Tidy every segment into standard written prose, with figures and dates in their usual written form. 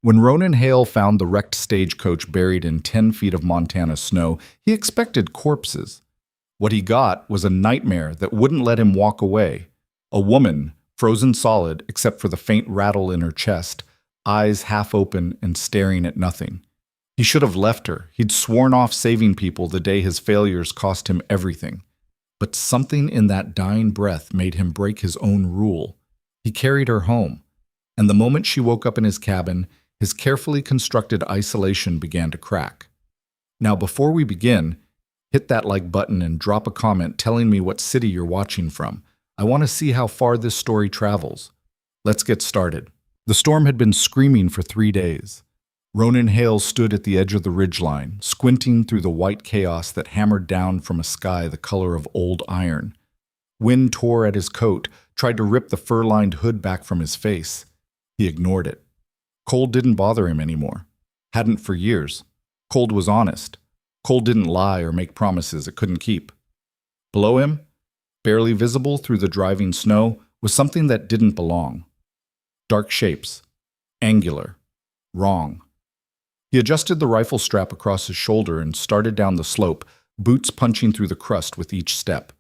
When Ronan Hale found the wrecked stagecoach buried in 10 feet of Montana snow, he expected corpses. What he got was a nightmare that wouldn't let him walk away. A woman, frozen solid except for the faint rattle in her chest, eyes half open and staring at nothing. He should have left her. He'd sworn off saving people the day his failures cost him everything. But something in that dying breath made him break his own rule. He carried her home, and the moment she woke up in his cabin, his carefully constructed isolation began to crack. Now, before we begin, hit that like button and drop a comment telling me what city you're watching from. I want to see how far this story travels. Let's get started. The storm had been screaming for 3 days. Ronan Hale stood at the edge of the ridgeline, squinting through the white chaos that hammered down from a sky the color of old iron. Wind tore at his coat, tried to rip the fur-lined hood back from his face. He ignored it. Cold didn't bother him anymore. Hadn't for years. Cold was honest. Cold didn't lie or make promises it couldn't keep. Below him, barely visible through the driving snow, was something that didn't belong. Dark shapes. Angular. Wrong. He adjusted the rifle strap across his shoulder and started down the slope, boots punching through the crust with each step.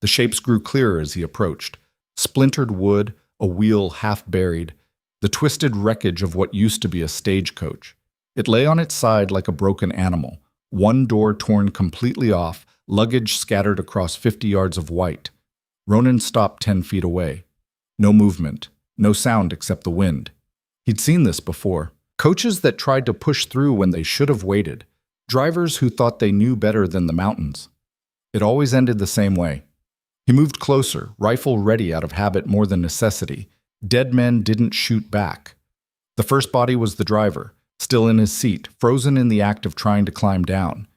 The shapes grew clearer as he approached. Splintered wood, a wheel half buried, the twisted wreckage of what used to be a stagecoach. It lay on its side like a broken animal, one door torn completely off, luggage scattered across 50 yards of white. Ronan stopped 10 feet away. No movement, no sound except the wind. He'd seen this before. Coaches that tried to push through when they should have waited. Drivers who thought they knew better than the mountains. It always ended the same way. He moved closer, rifle ready out of habit more than necessity. Dead men didn't shoot back. The first body was the driver, still in his seat, frozen in the act of trying to climb down.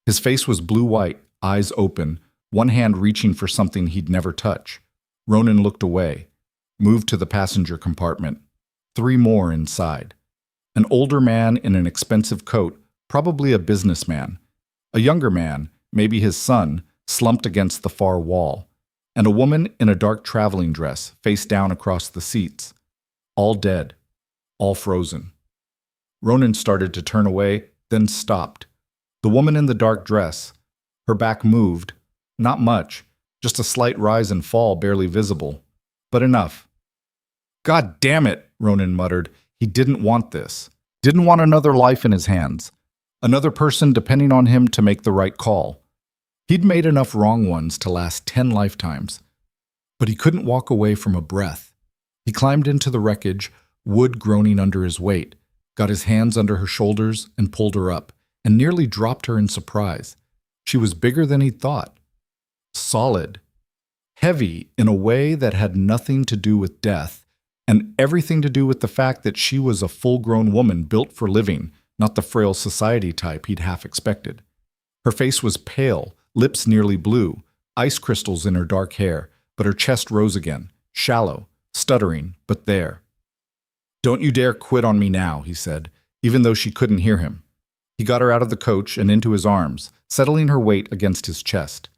His face was blue-white, eyes open, one hand reaching for something he'd never touch. Ronan looked away, moved to the passenger compartment. 3 more inside. An older man in an expensive coat, probably a businessman. A younger man, maybe his son, slumped against the far wall. And a woman in a dark traveling dress, face down across the seats. All dead. All frozen. Ronan started to turn away, then stopped. The woman in the dark dress. Her back moved. Not much, just a slight rise and fall barely visible. But enough. "God damn it," Ronan muttered. He didn't want this. Didn't want another life in his hands. Another person depending on him to make the right call. He'd made enough wrong ones to last 10 lifetimes. But he couldn't walk away from a breath. He climbed into the wreckage, wood groaning under his weight, got his hands under her shoulders and pulled her up, and nearly dropped her in surprise. She was bigger than he'd thought. Solid. Heavy in a way that had nothing to do with death, and everything to do with the fact that she was a full-grown woman built for living, not the frail society type he'd half expected. Her face was pale, lips nearly blue, ice crystals in her dark hair, but her chest rose again, shallow, stuttering, but there. "Don't you dare quit on me now," he said, even though she couldn't hear him. He got her out of the coach and into his arms, settling her weight against his chest.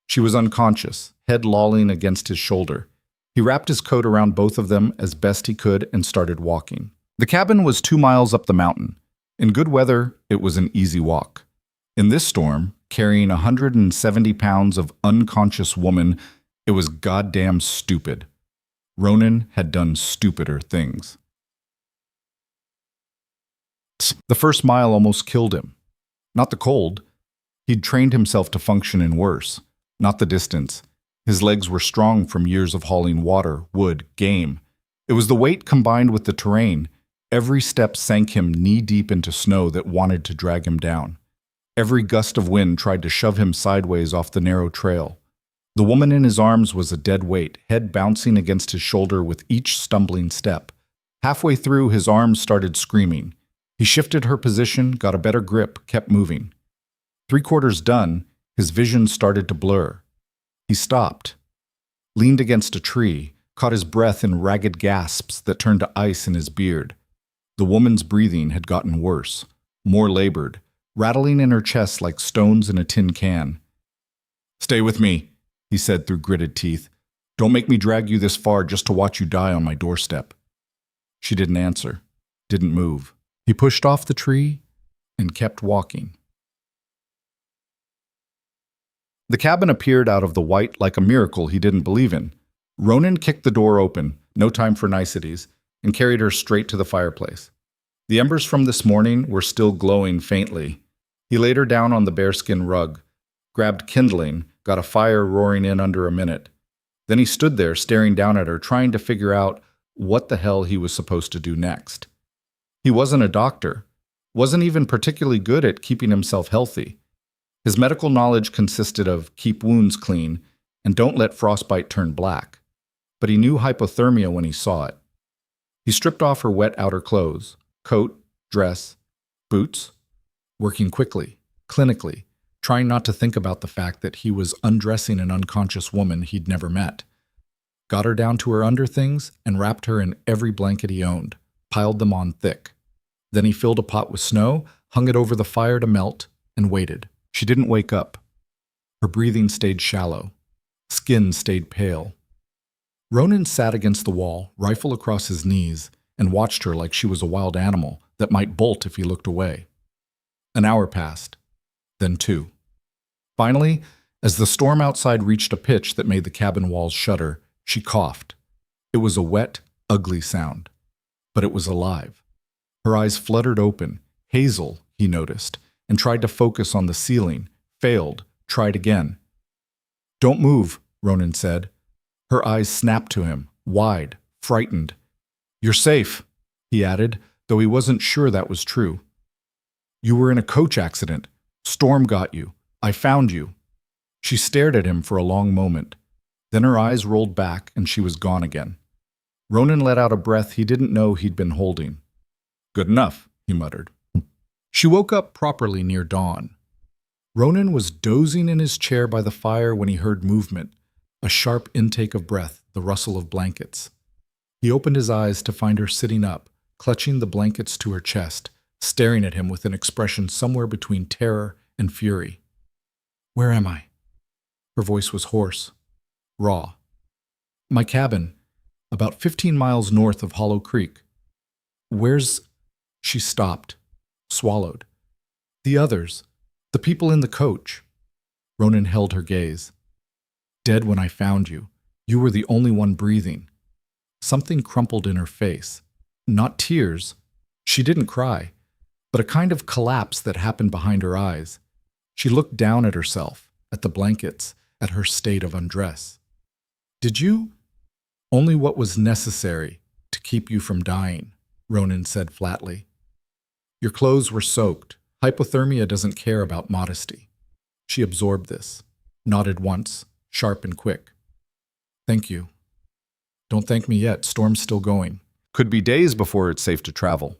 She was unconscious, head lolling against his shoulder. He wrapped his coat around both of them as best he could and started walking. The cabin was 2 miles up the mountain. In good weather, it was an easy walk. In this storm, carrying 170 pounds of unconscious woman, it was goddamn stupid. Ronan had done stupider things. The first mile almost killed him. Not the cold. He'd trained himself to function in worse. Not the distance. His legs were strong from years of hauling water, wood, game. It was the weight combined with the terrain. Every step sank him knee-deep into snow that wanted to drag him down. Every gust of wind tried to shove him sideways off the narrow trail. The woman in his arms was a dead weight, head bouncing against his shoulder with each stumbling step. Halfway through, his arms started screaming. He shifted her position, got a better grip, kept moving. 3/4 done, his vision started to blur. He stopped, leaned against a tree, caught his breath in ragged gasps that turned to ice in his beard. The woman's breathing had gotten worse, more labored, rattling in her chest like stones in a tin can. "Stay with me," he said through gritted teeth. "Don't make me drag you this far just to watch you die on my doorstep." She didn't answer, didn't move. He pushed off the tree and kept walking. The cabin appeared out of the white like a miracle he didn't believe in. Ronan kicked the door open, no time for niceties, and carried her straight to the fireplace. The embers from this morning were still glowing faintly. He laid her down on the bearskin rug, grabbed kindling, got a fire roaring in under a minute. Then he stood there staring down at her, trying to figure out what the hell he was supposed to do next. He wasn't a doctor, wasn't even particularly good at keeping himself healthy. His medical knowledge consisted of keep wounds clean and don't let frostbite turn black. But he knew hypothermia when he saw it. He stripped off her wet outer clothes, coat, dress, boots, working quickly, clinically, trying not to think about the fact that he was undressing an unconscious woman he'd never met. Got her down to her underthings and wrapped her in every blanket he owned, piled them on thick. Then he filled a pot with snow, hung it over the fire to melt, and waited. She didn't wake up. Her breathing stayed shallow. Skin stayed pale. Ronan sat against the wall, rifle across his knees, and watched her like she was a wild animal that might bolt if he looked away. An hour passed, then 2. Finally, as the storm outside reached a pitch that made the cabin walls shudder, she coughed. It was a wet, ugly sound, but it was alive. Her eyes fluttered open, hazel, he noticed, and tried to focus on the ceiling, failed, tried again. "Don't move," Ronan said. Her eyes snapped to him, wide, frightened. "You're safe," he added, though he wasn't sure that was true. "You were in a coach accident. Storm got you. I found you." She stared at him for a long moment. Then her eyes rolled back and she was gone again. Ronan let out a breath he didn't know he'd been holding. "Good enough," he muttered. She woke up properly near dawn. Ronan was dozing in his chair by the fire when he heard movement, a sharp intake of breath, the rustle of blankets. He opened his eyes to find her sitting up, clutching the blankets to her chest, staring at him with an expression somewhere between terror and fury. "Where am I?" Her voice was hoarse, raw. "My cabin, about 15 miles north of Hollow Creek." "Where's—" She stopped, swallowed. "The others, the people in the coach." Ronan held her gaze. "Dead when I found you. You were the only one breathing." Something crumpled in her face. Not tears. She didn't cry, but a kind of collapse that happened behind her eyes. She looked down at herself, at the blankets, at her state of undress. "Did you?" "Only what was necessary to keep you from dying," Ronan said flatly. "Your clothes were soaked. Hypothermia doesn't care about modesty." She absorbed this, nodded once, sharp and quick. "Thank you." "Don't thank me yet. Storm's still going. Could be days before it's safe to travel."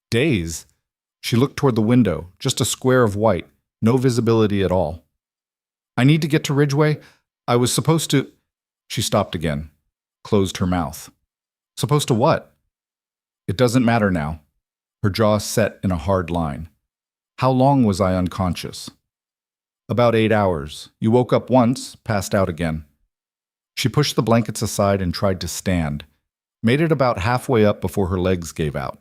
"Days?" She looked toward the window, just a square of white, no visibility at all. "I need to get to Ridgeway. I was supposed to—" She stopped again, closed her mouth. "Supposed to what?" "It doesn't matter now." Her jaw set in a hard line. "How long was I unconscious?" "About 8 hours. You woke up once, passed out again." She pushed the blankets aside and tried to stand. Made it about halfway up before her legs gave out.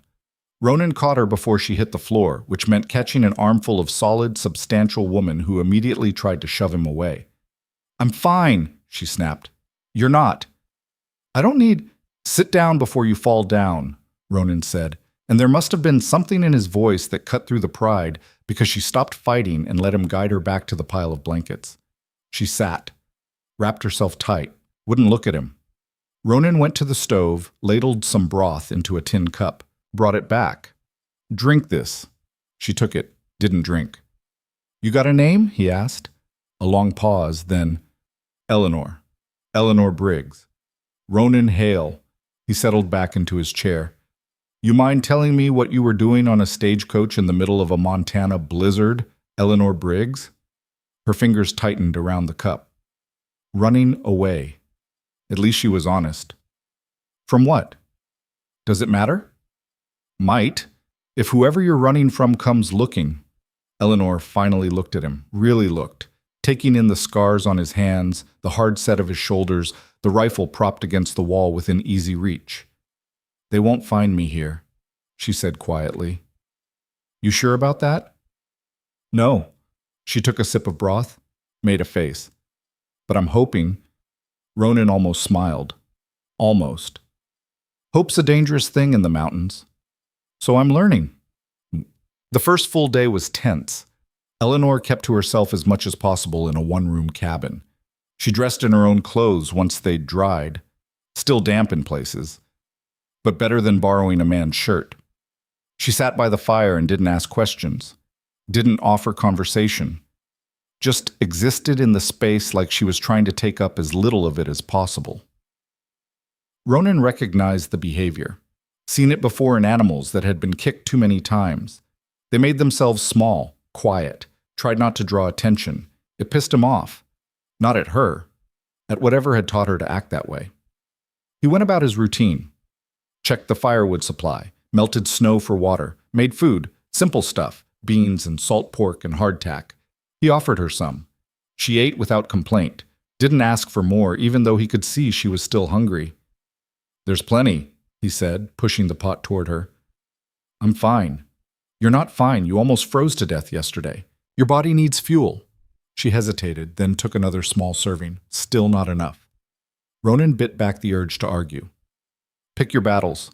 Ronan caught her before she hit the floor, which meant catching an armful of solid, substantial woman who immediately tried to shove him away. "I'm fine," she snapped. "You're not." "I don't need—" "Sit down before you fall down," Ronan said, and there must have been something in his voice that cut through the pride because she stopped fighting and let him guide her back to the pile of blankets. She sat, wrapped herself tight, wouldn't look at him. Ronan went to the stove, ladled some broth into a tin cup, brought it back. "Drink this." She took it, didn't drink. "You got a name?" he asked. A long pause, then, "Eleanor. Eleanor Briggs." "Ronan Hale." He settled back into his chair. "You mind telling me what you were doing on a stagecoach in the middle of a Montana blizzard, Eleanor Briggs?" Her fingers tightened around the cup. "Running away." At least she was honest. "From what?" "Does it matter?" "Might. If whoever you're running from comes looking." Eleanor finally looked at him, really looked, taking in the scars on his hands, the hard set of his shoulders, the rifle propped against the wall within easy reach. "They won't find me here," she said quietly. You sure about that? No. She took a sip of broth, made a face. But I'm hoping. Ronan almost smiled. Almost. Hope's a dangerous thing in the mountains. So I'm learning. The first full day was tense. Eleanor kept to herself as much as possible in a one-room cabin. She dressed in her own clothes once they'd dried, still damp in places, but better than borrowing a man's shirt. She sat by the fire and didn't ask questions, didn't offer conversation, just existed in the space like she was trying to take up as little of it as possible. Ronan recognized the behavior, seen it before in animals that had been kicked too many times. They made themselves small, quiet, tried not to draw attention. It pissed him off. Not at her, at whatever had taught her to act that way. He went about his routine. Checked the firewood supply, melted snow for water, made food, simple stuff, beans and salt pork and hardtack. He offered her some. She ate without complaint, didn't ask for more even though he could see she was still hungry. There's plenty, he said, pushing the pot toward her. I'm fine. You're not fine. You almost froze to death yesterday. Your body needs fuel. She hesitated, then took another small serving. Still not enough. Ronan bit back the urge to argue. Pick your battles.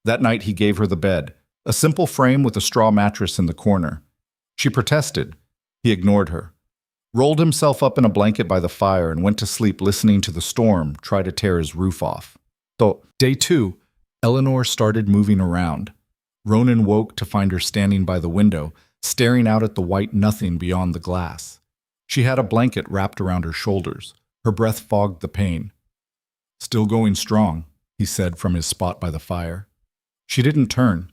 That night he gave her the bed, a simple frame with a straw mattress in the corner. She protested. He ignored her. Rolled himself up in a blanket by the fire and went to sleep listening to the storm try to tear his roof off. Day 2, Eleanor started moving around. Ronan woke to find her standing by the window, staring out at the white nothing beyond the glass. She had a blanket wrapped around her shoulders. Her breath fogged the pain. Still going strong, he said from his spot by the fire. She didn't turn.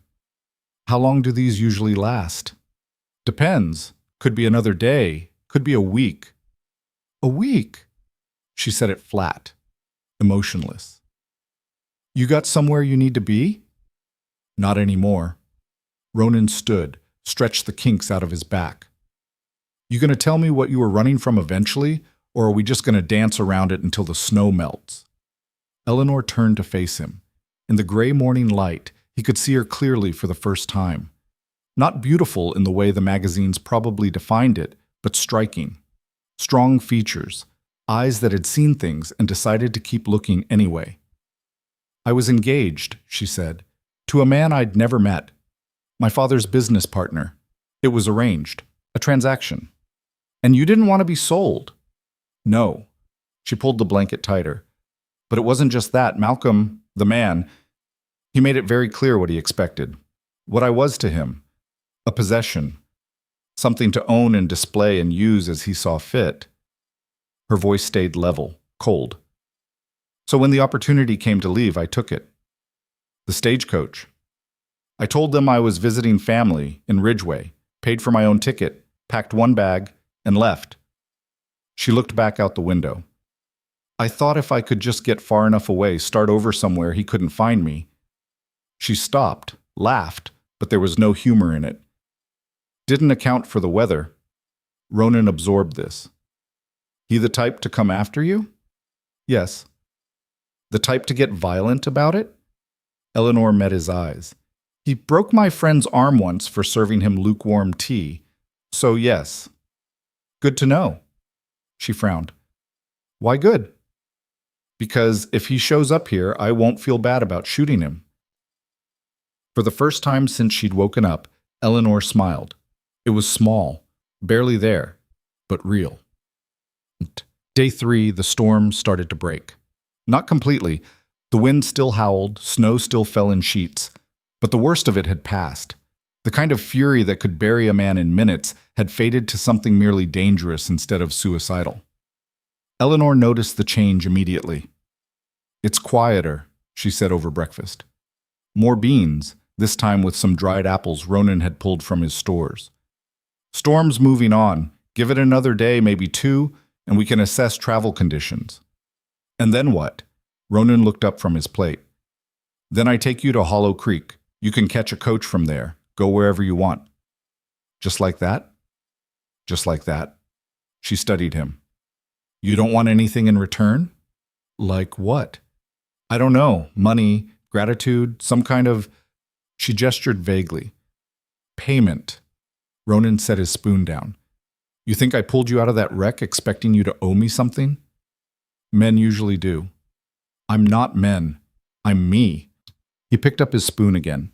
How long do these usually last? Depends. Could be another day. Could be a week. A week? She said it flat, emotionless. You got somewhere you need to be? Not anymore. Ronan stood, stretched the kinks out of his back. You gonna tell me what you were running from eventually, or are we just gonna dance around it until the snow melts? Eleanor turned to face him. In the gray morning light, he could see her clearly for the first time. Not beautiful in the way the magazines probably defined it, but striking. Strong features, eyes that had seen things and decided to keep looking anyway. I was engaged, she said, to a man I'd never met. My father's business partner. It was arranged. A transaction. And you didn't want to be sold. No. She pulled the blanket tighter. But it wasn't just that. Malcolm, the man, he made it very clear what he expected. What I was to him. A possession. Something to own and display and use as he saw fit. Her voice stayed level, cold. So when the opportunity came to leave, I took it. The stagecoach. I told them I was visiting family in Ridgeway, paid for my own ticket, packed one bag, and left. She looked back out the window. I thought if I could just get far enough away, start over somewhere he couldn't find me. She stopped, laughed, but there was no humor in it. Didn't account for the weather. Ronan absorbed this. He the type to come after you? Yes. The type to get violent about it? Eleanor met his eyes. He broke my friend's arm once for serving him lukewarm tea. So yes. Good to know. She frowned. Why good? Because if he shows up here, I won't feel bad about shooting him. For the first time since she'd woken up, Eleanor smiled. It was small, barely there, but real. Day 3, the storm started to break. Not completely. The wind still howled, snow still fell in sheets, but the worst of it had passed. The kind of fury that could bury a man in minutes had faded to something merely dangerous instead of suicidal. Eleanor noticed the change immediately. It's quieter, she said over breakfast. More beans, this time with some dried apples Ronan had pulled from his stores. Storm's moving on. Give it another day, maybe 2, and we can assess travel conditions. And then what? Ronan looked up from his plate. Then I take you to Hollow Creek. You can catch a coach from there. Go wherever you want. Just like that? Just like that. She studied him. You don't want anything in return? Like what? I don't know. Money, gratitude, some kind of... She gestured vaguely. Payment. Ronan set his spoon down. You think I pulled you out of that wreck expecting you to owe me something? Men usually do. I'm not men. I'm me. He picked up his spoon again.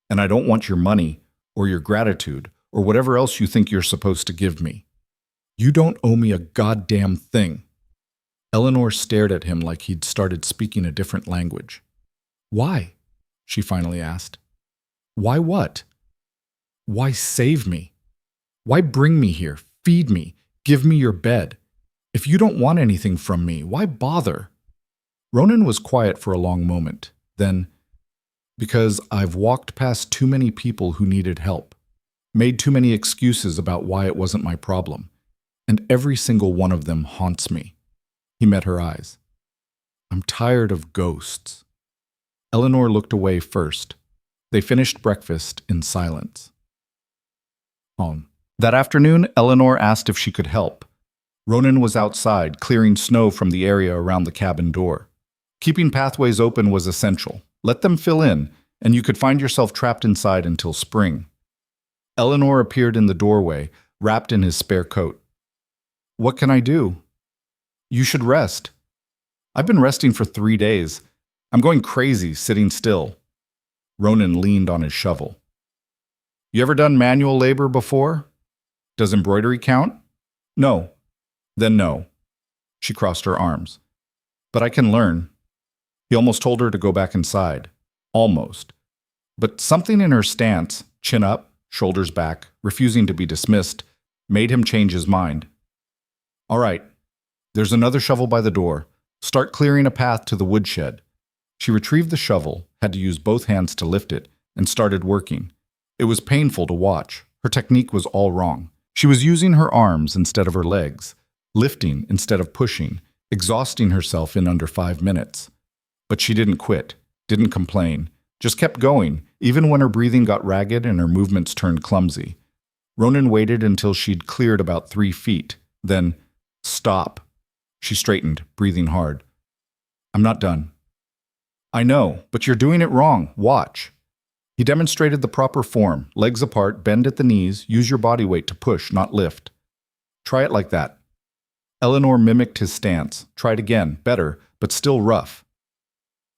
And I don't want your money, or your gratitude, or whatever else you think you're supposed to give me. You don't owe me a goddamn thing. Eleanor stared at him like he'd started speaking a different language. Why? She finally asked. Why what? Why save me? Why bring me here, feed me, give me your bed? If you don't want anything from me, why bother? Ronan was quiet for a long moment. Then, because I've walked past too many people who needed help, made too many excuses about why it wasn't my problem, and every single one of them haunts me. He met her eyes. I'm tired of ghosts. Eleanor looked away first. They finished breakfast in silence. Home. That afternoon, Eleanor asked if she could help. Ronan was outside, clearing snow from the area around the cabin door. Keeping pathways open was essential. Let them fill in, and you could find yourself trapped inside until spring. Eleanor appeared in the doorway, wrapped in his spare coat. What can I do? You should rest. I've been resting for 3 days. I'm going crazy, sitting still. Ronan leaned on his shovel. You ever done manual labor before? Does embroidery count? No. Then no. She crossed her arms. But I can learn. He almost told her to go back inside. Almost. But something in her stance, chin up, shoulders back, refusing to be dismissed, made him change his mind. All right. There's another shovel by the door. Start clearing a path to the woodshed. She retrieved the shovel, had to use both hands to lift it, and started working. It was painful to watch. Her technique was all wrong. She was using her arms instead of her legs, lifting instead of pushing, exhausting herself in under 5 minutes. But she didn't quit, didn't complain, just kept going, even when her breathing got ragged and her movements turned clumsy. Ronan waited until she'd cleared about 3 feet. Then, stop. She straightened, breathing hard. I'm not done. I know, but you're doing it wrong. Watch. He demonstrated the proper form, legs apart, bend at the knees, use your body weight to push, not lift. Try it like that. Eleanor mimicked his stance, tried again, better, but still rough.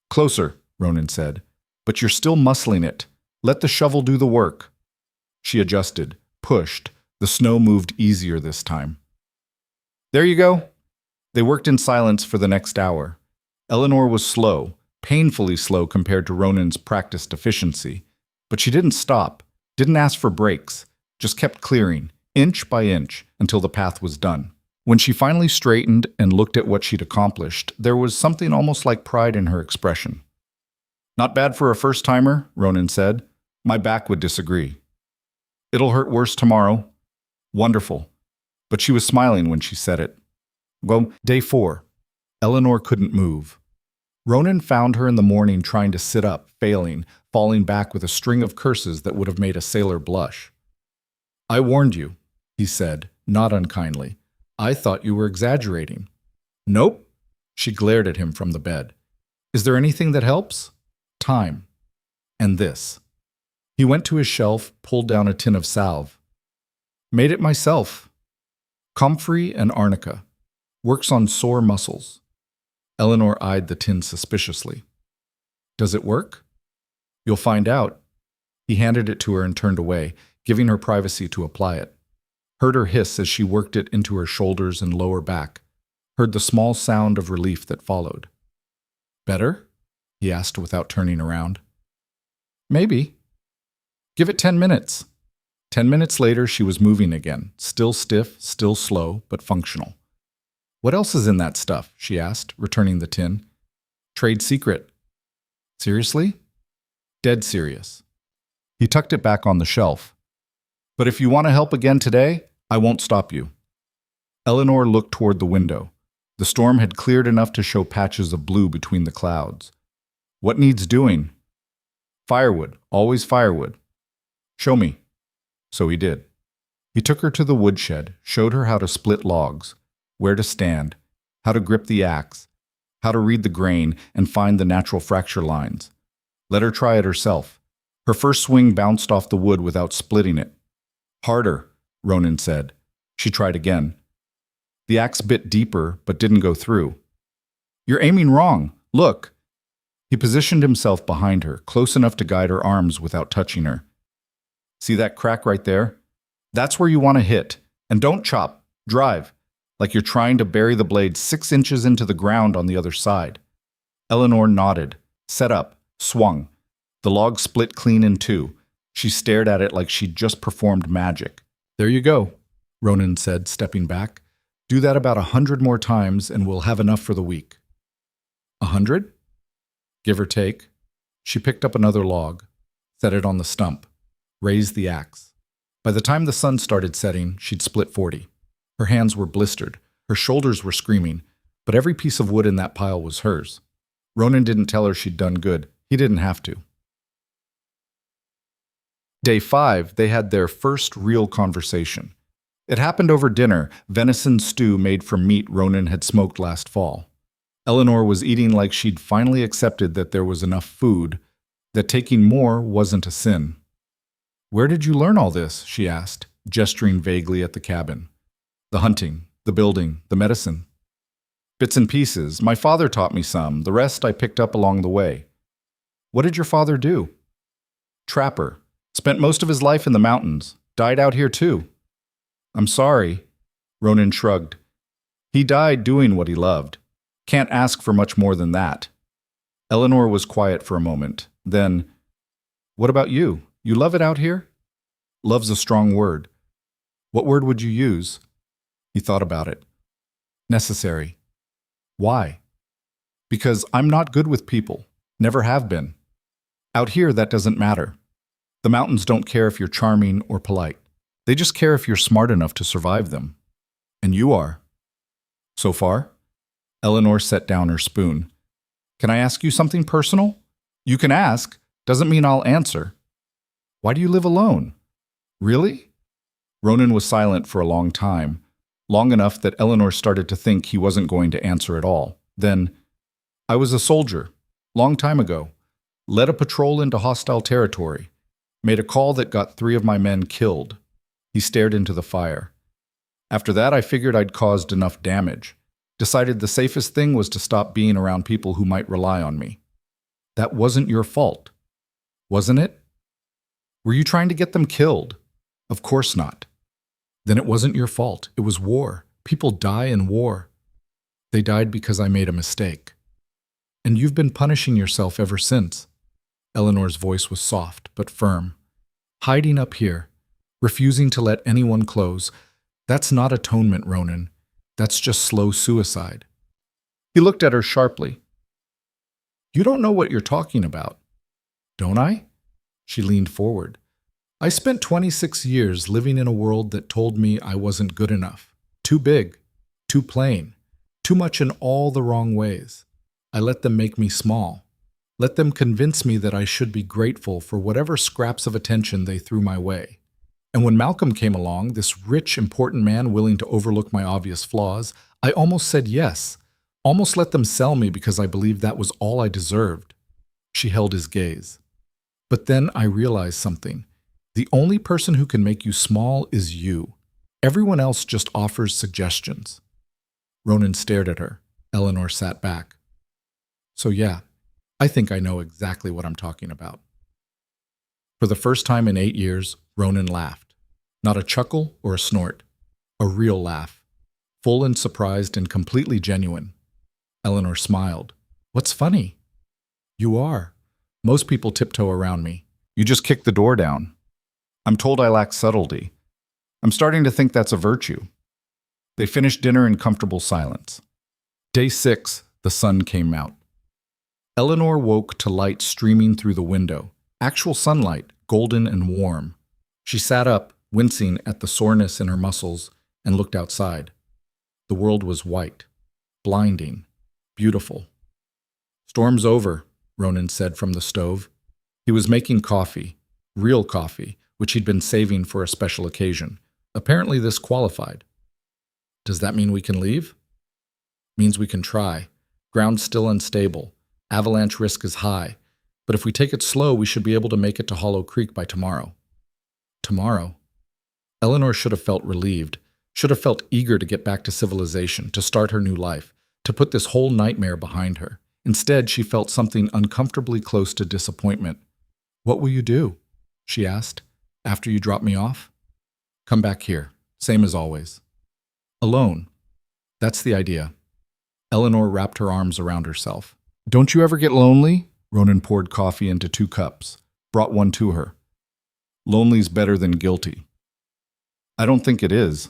Closer, Ronan said, but you're still muscling it. Let the shovel do the work. She adjusted, pushed. The snow moved easier this time. There you go. They worked in silence for the next hour. Eleanor was slow, painfully slow compared to Ronan's practiced efficiency. But she didn't stop, didn't ask for breaks, just kept clearing, inch by inch, until the path was done. When she finally straightened and looked at what she'd accomplished, there was something almost like pride in her expression. Not bad for a first-timer, Ronan said. My back would disagree. It'll hurt worse tomorrow. Wonderful. But she was smiling when she said it. Well, day 4. Eleanor couldn't move. Ronan found her in the morning trying to sit up, failing, falling back with a string of curses that would have made a sailor blush. I warned you, he said, not unkindly. I thought you were exaggerating. Nope. She glared at him from the bed. Is there anything that helps? Time. And this. He went to his shelf, pulled down a tin of salve. Made it myself. Comfrey and arnica. Works on sore muscles. Eleanor eyed the tin suspiciously. Does it work? You'll find out. He handed it to her and turned away, giving her privacy to apply it. Heard her hiss as she worked it into her shoulders and lower back. Heard the small sound of relief that followed. Better? He asked without turning around. Maybe. Give it 10 minutes. 10 minutes later, she was moving again, still stiff, still slow, but functional. What else is in that stuff? She asked, returning the tin. Trade secret. Seriously? Dead serious. He tucked it back on the shelf. But if you want to help again today, I won't stop you. Eleanor looked toward the window. The storm had cleared enough to show patches of blue between the clouds. What needs doing? Firewood, always firewood. Show me. So he did. He took her to the woodshed, showed her how to split logs, where to stand, how to grip the axe, how to read the grain and find the natural fracture lines. Let her try it herself. Her first swing bounced off the wood without splitting it. Harder, Ronan said. She tried again. The axe bit deeper, but didn't go through. You're aiming wrong. Look. He positioned himself behind her, close enough to guide her arms without touching her. See that crack right there? That's where you want to hit. And don't chop. Drive. Like you're trying to bury the blade 6 inches into the ground on the other side. Eleanor nodded, set up, swung. The log split clean in two. She stared at it like she'd just performed magic. There you go, Ronan said, stepping back. Do that about 100 more times and we'll have enough for the week. 100? Give or take. She picked up another log, set it on the stump, raised the axe. By the time the sun started setting, she'd split 40. Her hands were blistered, her shoulders were screaming, but every piece of wood in that pile was hers. Ronan didn't tell her she'd done good. He didn't have to. Day 5, they had their first real conversation. It happened over dinner, venison stew made from meat Ronan had smoked last fall. Eleanor was eating like she'd finally accepted that there was enough food, that taking more wasn't a sin. Where did you learn all this? She asked, gesturing vaguely at the cabin. The hunting, the building, the medicine. Bits and pieces. My father taught me some. The rest I picked up along the way. What did your father do? Trapper. Spent most of his life in the mountains. Died out here too. I'm sorry. Ronan shrugged. He died doing what he loved. Can't ask for much more than that. Eleanor was quiet for a moment. Then, what about you? You love it out here? Love's a strong word. What word would you use? He thought about it. Necessary. Why? Because I'm not good with people. Never have been. Out here, that doesn't matter. The mountains don't care if you're charming or polite. They just care if you're smart enough to survive them. And you are. So far? Eleanor set down her spoon. Can I ask you something personal? You can ask. Doesn't mean I'll answer. Why do you live alone? Really? Ronan was silent for a long time, long enough that Eleanor started to think he wasn't going to answer at all. Then, I was a soldier, long time ago. Led a patrol into hostile territory. Made a call that got 3 of my men killed. He stared into the fire. After that, I figured I'd caused enough damage. Decided the safest thing was to stop being around people who might rely on me. That wasn't your fault, wasn't it? Were you trying to get them killed? Of course not. Then it wasn't your fault. It was war. People die in war. They died because I made a mistake. And you've been punishing yourself ever since. Eleanor's voice was soft but firm. Hiding up here, refusing to let anyone close. That's not atonement, Ronan. That's just slow suicide. He looked at her sharply. You don't know what you're talking about. Don't I? She leaned forward. I spent 26 years living in a world that told me I wasn't good enough. Too big. Too plain. Too much in all the wrong ways. I let them make me small. Let them convince me that I should be grateful for whatever scraps of attention they threw my way. And when Malcolm came along, this rich, important man willing to overlook my obvious flaws, I almost said yes. Almost let them sell me because I believed that was all I deserved. She held his gaze. But then I realized something. The only person who can make you small is you. Everyone else just offers suggestions. Ronan stared at her. Eleanor sat back. So yeah, I think I know exactly what I'm talking about. For the first time in 8 years, Ronan laughed. Not a chuckle or a snort. A real laugh. Full and surprised and completely genuine. Eleanor smiled. What's funny? You are. Most people tiptoe around me. You just kick the door down. I'm told I lack subtlety. I'm starting to think that's a virtue. They finished dinner in comfortable silence. Day 6, the sun came out. Eleanor woke to light streaming through the window. Actual sunlight, golden and warm. She sat up, wincing at the soreness in her muscles, and looked outside. The world was white, blinding, beautiful. Storm's over, Ronan said from the stove. He was making coffee, real coffee, which he'd been saving for a special occasion. Apparently this qualified. Does that mean we can leave? Means we can try. Ground's still unstable. Avalanche risk is high. But if we take it slow, we should be able to make it to Hollow Creek by tomorrow. Tomorrow? Eleanor should have felt relieved, should have felt eager to get back to civilization, to start her new life, to put this whole nightmare behind her. Instead, she felt something uncomfortably close to disappointment. "What will you do?" she asked. "After you drop me off?" "Come back here, same as always." "Alone?" "That's the idea." Eleanor wrapped her arms around herself. "Don't you ever get lonely?" Ronan poured coffee into 2 cups, brought one to her. "Lonely's better than guilty." "I don't think it is."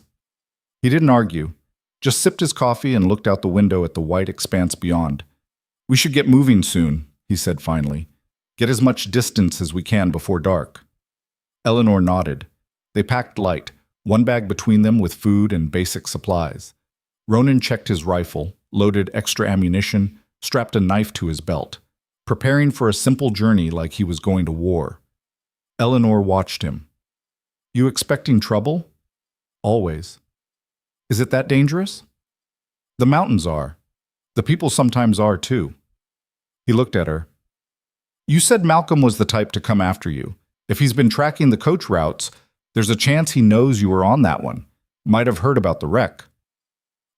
He didn't argue, just sipped his coffee and looked out the window at the white expanse beyond. "We should get moving soon," he said finally. "Get as much distance as we can before dark." Eleanor nodded. They packed light, 1 bag between them with food and basic supplies. Ronan checked his rifle, loaded extra ammunition, strapped a knife to his belt, preparing for a simple journey like he was going to war. Eleanor watched him. "You expecting trouble?" "Always." "Is it that dangerous?" "The mountains are. The people sometimes are, too." He looked at her. "You said Malcolm was the type to come after you. If he's been tracking the coach routes, there's a chance he knows you were on that one. Might have heard about the wreck."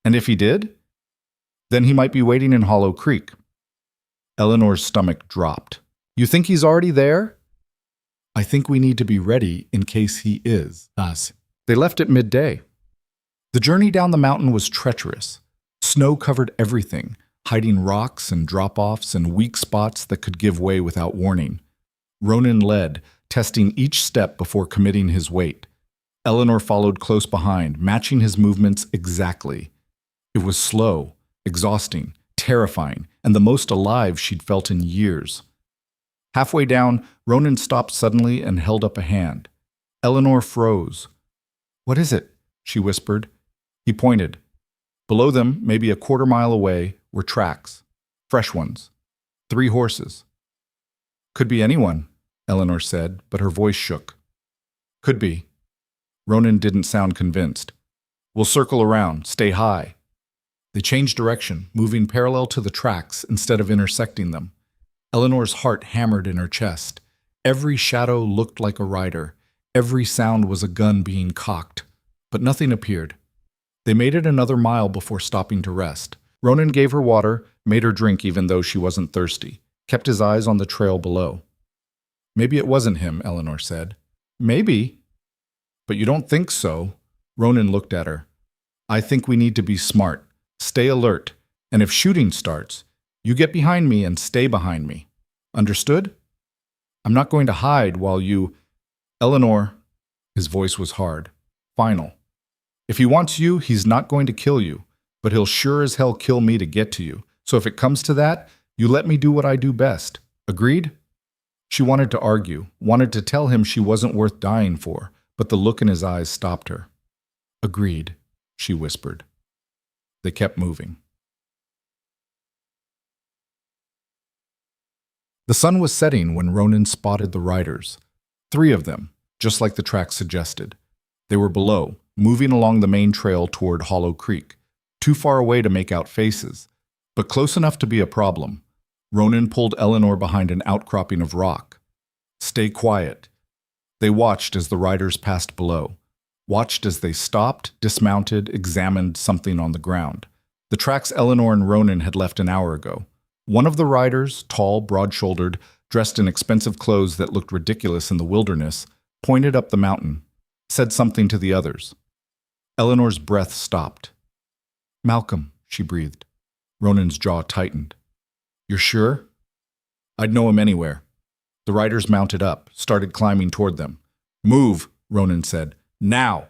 "And if he did?" "Then he might be waiting in Hollow Creek." Eleanor's stomach dropped. "You think he's already there?" "I think we need to be ready in case he is us." They left at midday. The journey down the mountain was treacherous. Snow covered everything, hiding rocks and drop-offs and weak spots that could give way without warning. Ronan led, testing each step before committing his weight. Eleanor followed close behind, matching his movements exactly. It was slow, exhausting, terrifying, and the most alive she'd felt in years. Halfway down, Ronan stopped suddenly and held up a hand. Eleanor froze. "What is it?" she whispered. He pointed. Below them, maybe a 1/4 mile away, were tracks. Fresh ones. 3 horses. "Could be anyone," Eleanor said, but her voice shook. "Could be." Ronan didn't sound convinced. "We'll circle around, stay high." They changed direction, moving parallel to the tracks instead of intersecting them. Eleanor's heart hammered in her chest. Every shadow looked like a rider. Every sound was a gun being cocked. But nothing appeared. They made it another mile before stopping to rest. Ronan gave her water, made her drink even though she wasn't thirsty, kept his eyes on the trail below. "Maybe it wasn't him," Eleanor said. "Maybe." "But you don't think so?" Ronan looked at her. "I think we need to be smart. Stay alert, and if shooting starts, you get behind me and stay behind me. Understood? I'm not going to hide while you—" "Eleanor," his voice was hard, final. "If he wants you, he's not going to kill you, but he'll sure as hell kill me to get to you. So if it comes to that, you let me do what I do best. Agreed?" She wanted to argue, wanted to tell him she wasn't worth dying for, but the look in his eyes stopped her. "Agreed," she whispered. They kept moving. The sun was setting when Ronan spotted the riders. 3 of them, just like the track suggested. They were below, moving along the main trail toward Hollow Creek, too far away to make out faces, but close enough to be a problem. Ronan pulled Eleanor behind an outcropping of rock. "Stay quiet." They watched as the riders passed below, watched as they stopped, dismounted, examined something on the ground. The tracks Eleanor and Ronan had left an hour ago. One of the riders, tall, broad-shouldered, dressed in expensive clothes that looked ridiculous in the wilderness, pointed up the mountain, said something to the others. Eleanor's breath stopped. "Malcolm," she breathed. Ronan's jaw tightened. "You're sure?" "I'd know him anywhere." The riders mounted up, started climbing toward them. "Move," Ronan said. "Now!"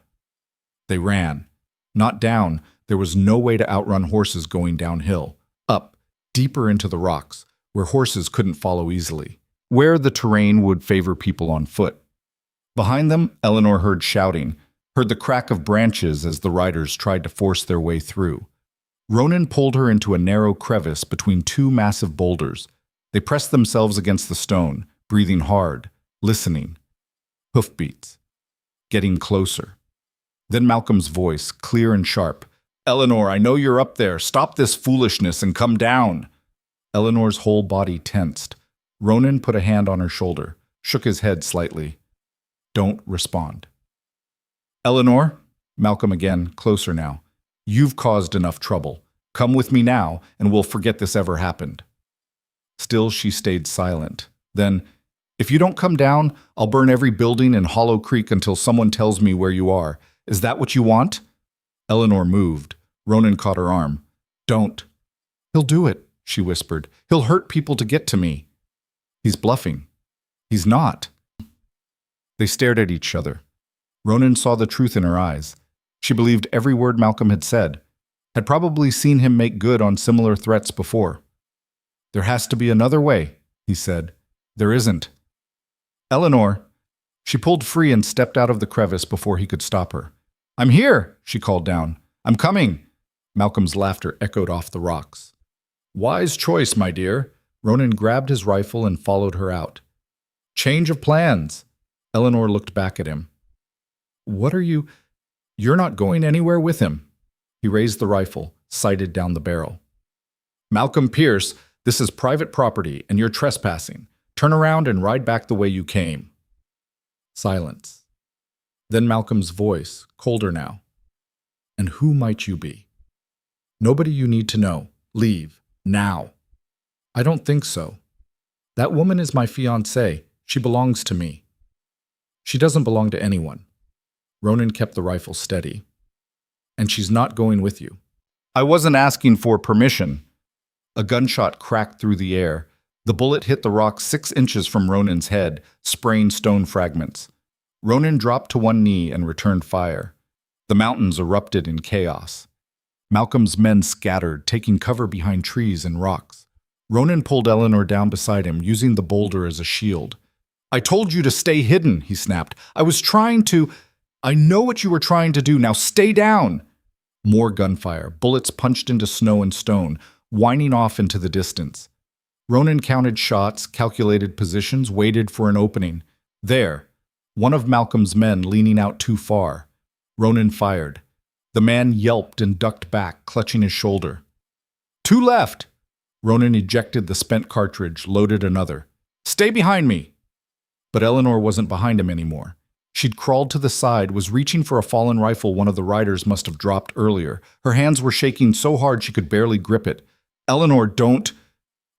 They ran. Not down. There was no way to outrun horses going downhill. Up, deeper into the rocks, where horses couldn't follow easily, where the terrain would favor people on foot. Behind them, Eleanor heard shouting, heard the crack of branches as the riders tried to force their way through. Ronan pulled her into a narrow crevice between 2 massive boulders. They pressed themselves against the stone, breathing hard, listening. Hoofbeats. Getting closer. Then Malcolm's voice, clear and sharp. "Eleanor, I know you're up there. Stop this foolishness and come down." Eleanor's whole body tensed. Ronan put a hand on her shoulder, shook his head slightly. Don't respond. Eleanor, Malcolm again, closer now. You've caused enough trouble. Come with me now, and we'll forget this ever happened. Still she stayed silent. Then, if you don't come down, I'll burn every building in Hollow Creek until someone tells me where you are. Is that what you want? Eleanor moved. Ronan caught her arm. Don't. He'll do it, she whispered. He'll hurt people to get to me. He's bluffing. He's not. They stared at each other. Ronan saw the truth in her eyes. She believed every word Malcolm had said, had probably seen him make good on similar threats before. There has to be another way, he said. There isn't. Eleanor. She pulled free and stepped out of the crevice before he could stop her. I'm here, she called down. I'm coming. Malcolm's laughter echoed off the rocks. Wise choice, my dear. Ronan grabbed his rifle and followed her out. Change of plans. Eleanor looked back at him. What are you? You're not going anywhere with him. He raised the rifle, sighted down the barrel. Malcolm Pierce, this is private property and you're trespassing. Turn around and ride back the way you came. Silence. Then Malcolm's voice, colder now. And who might you be? Nobody you need to know. Leave. Now. I don't think so. That woman is my fiancée. She belongs to me. She doesn't belong to anyone. Ronan kept the rifle steady. And she's not going with you. I wasn't asking for permission. A gunshot cracked through the air. The bullet hit the rock 6 inches from Ronan's head, spraying stone fragments. Ronan dropped to one knee and returned fire. The mountains erupted in chaos. Malcolm's men scattered, taking cover behind trees and rocks. Ronan pulled Eleanor down beside him, using the boulder as a shield. I told you to stay hidden, he snapped. I was trying to... I know what you were trying to do. Now stay down. More gunfire. Bullets punched into snow and stone, whining off into the distance. Ronan counted shots, calculated positions, waited for an opening. There, one of Malcolm's men leaning out too far. Ronan fired. The man yelped and ducked back, clutching his shoulder. 2 left. Ronan ejected the spent cartridge, loaded another. Stay behind me. But Eleanor wasn't behind him anymore. She'd crawled to the side, was reaching for a fallen rifle one of the riders must have dropped earlier. Her hands were shaking so hard she could barely grip it. Eleanor, don't...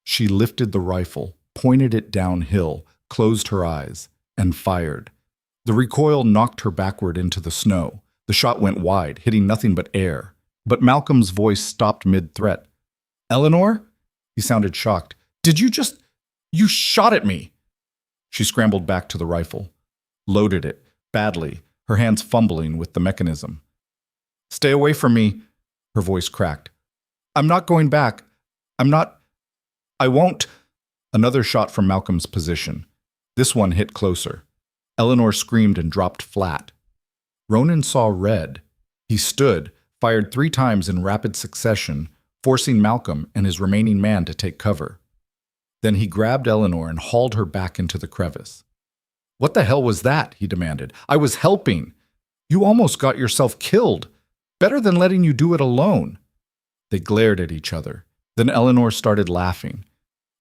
She lifted the rifle, pointed it downhill, closed her eyes, and fired. The recoil knocked her backward into the snow. The shot went wide, hitting nothing but air. But Malcolm's voice stopped mid-threat. Eleanor? He sounded shocked. Did you just... You shot at me! She scrambled back to the rifle. Loaded it, badly, her hands fumbling with the mechanism. Stay away from me, her voice cracked. I'm not going back. I won't. Another shot from Malcolm's position. This one hit closer. Eleanor screamed and dropped flat. Ronan saw red. He stood, fired 3 times in rapid succession, forcing Malcolm and his remaining man to take cover. Then he grabbed Eleanor and hauled her back into the crevice. What the hell was that? He demanded. I was helping. You almost got yourself killed. Better than letting you do it alone. They glared at each other. Then Eleanor started laughing.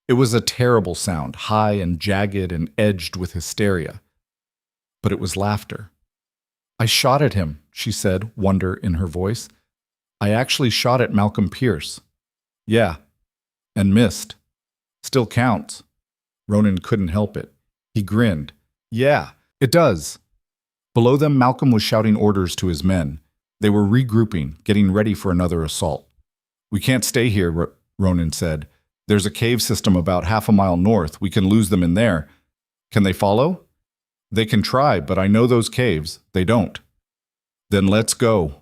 It was a terrible sound, high and jagged and edged with hysteria. But it was laughter. I shot at him, she said, wonder in her voice. I actually shot at Malcolm Pierce. Yeah, and missed. Still counts. Ronan couldn't help it. He grinned. Yeah, it does. Below them, Malcolm was shouting orders to his men. They were regrouping, getting ready for another assault. We can't stay here, Ronan said. There's a cave system about half a mile north. We can lose them in there. Can they follow? They can try, but I know those caves. They don't. Then let's go.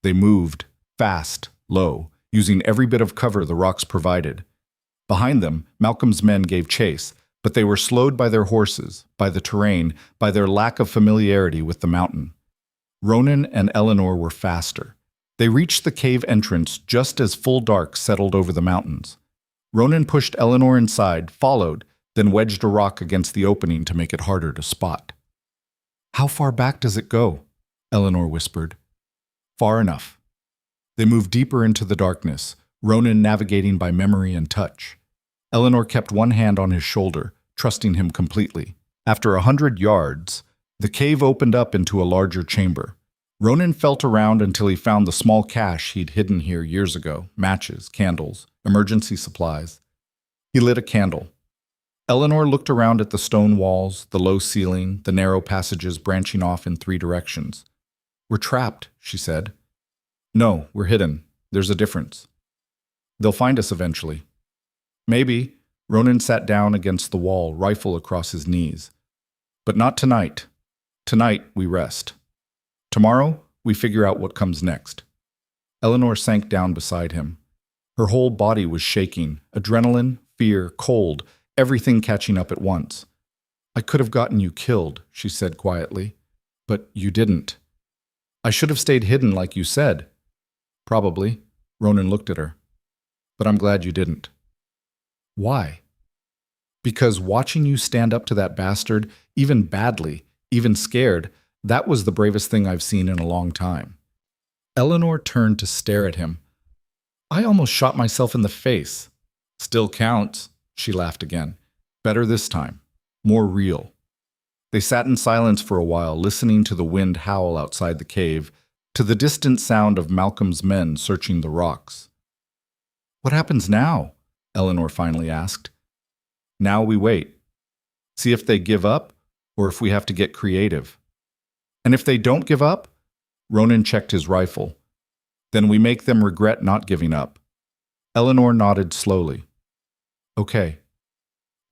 They moved, fast, low, using every bit of cover the rocks provided. Behind them, Malcolm's men gave chase, but they were slowed by their horses, by the terrain, by their lack of familiarity with the mountain. Ronan and Eleanor were faster. They reached the cave entrance just as full dark settled over the mountains. Ronan pushed Eleanor inside, followed, then wedged a rock against the opening to make it harder to spot. How far back does it go? Eleanor whispered. Far enough. They moved deeper into the darkness, Ronan navigating by memory and touch. Eleanor kept one hand on his shoulder, trusting him completely. After 100 yards, the cave opened up into a larger chamber. Ronan felt around until he found the small cache he'd hidden here years ago: matches, candles, emergency supplies. He lit a candle. Eleanor looked around at the stone walls, the low ceiling, the narrow passages branching off in 3 directions. "We're trapped," she said. "No, we're hidden. There's a difference. They'll find us eventually." "Maybe." Ronan sat down against the wall, rifle across his knees. "But not tonight. Tonight, we rest. Tomorrow, we figure out what comes next." Eleanor sank down beside him. Her whole body was shaking, adrenaline, fear, cold, everything catching up at once. "I could have gotten you killed," she said quietly. "But you didn't. I should have stayed hidden like you said." "Probably." Ronan looked at her. "But I'm glad you didn't." "Why?" "Because watching you stand up to that bastard, even badly, even scared, that was the bravest thing I've seen in a long time." Eleanor turned to stare at him. "I almost shot myself in the face." "Still counts," she laughed again. "Better this time. More real." They sat in silence for a while, listening to the wind howl outside the cave, to the distant sound of Malcolm's men searching the rocks. "What happens now?" Eleanor finally asked. "Now we wait. See if they give up, or if we have to get creative." "And if they don't give up?" Ronan checked his rifle. "Then we make them regret not giving up." Eleanor nodded slowly. "Okay.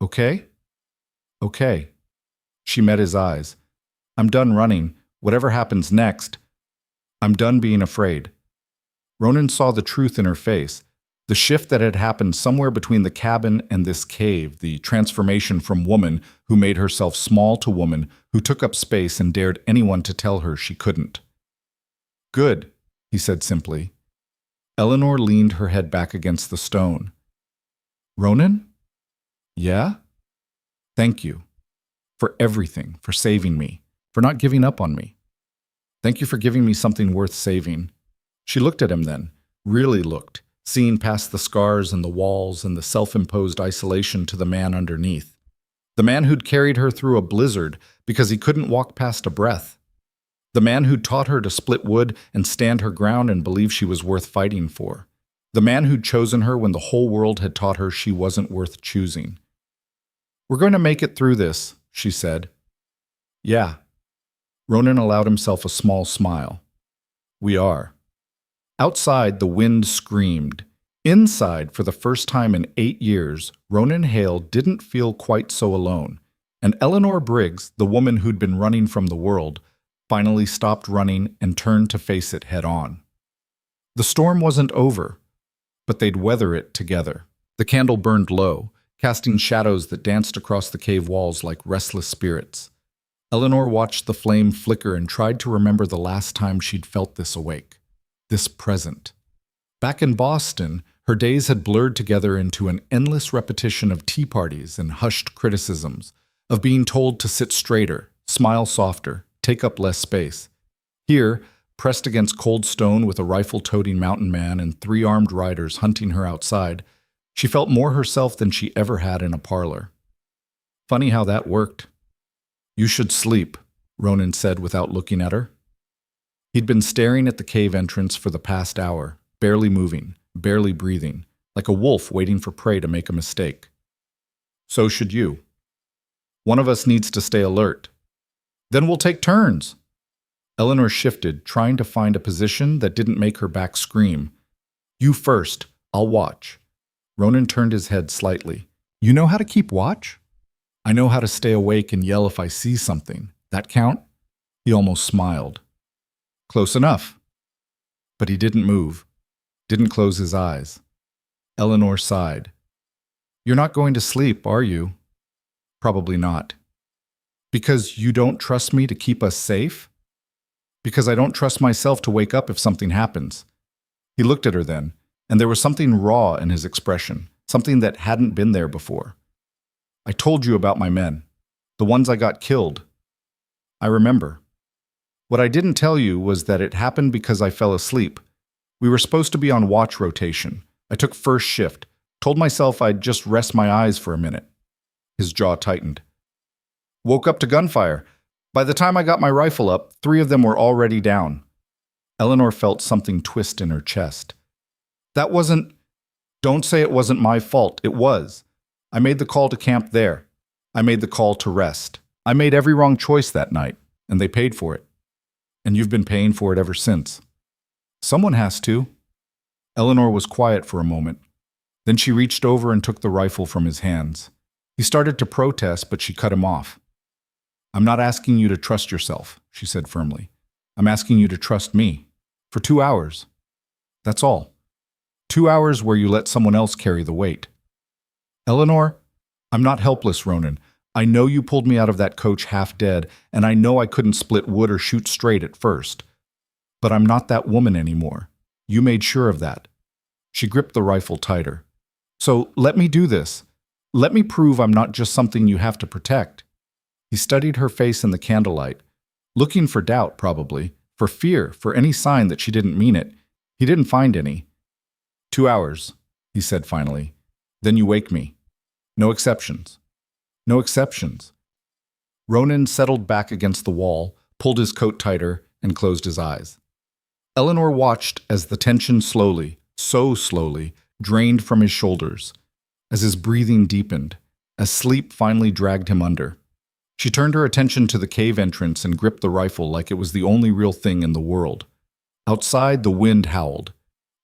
Okay? Okay." She met his eyes. "I'm done running. Whatever happens next, I'm done being afraid." Ronan saw the truth in her face, the shift that had happened somewhere between the cabin and this cave, the transformation from woman who made herself small to woman who took up space and dared anyone to tell her she couldn't. "Good," he said simply. Eleanor leaned her head back against the stone. "Ronan?" "Yeah?" "Thank you. For everything, for saving me, for not giving up on me. Thank you for giving me something worth saving." She looked at him then, really looked, seeing past the scars and the walls and the self-imposed isolation to the man underneath. The man who'd carried her through a blizzard because he couldn't walk past a breath. The man who'd taught her to split wood and stand her ground and believe she was worth fighting for. The man who'd chosen her when the whole world had taught her she wasn't worth choosing. "We're going to make it through this," she said. "Yeah." Ronan allowed himself a small smile. "We are." Outside, the wind screamed. Inside, for the first time in 8 years, Ronan Hale didn't feel quite so alone, and Eleanor Briggs, the woman who'd been running from the world, finally stopped running and turned to face it head-on. The storm wasn't over, but they'd weather it together. The candle burned low, casting shadows that danced across the cave walls like restless spirits. Eleanor watched the flame flicker and tried to remember the last time she'd felt this awake, this present. Back in Boston, her days had blurred together into an endless repetition of tea parties and hushed criticisms, of being told to sit straighter, smile softer, take up less space. Here, pressed against cold stone with a rifle-toting mountain man and 3 armed riders hunting her outside, she felt more herself than she ever had in a parlor. Funny how that worked. "You should sleep," Ronan said without looking at her. He'd been staring at the cave entrance for the past hour, barely moving, barely breathing, like a wolf waiting for prey to make a mistake. "So should you. One of us needs to stay alert." "Then we'll take turns." Eleanor shifted, trying to find a position that didn't make her back scream. "You first. I'll watch." Ronan turned his head slightly. "You know how to keep watch?" "I know how to stay awake and yell if I see something. That count?" He almost smiled. "Close enough." But he didn't move, didn't close his eyes. Eleanor sighed. "You're not going to sleep, are you?" "Probably not." "Because you don't trust me to keep us safe?" "Because I don't trust myself to wake up if something happens." He looked at her then, and there was something raw in his expression, something that hadn't been there before. "I told you about my men, the ones I got killed. I remember. What I didn't tell you was that it happened because I fell asleep. We were supposed to be on watch rotation. I took first shift, Told myself I'd just rest my eyes for a minute. His jaw tightened. Woke up to gunfire. By the time I got my rifle up, 3 of them were already down. Eleanor felt something twist in her chest. That wasn't... Don't say it wasn't my fault. It was. I made the call to camp there. I made the call to rest. I made every wrong choice that night, and they paid for it. And you've been paying for it ever since. Someone has to. Eleanor was quiet for a moment. Then she reached over and took the rifle from his hands. He started to protest, but she cut him off. I'm not asking you to trust yourself, she said firmly. I'm asking you to trust me. For 2 hours. That's all. 2 hours where you let someone else carry the weight. Eleanor, I'm not helpless, Ronan. I know you pulled me out of that coach half dead, and I know I couldn't split wood or shoot straight at first. But I'm not that woman anymore. You made sure of that. She gripped the rifle tighter. So let me do this. Let me prove I'm not just something you have to protect. He studied her face in the candlelight, looking for doubt, probably, for fear, for any sign that she didn't mean it. He didn't find any. 2 hours, he said finally. Then you wake me. No exceptions. No exceptions. Ronan settled back against the wall, pulled his coat tighter, and closed his eyes. Eleanor watched as the tension slowly, so slowly, drained from his shoulders, as his breathing deepened, as sleep finally dragged him under. She turned her attention to the cave entrance and gripped the rifle like it was the only real thing in the world. Outside, the wind howled.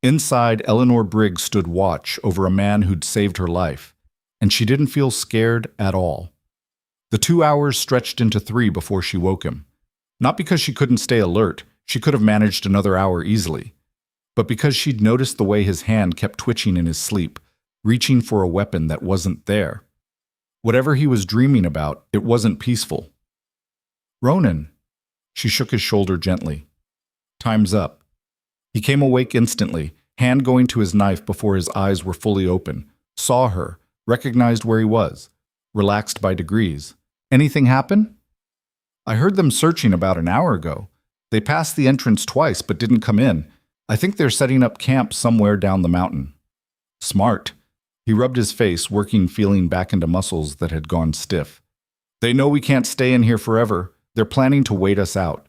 Inside, Eleanor Briggs stood watch over a man who'd saved her life, and she didn't feel scared at all. The 2 hours stretched into 3 before she woke him. Not because she couldn't stay alert, she could have managed another hour easily, but because she'd noticed the way his hand kept twitching in his sleep, reaching for a weapon that wasn't there. Whatever he was dreaming about, it wasn't peaceful. Ronan. She shook his shoulder gently. Time's up. He came awake instantly, hand going to his knife before his eyes were fully open, saw her, recognized where he was, relaxed by degrees. Anything happen? I heard them searching about an hour ago. They passed the entrance twice but didn't come in. I think they're setting up camp somewhere down the mountain. Smart. He rubbed his face, working feeling back into muscles that had gone stiff. They know we can't stay in here forever. They're planning to wait us out.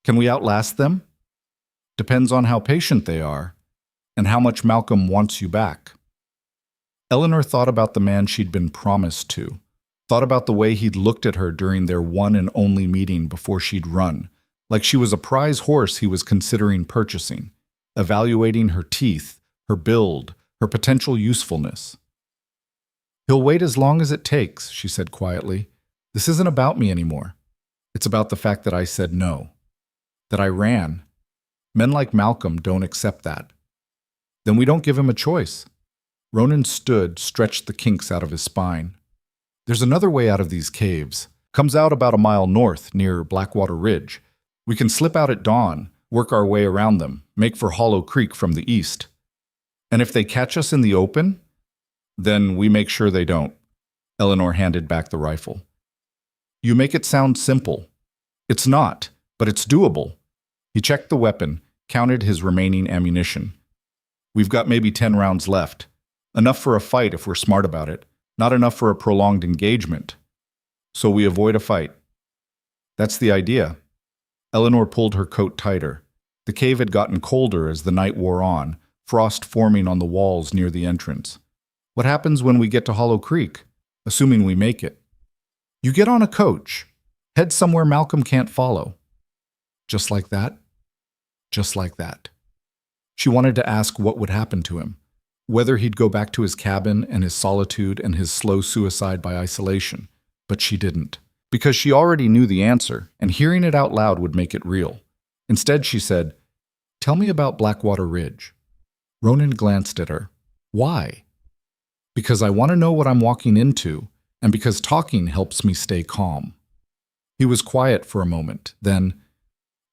Can we outlast them? Depends on how patient they are, and how much Malcolm wants you back. Eleanor thought about the man she'd been promised to, thought about the way he'd looked at her during their one and only meeting before she'd run, like she was a prize horse he was considering purchasing, evaluating her teeth, her build, her potential usefulness. He'll wait as long as it takes, she said quietly. This isn't about me anymore. It's about the fact that I said no, that I ran. Men like Malcolm don't accept that. Then we don't give him a choice. Ronan stood, stretched the kinks out of his spine. There's another way out of these caves. Comes out about a mile north, near Blackwater Ridge. We can slip out at dawn, work our way around them, make for Hollow Creek from the east. And if they catch us in the open, then we make sure they don't. Eleanor handed back the rifle. You make it sound simple. It's not, but it's doable. He checked the weapon, counted his remaining ammunition. We've got maybe 10 rounds left. Enough for a fight if we're smart about it. Not enough for a prolonged engagement. So we avoid a fight. That's the idea. Eleanor pulled her coat tighter. The cave had gotten colder as the night wore on, frost forming on the walls near the entrance. What happens when we get to Hollow Creek, assuming we make it? You get on a coach, head somewhere Malcolm can't follow. Just like that? Just like that. She wanted to ask what would happen to him, whether he'd go back to his cabin and his solitude and his slow suicide by isolation, but she didn't, because she already knew the answer, and hearing it out loud would make it real. Instead, she said, "Tell me about Blackwater Ridge." Ronan glanced at her. Why? Because I want to know what I'm walking into, and because talking helps me stay calm. He was quiet for a moment, then,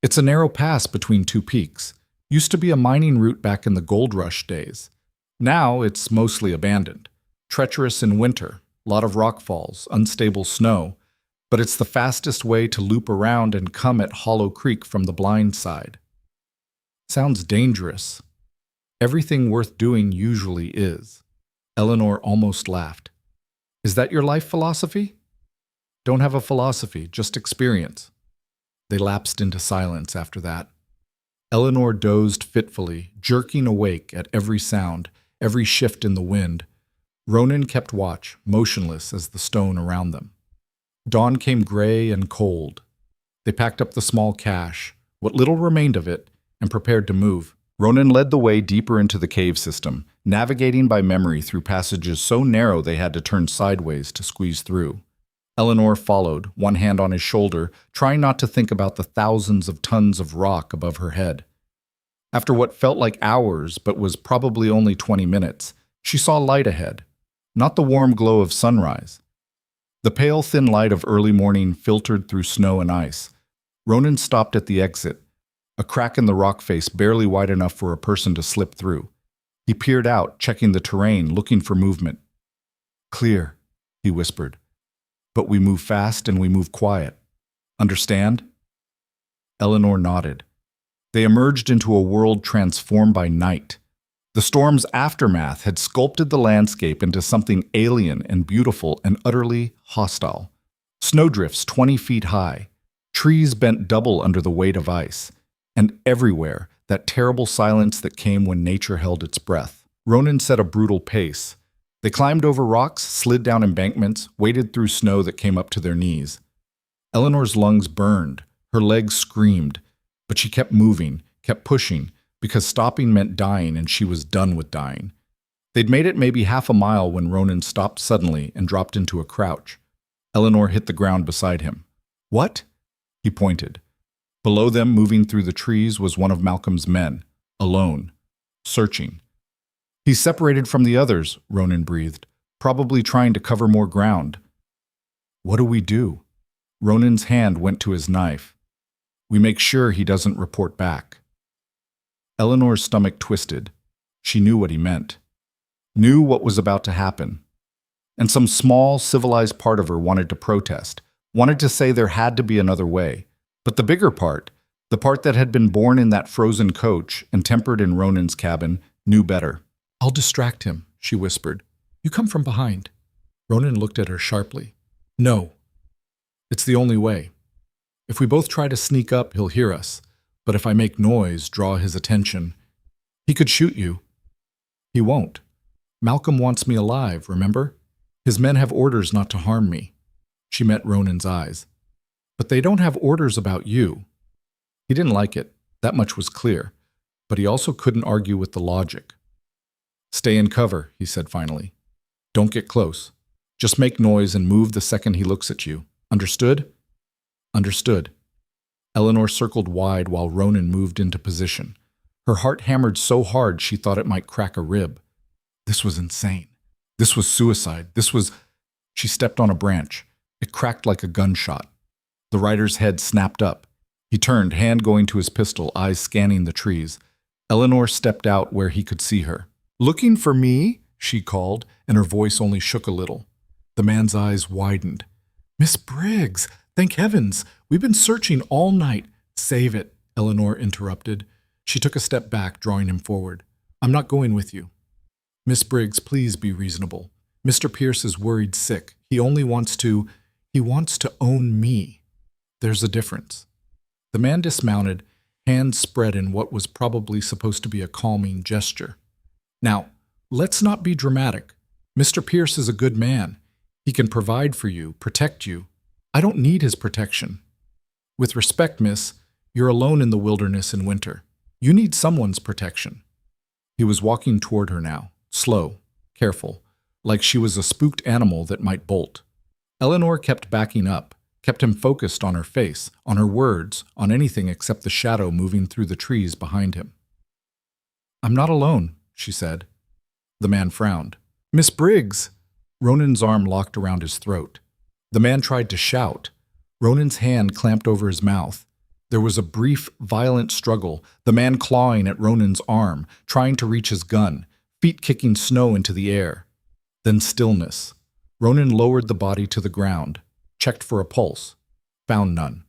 it's a narrow pass between 2 peaks. Used to be a mining route back in the gold rush days. Now it's mostly abandoned. Treacherous in winter, lot of rock falls, unstable snow, but it's the fastest way to loop around and come at Hollow Creek from the blind side. Sounds dangerous. Everything worth doing usually is. Eleanor almost laughed. Is that your life philosophy? Don't have a philosophy, just experience. They lapsed into silence after that. Eleanor dozed fitfully, jerking awake at every sound, every shift in the wind. Ronan kept watch, motionless as the stone around them. Dawn came gray and cold. They packed up the small cache, what little remained of it, and prepared to move. Ronan led the way deeper into the cave system, navigating by memory through passages so narrow they had to turn sideways to squeeze through. Eleanor followed, one hand on his shoulder, trying not to think about the thousands of tons of rock above her head. After what felt like hours, but was probably only 20 minutes, she saw light ahead, not the warm glow of sunrise. The pale, thin light of early morning filtered through snow and ice. Ronan stopped at the exit, a crack in the rock face barely wide enough for a person to slip through. He peered out, checking the terrain, looking for movement. Clear, he whispered. But we move fast and we move quiet. Understand? Eleanor nodded. They emerged into a world transformed by night. The storm's aftermath had sculpted the landscape into something alien and beautiful and utterly hostile. Snowdrifts 20 feet high, trees bent double under the weight of ice, and everywhere that terrible silence that came when nature held its breath. Ronan set a brutal pace. They climbed over rocks, slid down embankments, waded through snow that came up to their knees. Eleanor's lungs burned, her legs screamed, but she kept moving, kept pushing, because stopping meant dying and she was done with dying. They'd made it maybe half a mile when Ronan stopped suddenly and dropped into a crouch. Eleanor hit the ground beside him. What? He pointed. Below them, moving through the trees, was one of Malcolm's men, alone, searching. He's separated from the others, Ronan breathed, probably trying to cover more ground. What do we do? Ronan's hand went to his knife. We make sure he doesn't report back. Eleanor's stomach twisted. She knew what he meant. Knew what was about to happen. And some small, civilized part of her wanted to protest, wanted to say there had to be another way. But the bigger part, the part that had been born in that frozen coach and tempered in Ronan's cabin, knew better. I'll distract him, she whispered. You come from behind. Ronan looked at her sharply. No. It's the only way. If we both try to sneak up, he'll hear us. But if I make noise, draw his attention, he could shoot you. He won't. Malcolm wants me alive, remember? His men have orders not to harm me. She met Ronan's eyes. But they don't have orders about you. He didn't like it. That much was clear. But he also couldn't argue with the logic. Stay in cover, he said finally. Don't get close. Just make noise and move the second he looks at you. Understood? Understood. Eleanor circled wide while Ronan moved into position. Her heart hammered so hard she thought it might crack a rib. This was insane. This was suicide. This was... She stepped on a branch. It cracked like a gunshot. The rider's head snapped up. He turned, hand going to his pistol, eyes scanning the trees. Eleanor stepped out where he could see her. Looking for me? She called, and her voice only shook a little. The man's eyes widened. Miss Briggs! Thank heavens! We've been searching all night. Save it, Eleanor interrupted. She took a step back, drawing him forward. I'm not going with you. Miss Briggs, please be reasonable. Mr. Pierce is worried sick. He wants to own me. There's a difference. The man dismounted, hands spread in what was probably supposed to be a calming gesture. Now, let's not be dramatic. Mr. Pierce is a good man. He can provide for you, protect you. I don't need his protection. With respect, miss, you're alone in the wilderness in winter. You need someone's protection. He was walking toward her now, slow, careful, like she was a spooked animal that might bolt. Eleanor kept backing up, kept him focused on her face, on her words, on anything except the shadow moving through the trees behind him. I'm not alone, she said. The man frowned. Miss Briggs! Ronan's arm locked around his throat. The man tried to shout. Ronan's hand clamped over his mouth. There was a brief, violent struggle, the man clawing at Ronan's arm, trying to reach his gun, feet kicking snow into the air. Then stillness. Ronan lowered the body to the ground, checked for a pulse, found none.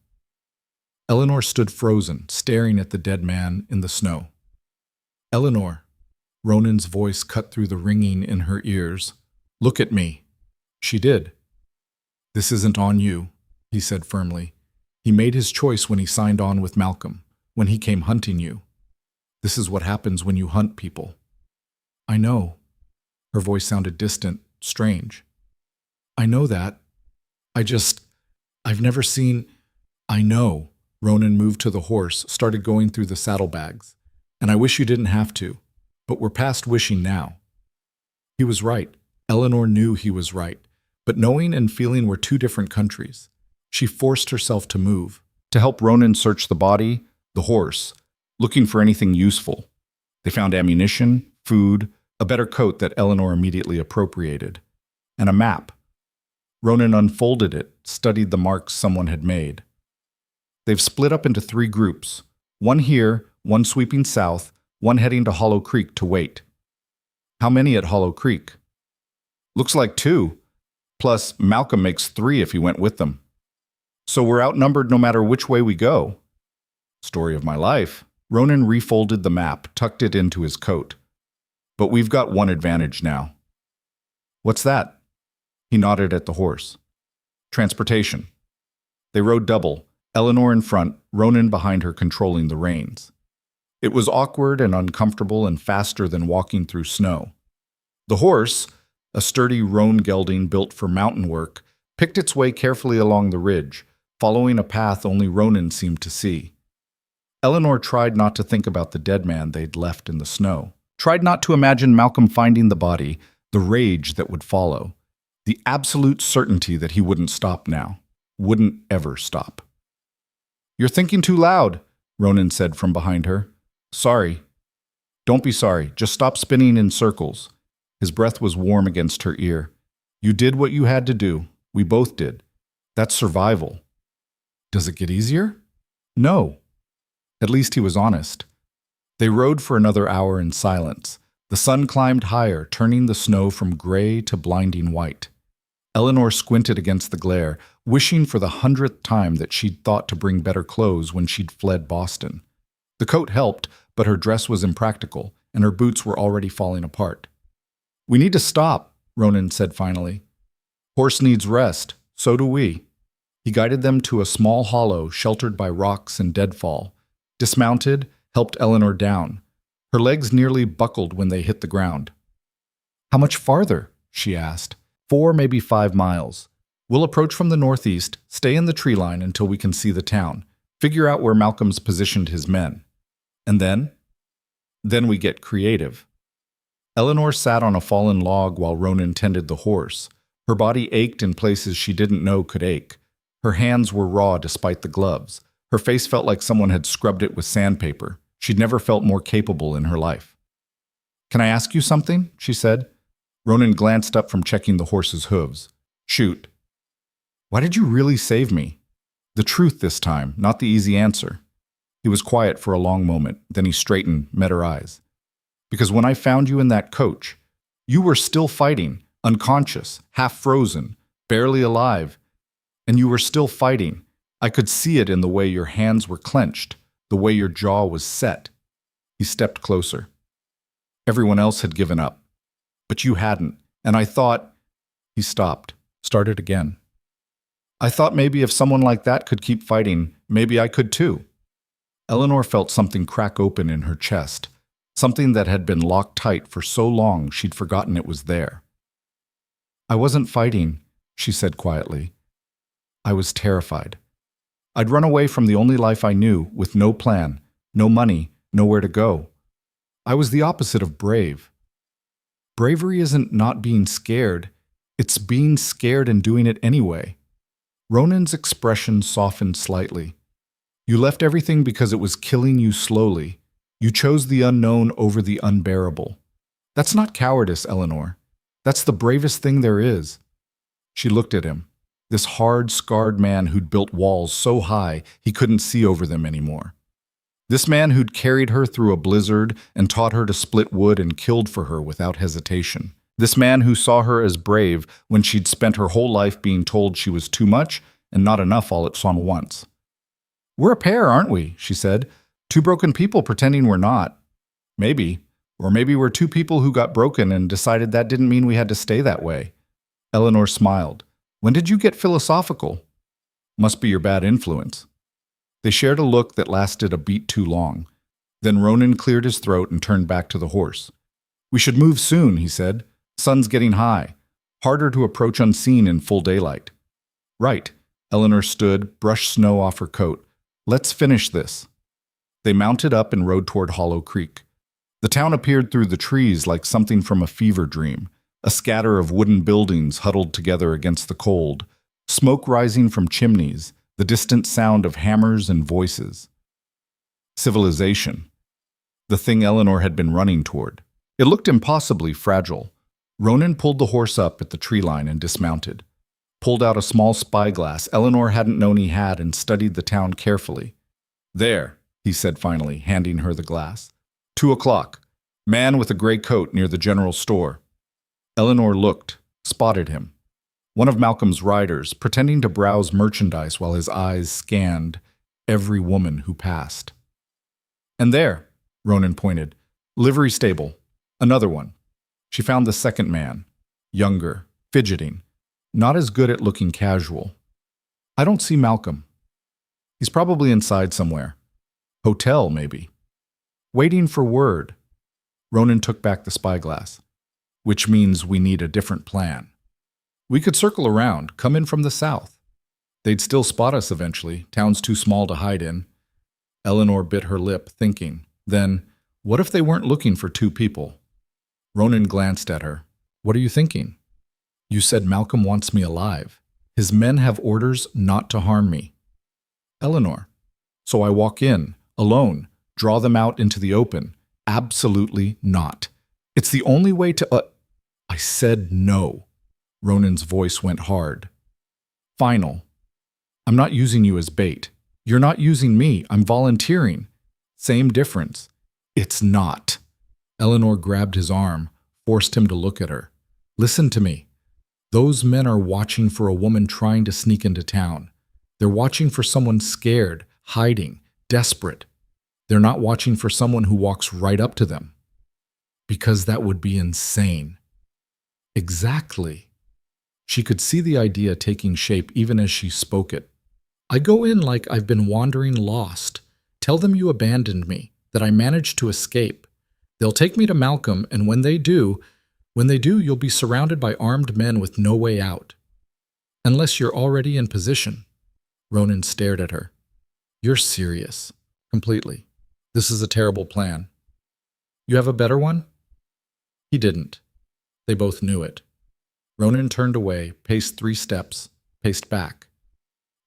Eleanor stood frozen, staring at the dead man in the snow. Eleanor. Ronan's voice cut through the ringing in her ears. "Look at me." She did. "This isn't on you," he said firmly. "He made his choice when he signed on with Malcolm, when he came hunting you. This is what happens when you hunt people." "I know." Her voice sounded distant, strange. "I know that. I've never seen—" "I know." Ronan moved to the horse, started going through the saddlebags. "And I wish you didn't have to, but we're past wishing now." He was right. Eleanor knew he was right, but knowing and feeling were two different countries. She forced herself to move, to help Ronan search the body, the horse, looking for anything useful. They found ammunition, food, a better coat that Eleanor immediately appropriated, and a map. Ronan unfolded it, studied the marks someone had made. They've split up into 3 groups, one here, one sweeping south, one heading to Hollow Creek to wait. "How many at Hollow Creek?" "Looks like 2. Plus, Malcolm makes 3 if he went with them. So we're outnumbered no matter which way we go." Story of my life. Ronan refolded the map, tucked it into his coat. "But we've got one advantage now." "What's that?" He nodded at the horse. "Transportation." They rode double, Eleanor in front, Ronan behind her controlling the reins. It was awkward and uncomfortable and faster than walking through snow. The horse, a sturdy roan gelding built for mountain work, picked its way carefully along the ridge, following a path only Ronan seemed to see. Eleanor tried not to think about the dead man they'd left in the snow, tried not to imagine Malcolm finding the body, the rage that would follow, the absolute certainty that he wouldn't stop now, wouldn't ever stop. "You're thinking too loud," Ronan said from behind her. "Sorry." "Don't be sorry, just stop spinning in circles." His breath was warm against her ear. "You did what you had to do. We both did. That's survival." "Does it get easier?" "No." At least he was honest. They rode for another hour in silence. The sun climbed higher, turning the snow from gray to blinding white. Eleanor squinted against the glare, wishing for the 100th time that she'd thought to bring better clothes when she'd fled Boston. The coat helped, but her dress was impractical, and her boots were already falling apart. "We need to stop," Ronan said finally. "Horse needs rest. So do we." He guided them to a small hollow sheltered by rocks and deadfall, dismounted, helped Eleanor down. Her legs nearly buckled when they hit the ground. "How much farther?" she asked. 4, maybe 5 miles. We'll approach from the northeast, stay in the tree line until we can see the town, figure out where Malcolm's positioned his men. And then? Then we get creative." Eleanor sat on a fallen log while Ronan tended the horse. Her body ached in places she didn't know could ache. Her hands were raw despite the gloves. Her face felt like someone had scrubbed it with sandpaper. She'd never felt more capable in her life. "Can I ask you something?" she said. Ronan glanced up from checking the horse's hooves. "Shoot." "Why did you really save me?" The truth this time, not the easy answer. He was quiet for a long moment, then he straightened, met her eyes. "Because when I found you in that coach, you were still fighting, unconscious, half frozen, barely alive. And you were still fighting. I could see it in the way your hands were clenched, the way your jaw was set." He stepped closer. "Everyone else had given up. But you hadn't, and I thought—" He stopped, started again. "I thought maybe if someone like that could keep fighting, maybe I could too." Eleanor felt something crack open in her chest, something that had been locked tight for so long she'd forgotten it was there. "I wasn't fighting," she said quietly. "I was terrified. I'd run away from the only life I knew, with no plan, no money, nowhere to go. I was the opposite of brave. Bravery isn't not being scared, it's being scared and doing it anyway." Ronan's expression softened slightly. "You left everything because it was killing you slowly. You chose the unknown over the unbearable. That's not cowardice, Eleanor. That's the bravest thing there is." She looked at him, this hard, scarred man who'd built walls so high he couldn't see over them anymore. This man who'd carried her through a blizzard and taught her to split wood and killed for her without hesitation. This man who saw her as brave when she'd spent her whole life being told she was too much and not enough all at once. "We're a pair, aren't we?" she said. "Two broken people pretending we're not." "Maybe, Or maybe we're two people who got broken and decided that didn't mean we had to stay that way. Eleanor smiled. When did you get philosophical? Must be your bad influence. They shared a look that lasted a beat too long. Then Ronan cleared his throat and turned back to the horse. We should move soon, he said. Sun's getting high. Harder to approach unseen in full daylight. Right. Eleanor stood, brushed snow off her coat. Let's finish this. They mounted up and rode toward Hollow Creek. The town appeared through the trees like something from a fever dream, a scatter of wooden buildings huddled together against the cold, smoke rising from chimneys, the distant sound of hammers and voices. Civilization. The thing Eleanor had been running toward. It looked impossibly fragile. Ronan pulled the horse up at the tree line and dismounted. Pulled out a small spyglass Eleanor hadn't known he had and studied the town carefully. There, he said finally, handing her the glass. 2:00. Man with a gray coat near the general store. Eleanor looked, spotted him. One of Malcolm's riders, pretending to browse merchandise while his eyes scanned every woman who passed. And there, Ronan pointed, livery stable, another one. She found the second man, younger, fidgeting, not as good at looking casual. I don't see Malcolm. He's probably inside somewhere. Hotel, maybe. Waiting for word. Ronan took back the spyglass. Which means we need a different plan. We could circle around, come in from the south. They'd still spot us eventually. Town's too small to hide in. Eleanor bit her lip, thinking. Then, what if they weren't looking for two people? Ronan glanced at her. What are you thinking? You said Malcolm wants me alive. His men have orders not to harm me. Eleanor. So I walk in, alone, draw them out into the open. Absolutely not. It's the only way to... I said no. Ronan's voice went hard. Final. I'm not using you as bait. You're not using me. I'm volunteering. Same difference. It's not. Eleanor grabbed his arm, forced him to look at her. Listen to me. Those men are watching for a woman trying to sneak into town. They're watching for someone scared, hiding, desperate. They're not watching for someone who walks right up to them. Because that would be insane. Exactly. She could see the idea taking shape even as she spoke it. I go in like I've been wandering lost. Tell them you abandoned me, that I managed to escape. They'll take me to Malcolm, and when they do, you'll be surrounded by armed men with no way out. Unless you're already in position. Ronan stared at her. You're serious. Completely. This is a terrible plan. You have a better one? He didn't. They both knew it. Ronan turned away, paced 3 steps, paced back.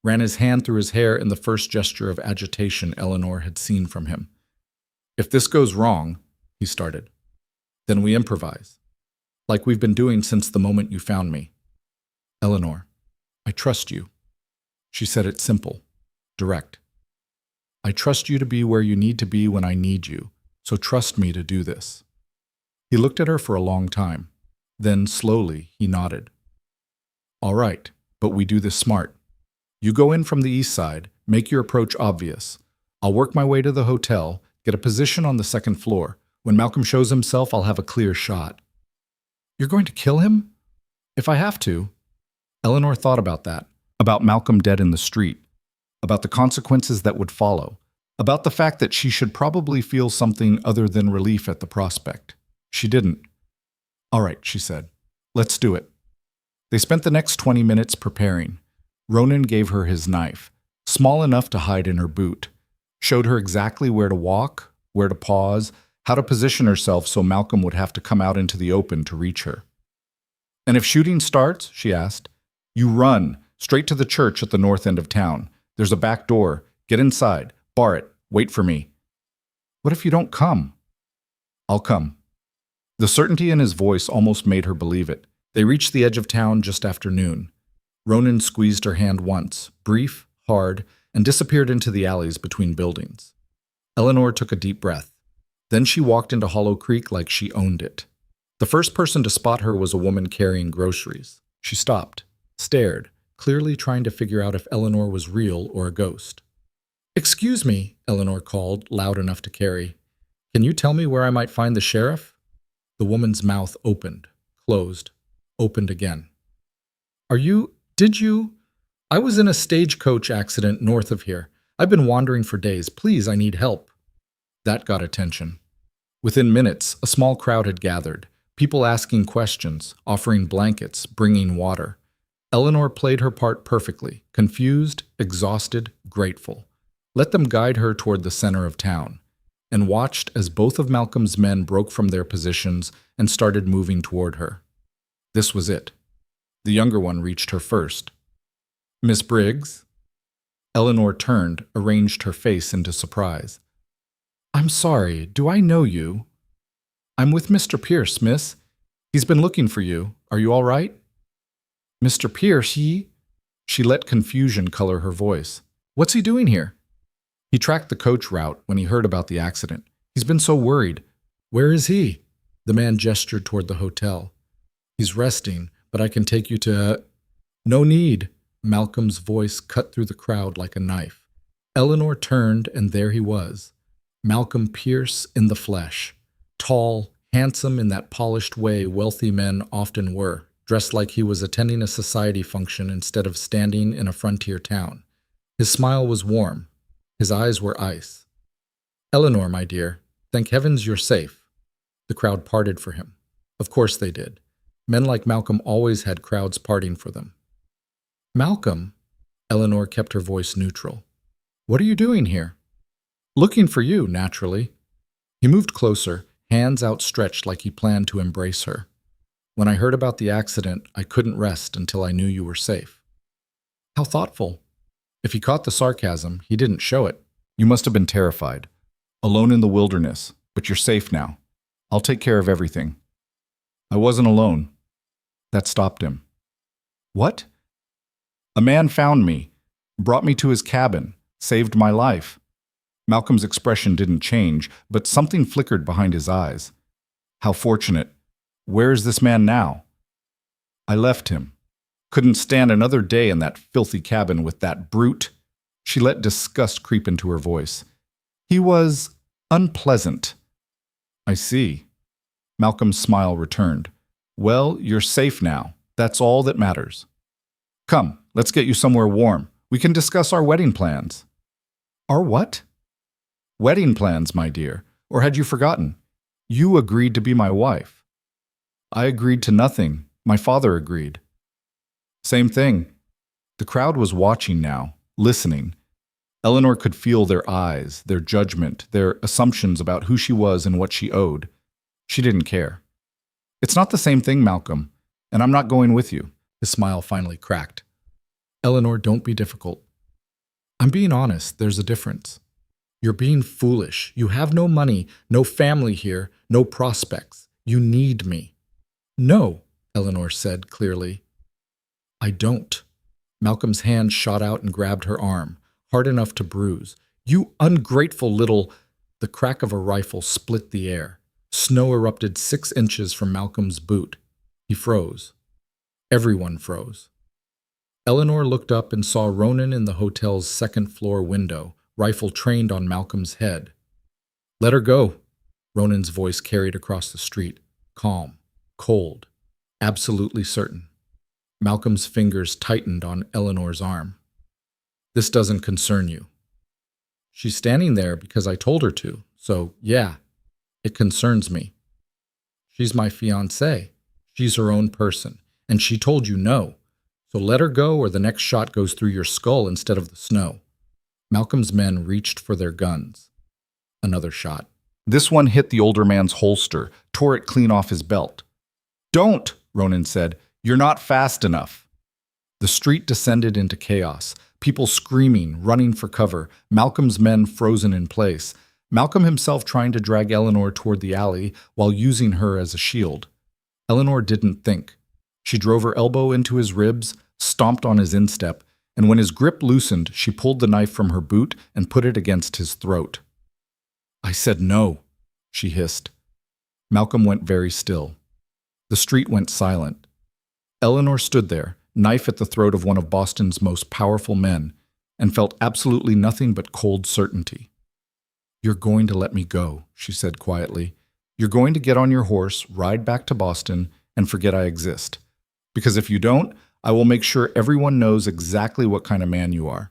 Ran his hand through his hair in the first gesture of agitation Eleanor had seen from him. If this goes wrong, he started, then we improvise. Like we've been doing since the moment you found me. Eleanor, I trust you. She said it simple, direct. I trust you to be where you need to be when I need you, so trust me to do this. He looked at her for a long time. Then, slowly, he nodded. All right, but we do this smart. You go in from the east side, make your approach obvious. I'll work my way to the hotel, get a position on the 2nd floor. When Malcolm shows himself, I'll have a clear shot. You're going to kill him? If I have to. Eleanor thought about that, about Malcolm dead in the street, about the consequences that would follow, about the fact that she should probably feel something other than relief at the prospect. She didn't. All right, she said. Let's do it. They spent the next 20 minutes preparing. Ronan gave her his knife, small enough to hide in her boot, showed her exactly where to walk, where to pause, how to position herself so Malcolm would have to come out into the open to reach her. And if shooting starts, she asked, you run, straight to the church at the north end of town. There's a back door. Get inside, bar it, wait for me. What if you don't come? I'll come. The certainty in his voice almost made her believe it. They reached the edge of town just after noon. Ronan squeezed her hand once, brief, hard, and disappeared into the alleys between buildings. Eleanor took a deep breath. Then she walked into Hollow Creek like she owned it. The first person to spot her was a woman carrying groceries. She stopped, stared, clearly trying to figure out if Eleanor was real or a ghost. Excuse me, Eleanor called, loud enough to carry. Can you tell me where I might find the sheriff? The woman's mouth opened, closed, opened again. Did you? I was in a stagecoach accident north of here. I've been wandering for days. Please, I need help. That got attention. Within minutes, a small crowd had gathered, people asking questions, offering blankets, bringing water. Eleanor played her part perfectly, confused, exhausted, grateful. Let them guide her toward the center of town, and watched as both of Malcolm's men broke from their positions and started moving toward her. This was it. The younger one reached her first. Miss Briggs? Eleanor turned, arranged her face into surprise. I'm sorry, do I know you? I'm with Mr. Pierce, miss. He's been looking for you. Are you all right? Mr. Pierce, She let confusion color her voice. What's he doing here? He tracked the coach route when he heard about the accident. He's been so worried. Where is he? The man gestured toward the hotel. He's resting, but I can take you to... No need. Malcolm's voice cut through the crowd like a knife. Eleanor turned, and there he was. Malcolm Pierce in the flesh. Tall, handsome in that polished way wealthy men often were, dressed like he was attending a society function instead of standing in a frontier town. His smile was warm. His eyes were ice. Eleanor, my dear, thank heavens you're safe. The crowd parted for him. Of course they did. Men like Malcolm always had crowds parting for them. Malcolm, Eleanor kept her voice neutral. What are you doing here? Looking for you, naturally. He moved closer, hands outstretched like he planned to embrace her. When I heard about the accident, I couldn't rest until I knew you were safe. How thoughtful. If he caught the sarcasm, he didn't show it. You must have been terrified. Alone in the wilderness, but you're safe now. I'll take care of everything. I wasn't alone. That stopped him. What? A man found me, brought me to his cabin, saved my life. Malcolm's expression didn't change, but something flickered behind his eyes. How fortunate. Where is this man now? I left him. Couldn't stand another day in that filthy cabin with that brute. She let disgust creep into her voice. He was unpleasant. I see. Malcolm's smile returned. Well, you're safe now. That's all that matters. Come, let's get you somewhere warm. We can discuss our wedding plans. Our what? Wedding plans, my dear. Or had you forgotten? You agreed to be my wife. I agreed to nothing. My father agreed. Same thing. The crowd was watching now, listening. Eleanor could feel their eyes, their judgment, their assumptions about who she was and what she owed. She didn't care. It's not the same thing, Malcolm, and I'm not going with you. His smile finally cracked. Eleanor, don't be difficult. I'm being honest, there's a difference. You're being foolish. You have no money, no family here, no prospects. You need me. No, Eleanor said clearly. I don't. Malcolm's hand shot out and grabbed her arm, hard enough to bruise. You ungrateful little... The crack of a rifle split the air. Snow erupted 6 inches from Malcolm's boot. He froze. Everyone froze. Eleanor looked up and saw Ronan in the hotel's second-floor window, rifle trained on Malcolm's head. Let her go, Ronan's voice carried across the street, calm, cold, absolutely certain. Malcolm's fingers tightened on Eleanor's arm. This doesn't concern you. She's standing there because I told her to, so yeah, it concerns me. She's my fiancée. She's her own person, and she told you no. So let her go or the next shot goes through your skull instead of the snow. Malcolm's men reached for their guns. Another shot. This one hit the older man's holster, tore it clean off his belt. Don't, Ronan said. You're not fast enough. The street descended into chaos. People screaming, running for cover. Malcolm's men frozen in place. Malcolm himself trying to drag Eleanor toward the alley while using her as a shield. Eleanor didn't think. She drove her elbow into his ribs, stomped on his instep, and when his grip loosened, she pulled the knife from her boot and put it against his throat. I said no, she hissed. Malcolm went very still. The street went silent. Eleanor stood there, knife at the throat of one of Boston's most powerful men, and felt absolutely nothing but cold certainty. "You're going to let me go," she said quietly. "You're going to get on your horse, ride back to Boston, and forget I exist. Because if you don't, I will make sure everyone knows exactly what kind of man you are.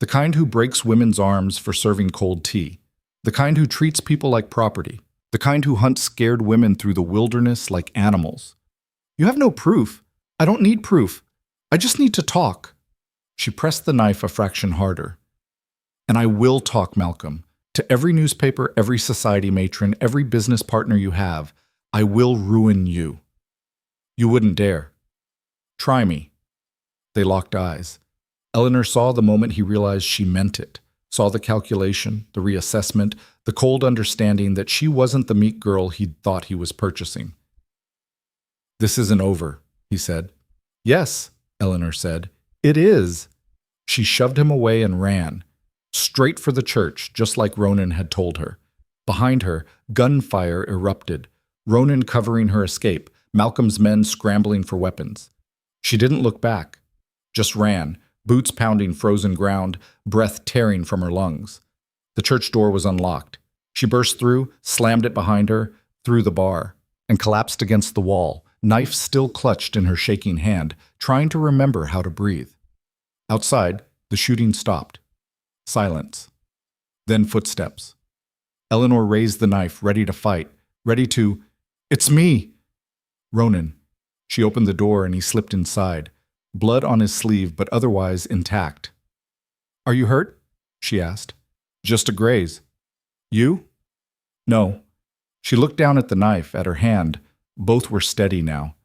The kind who breaks women's arms for serving cold tea. The kind who treats people like property. The kind who hunts scared women through the wilderness like animals. You have no proof. I don't need proof. I just need to talk." She pressed the knife a fraction harder. "And I will talk, Malcolm. To every newspaper, every society matron, every business partner you have, I will ruin you. You wouldn't dare. Try me." They locked eyes. Eleanor saw the moment he realized she meant it, saw the calculation, the reassessment, the cold understanding that she wasn't the meek girl he'd thought he was purchasing. "This isn't over," he said. "Yes," Eleanor said. "It is." She shoved him away and ran, straight for the church, just like Ronan had told her. Behind her, gunfire erupted, Ronan covering her escape, Malcolm's men scrambling for weapons. She didn't look back, just ran, boots pounding frozen ground, breath tearing from her lungs. The church door was unlocked. She burst through, slammed it behind her, through the bar, and collapsed against the wall, knife still clutched in her shaking hand, trying to remember how to breathe. Outside, the shooting stopped. Silence. Then footsteps. Eleanor raised the knife, ready to fight, ready to... "It's me!" "Ronan." She opened the door and he slipped inside, blood on his sleeve but otherwise intact. "Are you hurt?" she asked. "Just a graze." "You?" "No." She looked down at the knife, at her hand. Both were steady now.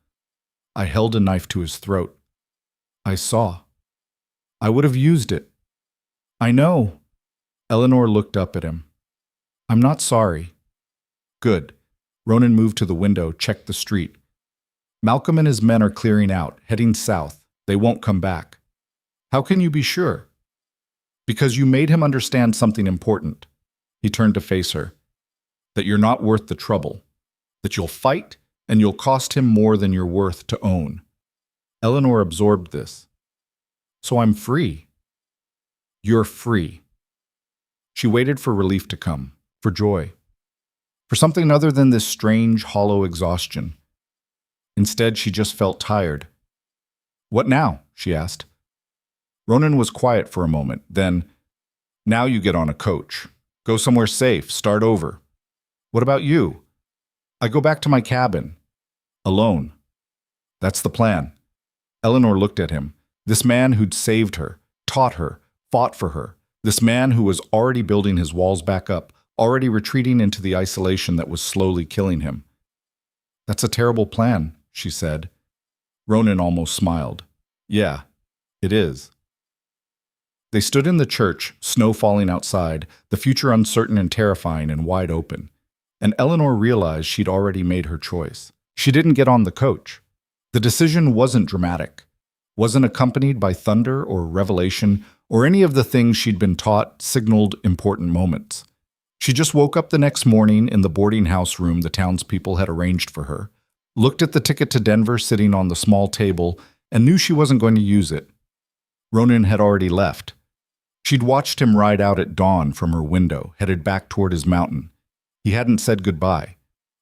"I held a knife to his throat. I saw. I would have used it." "I know." Eleanor looked up at him. "I'm not sorry." "Good." Ronan moved to the window, checked the street. "Malcolm and his men are clearing out, heading south. They won't come back." "How can you be sure?" "Because you made him understand something important." He turned to face her. "That you're not worth the trouble. That you'll fight, and you'll cost him more than you're worth to own." Eleanor absorbed this. "So I'm free." "You're free." She waited for relief to come, for joy, for something other than this strange, hollow exhaustion. Instead, she just felt tired. "What now?" she asked. Ronan was quiet for a moment, then, "Now you get on a coach. Go somewhere safe, start over." "What about you?" "I go back to my cabin. Alone." "That's the plan." Eleanor looked at him. This man who'd saved her, taught her, fought for her. This man who was already building his walls back up, already retreating into the isolation that was slowly killing him. "That's a terrible plan," she said. Ronan almost smiled. "Yeah, it is." They stood in the church, snow falling outside, the future uncertain and terrifying and wide open. And Eleanor realized she'd already made her choice. She didn't get on the coach. The decision wasn't dramatic, wasn't accompanied by thunder or revelation or any of the things she'd been taught signaled important moments. She just woke up the next morning in the boarding house room the townspeople had arranged for her, looked at the ticket to Denver sitting on the small table, and knew she wasn't going to use it. Ronan had already left. She'd watched him ride out at dawn from her window, headed back toward his mountain. He hadn't said goodbye,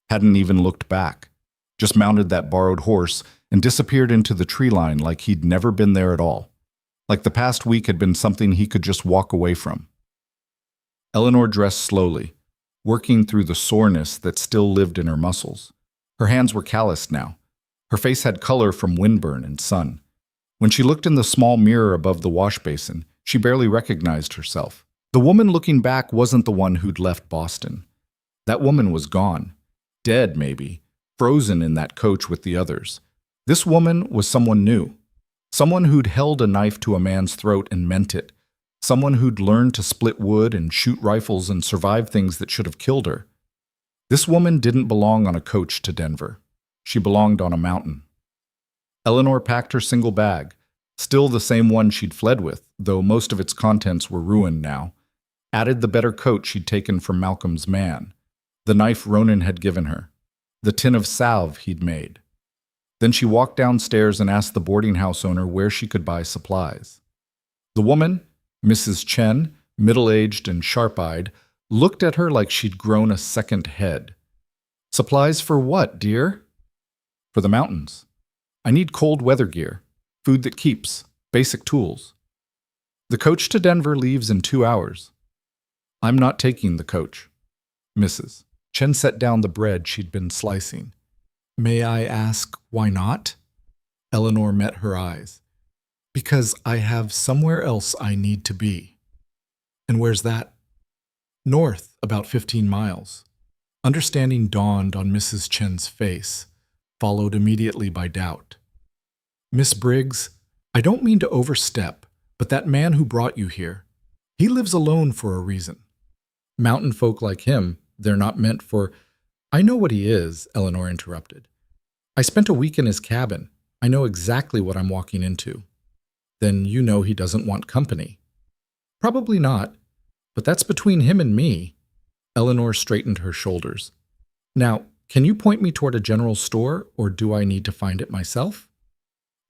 hadn't even looked back, just mounted that borrowed horse and disappeared into the tree line like he'd never been there at all, like the past week had been something he could just walk away from. Eleanor dressed slowly, working through the soreness that still lived in her muscles. Her hands were calloused now. Her face had color from windburn and sun. When she looked in the small mirror above the wash basin, she barely recognized herself. The woman looking back wasn't the one who'd left Boston. That woman was gone. Dead, maybe. Frozen in that coach with the others. This woman was someone new. Someone who'd held a knife to a man's throat and meant it. Someone who'd learned to split wood and shoot rifles and survive things that should have killed her. This woman didn't belong on a coach to Denver. She belonged on a mountain. Eleanor packed her single bag, still the same one she'd fled with, though most of its contents were ruined now. Added the better coat she'd taken from Malcolm's man, the knife Ronan had given her, the tin of salve he'd made. Then she walked downstairs and asked the boarding house owner where she could buy supplies. The woman, Mrs. Chen, middle-aged and sharp-eyed, looked at her like she'd grown a second head. Supplies for what, dear? For the mountains. I need cold weather gear, food that keeps, basic tools. The coach to Denver leaves in 2 hours. I'm not taking the coach. Mrs. Chen set down the bread she'd been slicing. May I ask why not? Eleanor met her eyes. Because I have somewhere else I need to be. And where's that? North, about 15 miles. Understanding dawned on Mrs. Chen's face, followed immediately by doubt. Miss Briggs, I don't mean to overstep, but that man who brought you here, he lives alone for a reason. Mountain folk like him, they're not meant for— I know what he is, Eleanor interrupted. I spent a week in his cabin. I know exactly what I'm walking into. Then you know he doesn't want company. Probably not, but that's between him and me. Eleanor straightened her shoulders. Now, can you point me toward a general store, or do I need to find it myself?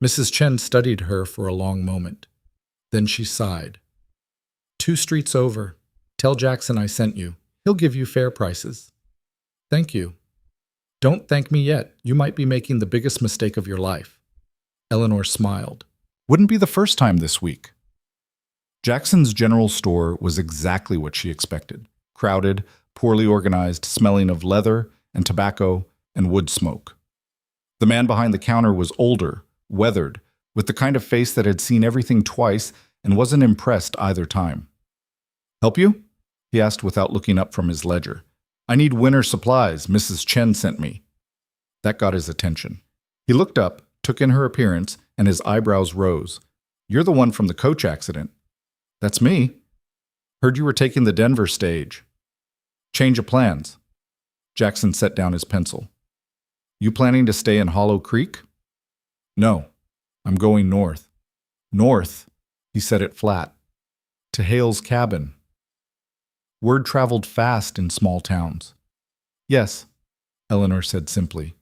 Mrs. Chen studied her for a long moment. Then she sighed. 2 streets over. Tell Jackson I sent you. He'll give you fair prices. Thank you. Don't thank me yet. You might be making the biggest mistake of your life. Eleanor smiled. Wouldn't be the first time this week. Jackson's general store was exactly what she expected. Crowded, poorly organized, smelling of leather and tobacco and wood smoke. The man behind the counter was older, weathered, with the kind of face that had seen everything twice and wasn't impressed either time. Help you? He asked without looking up from his ledger. I need winter supplies. Mrs. Chen sent me. That got his attention. He looked up, took in her appearance, and his eyebrows rose. You're the one from the coach accident. That's me. Heard you were taking the Denver stage. Change of plans. Jackson set down his pencil. You planning to stay in Hollow Creek? No, I'm going north. North, he said it flat. To Hale's cabin. Word traveled fast in small towns. Yes, Eleanor said simply.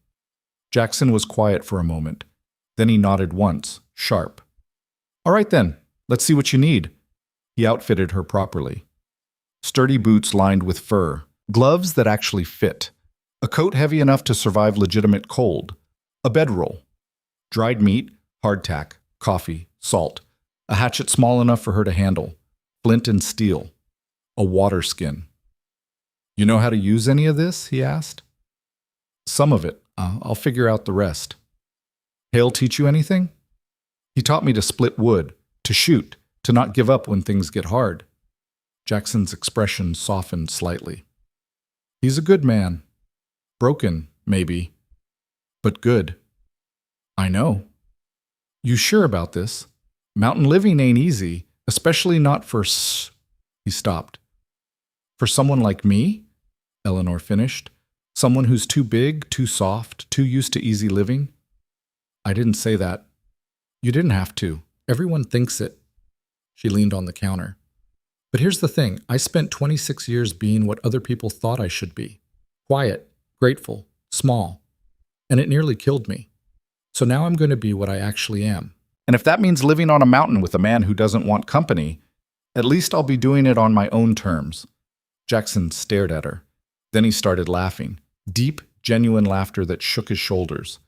Jackson was quiet for a moment. Then he nodded once, sharp. All right then, let's see what you need. He outfitted her properly. Sturdy boots lined with fur, gloves that actually fit, a coat heavy enough to survive legitimate cold, a bedroll, dried meat, hardtack, coffee, salt, a hatchet small enough for her to handle, flint and steel, a water skin. You know how to use any of this? He asked. Some of it. I'll figure out the rest. Hale teach you anything? He taught me to split wood, to shoot, to not give up when things get hard. Jackson's expression softened slightly. He's a good man. Broken, maybe, but good. I know. You sure about this? Mountain living ain't easy, especially not for He stopped. For someone like me? Eleanor finished. Someone who's too big, too soft, too used to easy living? I didn't say that. You didn't have to. Everyone thinks it. She leaned on the counter. But here's the thing. I spent 26 years being what other people thought I should be. Quiet, grateful, small. And it nearly killed me. So now I'm going to be what I actually am. And if that means living on a mountain with a man who doesn't want company, at least I'll be doing it on my own terms. Jackson stared at her. Then he started laughing. Deep, genuine laughter that shook his shoulders.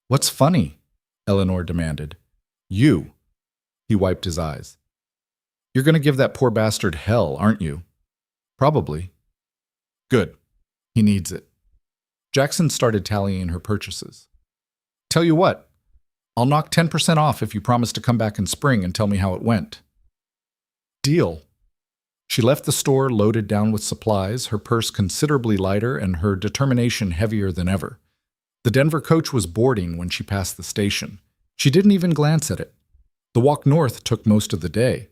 What's funny? Eleanor demanded. You. He wiped his eyes. You're going to give that poor bastard hell, aren't you? Probably. Good. He needs it. Jackson started tallying her purchases. Tell you what, I'll knock 10% off if you promise to come back in spring and tell me how it went. Deal. She left the store loaded down with supplies, her purse considerably lighter and her determination heavier than ever. The Denver coach was boarding when she passed the station. She didn't even glance at it. The walk north took most of the day.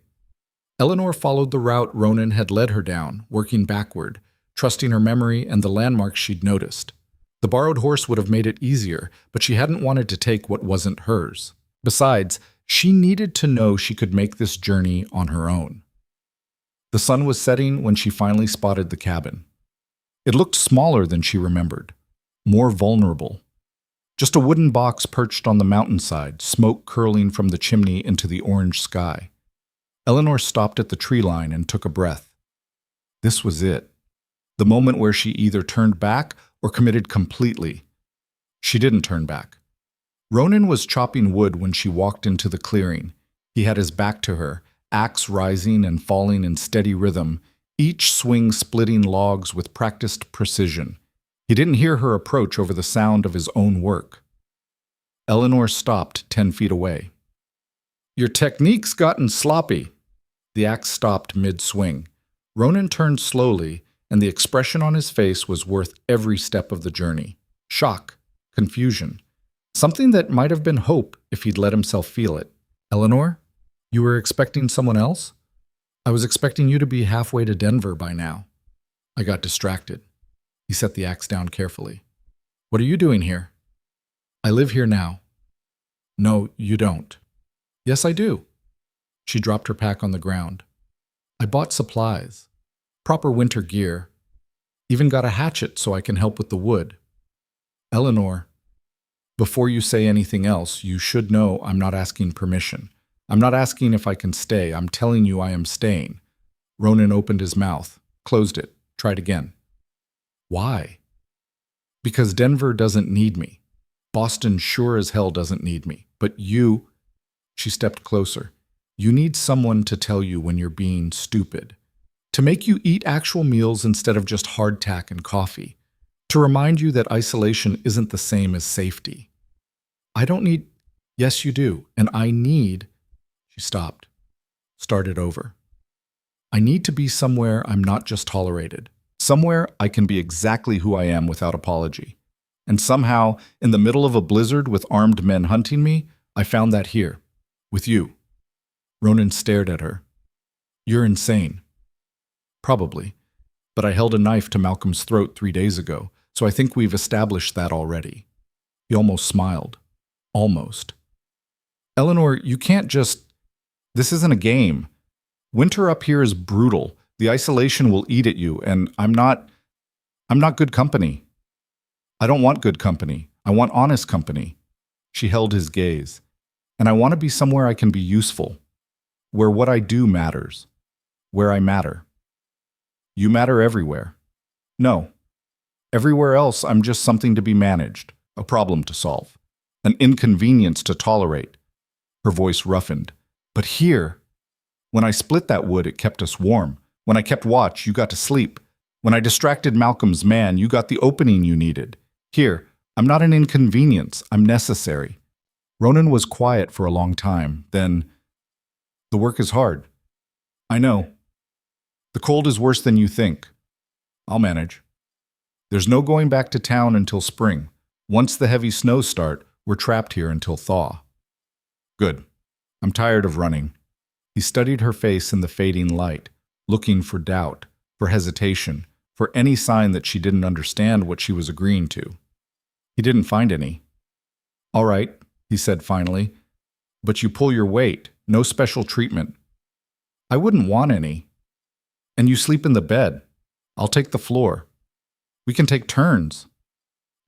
Eleanor followed the route Ronan had led her down, working backward, trusting her memory and the landmarks she'd noticed. The borrowed horse would have made it easier, but she hadn't wanted to take what wasn't hers. Besides, she needed to know she could make this journey on her own. The sun was setting when she finally spotted the cabin. It looked smaller than she remembered, more vulnerable. Just a wooden box perched on the mountainside, smoke curling from the chimney into the orange sky. Eleanor stopped at the tree line and took a breath. This was it. The moment where she either turned back or committed completely. She didn't turn back. Ronan was chopping wood when she walked into the clearing. He had his back to her, axe rising and falling in steady rhythm, each swing splitting logs with practiced precision. He didn't hear her approach over the sound of his own work. Eleanor stopped 10 feet away. "Your technique's gotten sloppy." The axe stopped mid-swing. Ronan turned slowly, and the expression on his face was worth every step of the journey. Shock, confusion, something that might have been hope if he'd let himself feel it. "Eleanor, you were expecting someone else? I was expecting you to be halfway to Denver by now." I got distracted. He set the axe down carefully. "What are you doing here?" "I live here now." "No, you don't." "Yes, I do." She dropped her pack on the ground. "I bought supplies, proper winter gear, even got a hatchet so I can help with the wood." "Eleanor, before you say anything else, you should know I'm not asking permission. I'm not asking if I can stay. I'm telling you I am staying." Ronan opened his mouth, closed it, tried again. "Why?" "Because Denver doesn't need me. Boston sure as hell doesn't need me. But you—" She stepped closer. "You need someone to tell you when you're being stupid. To make you eat actual meals instead of just hardtack and coffee. To remind you that isolation isn't the same as safety." "I don't need—" "Yes, you do. And I need—" She stopped, started over. "I need to be somewhere I'm not just tolerated. Somewhere I can be exactly who I am without apology. And somehow, in the middle of a blizzard with armed men hunting me, I found that here, with you." Ronan stared at her. "You're insane." "Probably. But I held a knife to Malcolm's throat 3 days ago, so I think we've established that already." He almost smiled. Almost. "Eleanor, you can't just— This isn't a game. Winter up here is brutal. The isolation will eat at you, and I'm not good company. I don't want good company. I want honest company." She held his gaze. "And I want to be somewhere I can be useful. Where what I do matters. Where I matter." "You matter everywhere." "No. Everywhere else I'm just something to be managed, a problem to solve, an inconvenience to tolerate." Her voice roughened. "But here, when I split that wood, it kept us warm. When I kept watch, you got to sleep. When I distracted Malcolm's man, you got the opening you needed. Here, I'm not an inconvenience, I'm necessary." Ronan was quiet for a long time, then— "The work is hard." "I know. The cold is worse than you think. I'll manage. There's no going back to town until spring. Once the heavy snows start, we're trapped here until thaw." "Good. I'm tired of running." He studied her face in the fading light, looking for doubt, for hesitation, for any sign that she didn't understand what she was agreeing to. He didn't find any. "All right," he said finally, "but you pull your weight, no special treatment." "I wouldn't want any." "And you sleep in the bed. I'll take the floor. We can take turns."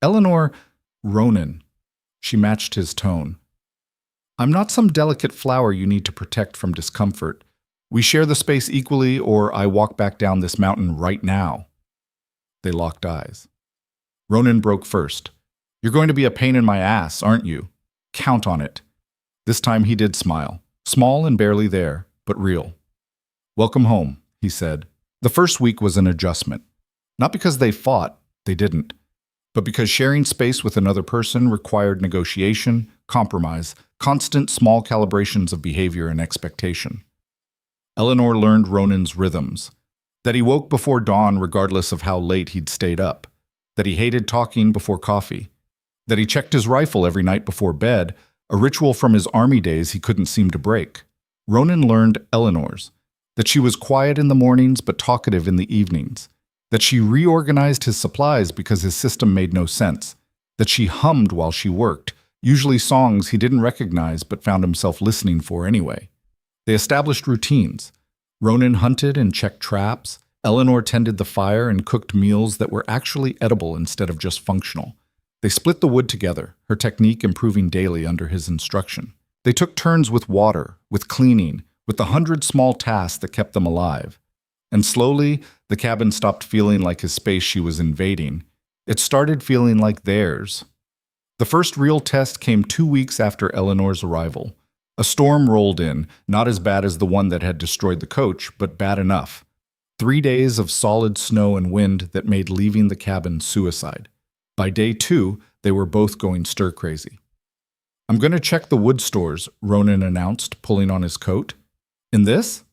"Eleanor—" "Ronan." She matched his tone. "I'm not some delicate flower you need to protect from discomfort. We share the space equally, or I walk back down this mountain right now." They locked eyes. Ronan broke first. "You're going to be a pain in my ass, aren't you? Count on it." This time he did smile, small and barely there, but real. "Welcome home," he said. The first week was an adjustment. Not because they fought, they didn't, but because sharing space with another person required negotiation, compromise, constant small calibrations of behavior and expectation. Eleanor learned Ronan's rhythms, that he woke before dawn regardless of how late he'd stayed up, that he hated talking before coffee, that he checked his rifle every night before bed, a ritual from his army days he couldn't seem to break. Ronan learned Eleanor's, that she was quiet in the mornings but talkative in the evenings, that she reorganized his supplies because his system made no sense, that she hummed while she worked, usually songs he didn't recognize but found himself listening for anyway. They established routines. Ronan hunted and checked traps. Eleanor tended the fire and cooked meals that were actually edible instead of just functional. They split the wood together, her technique improving daily under his instruction. They took turns with water, with cleaning, with the 100 small tasks that kept them alive. And slowly, the cabin stopped feeling like his space she was invading. It started feeling like theirs. The first real test came 2 weeks after Eleanor's arrival. A storm rolled in, not as bad as the one that had destroyed the coach, but bad enough. 3 days of solid snow and wind that made leaving the cabin suicide. By day 2, they were both going stir-crazy. "I'm going to check the wood stores," Ronan announced, pulling on his coat. "In this?"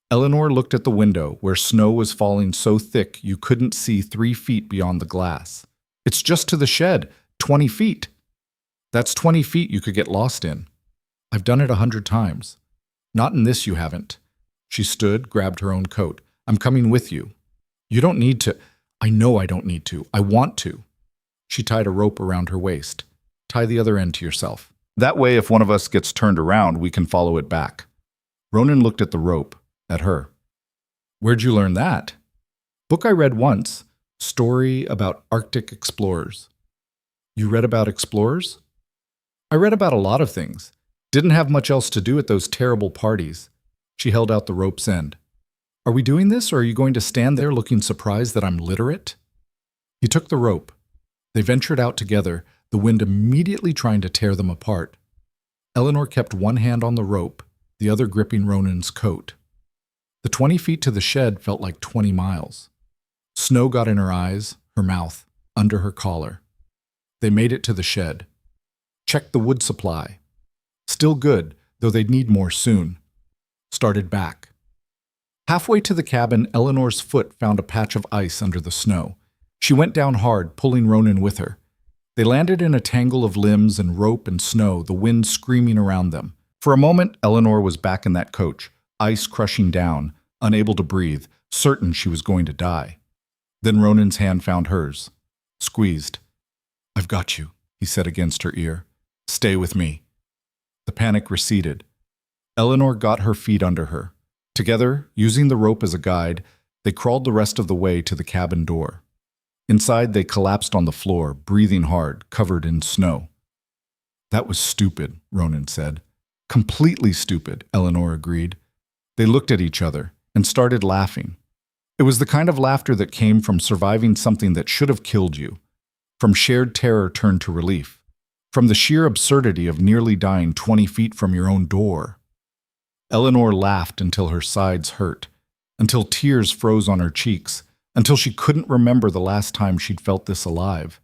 Eleanor looked at the window, where snow was falling so thick you couldn't see 3 feet beyond the glass. "It's just to the shed, 20 feet. That's 20 feet you could get lost in. I've done it 100 times. Not in this you haven't." She stood, grabbed her own coat. "I'm coming with you." "You don't need to." "I know I don't need to. I want to." She tied a rope around her waist. "Tie the other end to yourself. That way, if one of us gets turned around, we can follow it back." Ronan looked at the rope, at her. "Where'd you learn that?" "Book I read once. Story about Arctic explorers." "You read about explorers?" "I read about a lot of things. Didn't have much else to do at those terrible parties." She held out the rope's end. "Are we doing this, or are you going to stand there looking surprised that I'm literate?" He took the rope. They ventured out together, the wind immediately trying to tear them apart. Eleanor kept one hand on the rope, the other gripping Ronan's coat. The 20 feet to the shed felt like 20 miles. Snow got in her eyes, her mouth, under her collar. They made it to the shed. Checked the wood supply. Still good, though they'd need more soon. Started back. Halfway to the cabin, Eleanor's foot found a patch of ice under the snow. She went down hard, pulling Ronan with her. They landed in a tangle of limbs and rope and snow, the wind screaming around them. For a moment, Eleanor was back in that coach, ice crushing down, unable to breathe, certain she was going to die. Then Ronan's hand found hers. Squeezed. "I've got you," he said against her ear. "Stay with me." The panic receded. Eleanor got her feet under her. Together, using the rope as a guide, they crawled the rest of the way to the cabin door. Inside, they collapsed on the floor, breathing hard, covered in snow. "That was stupid," Ronan said. "Completely stupid," Eleanor agreed. They looked at each other and started laughing. It was the kind of laughter that came from surviving something that should have killed you, from shared terror turned to relief, from the sheer absurdity of nearly dying 20 feet from your own door. Eleanor laughed until her sides hurt, until tears froze on her cheeks, until she couldn't remember the last time she'd felt this alive.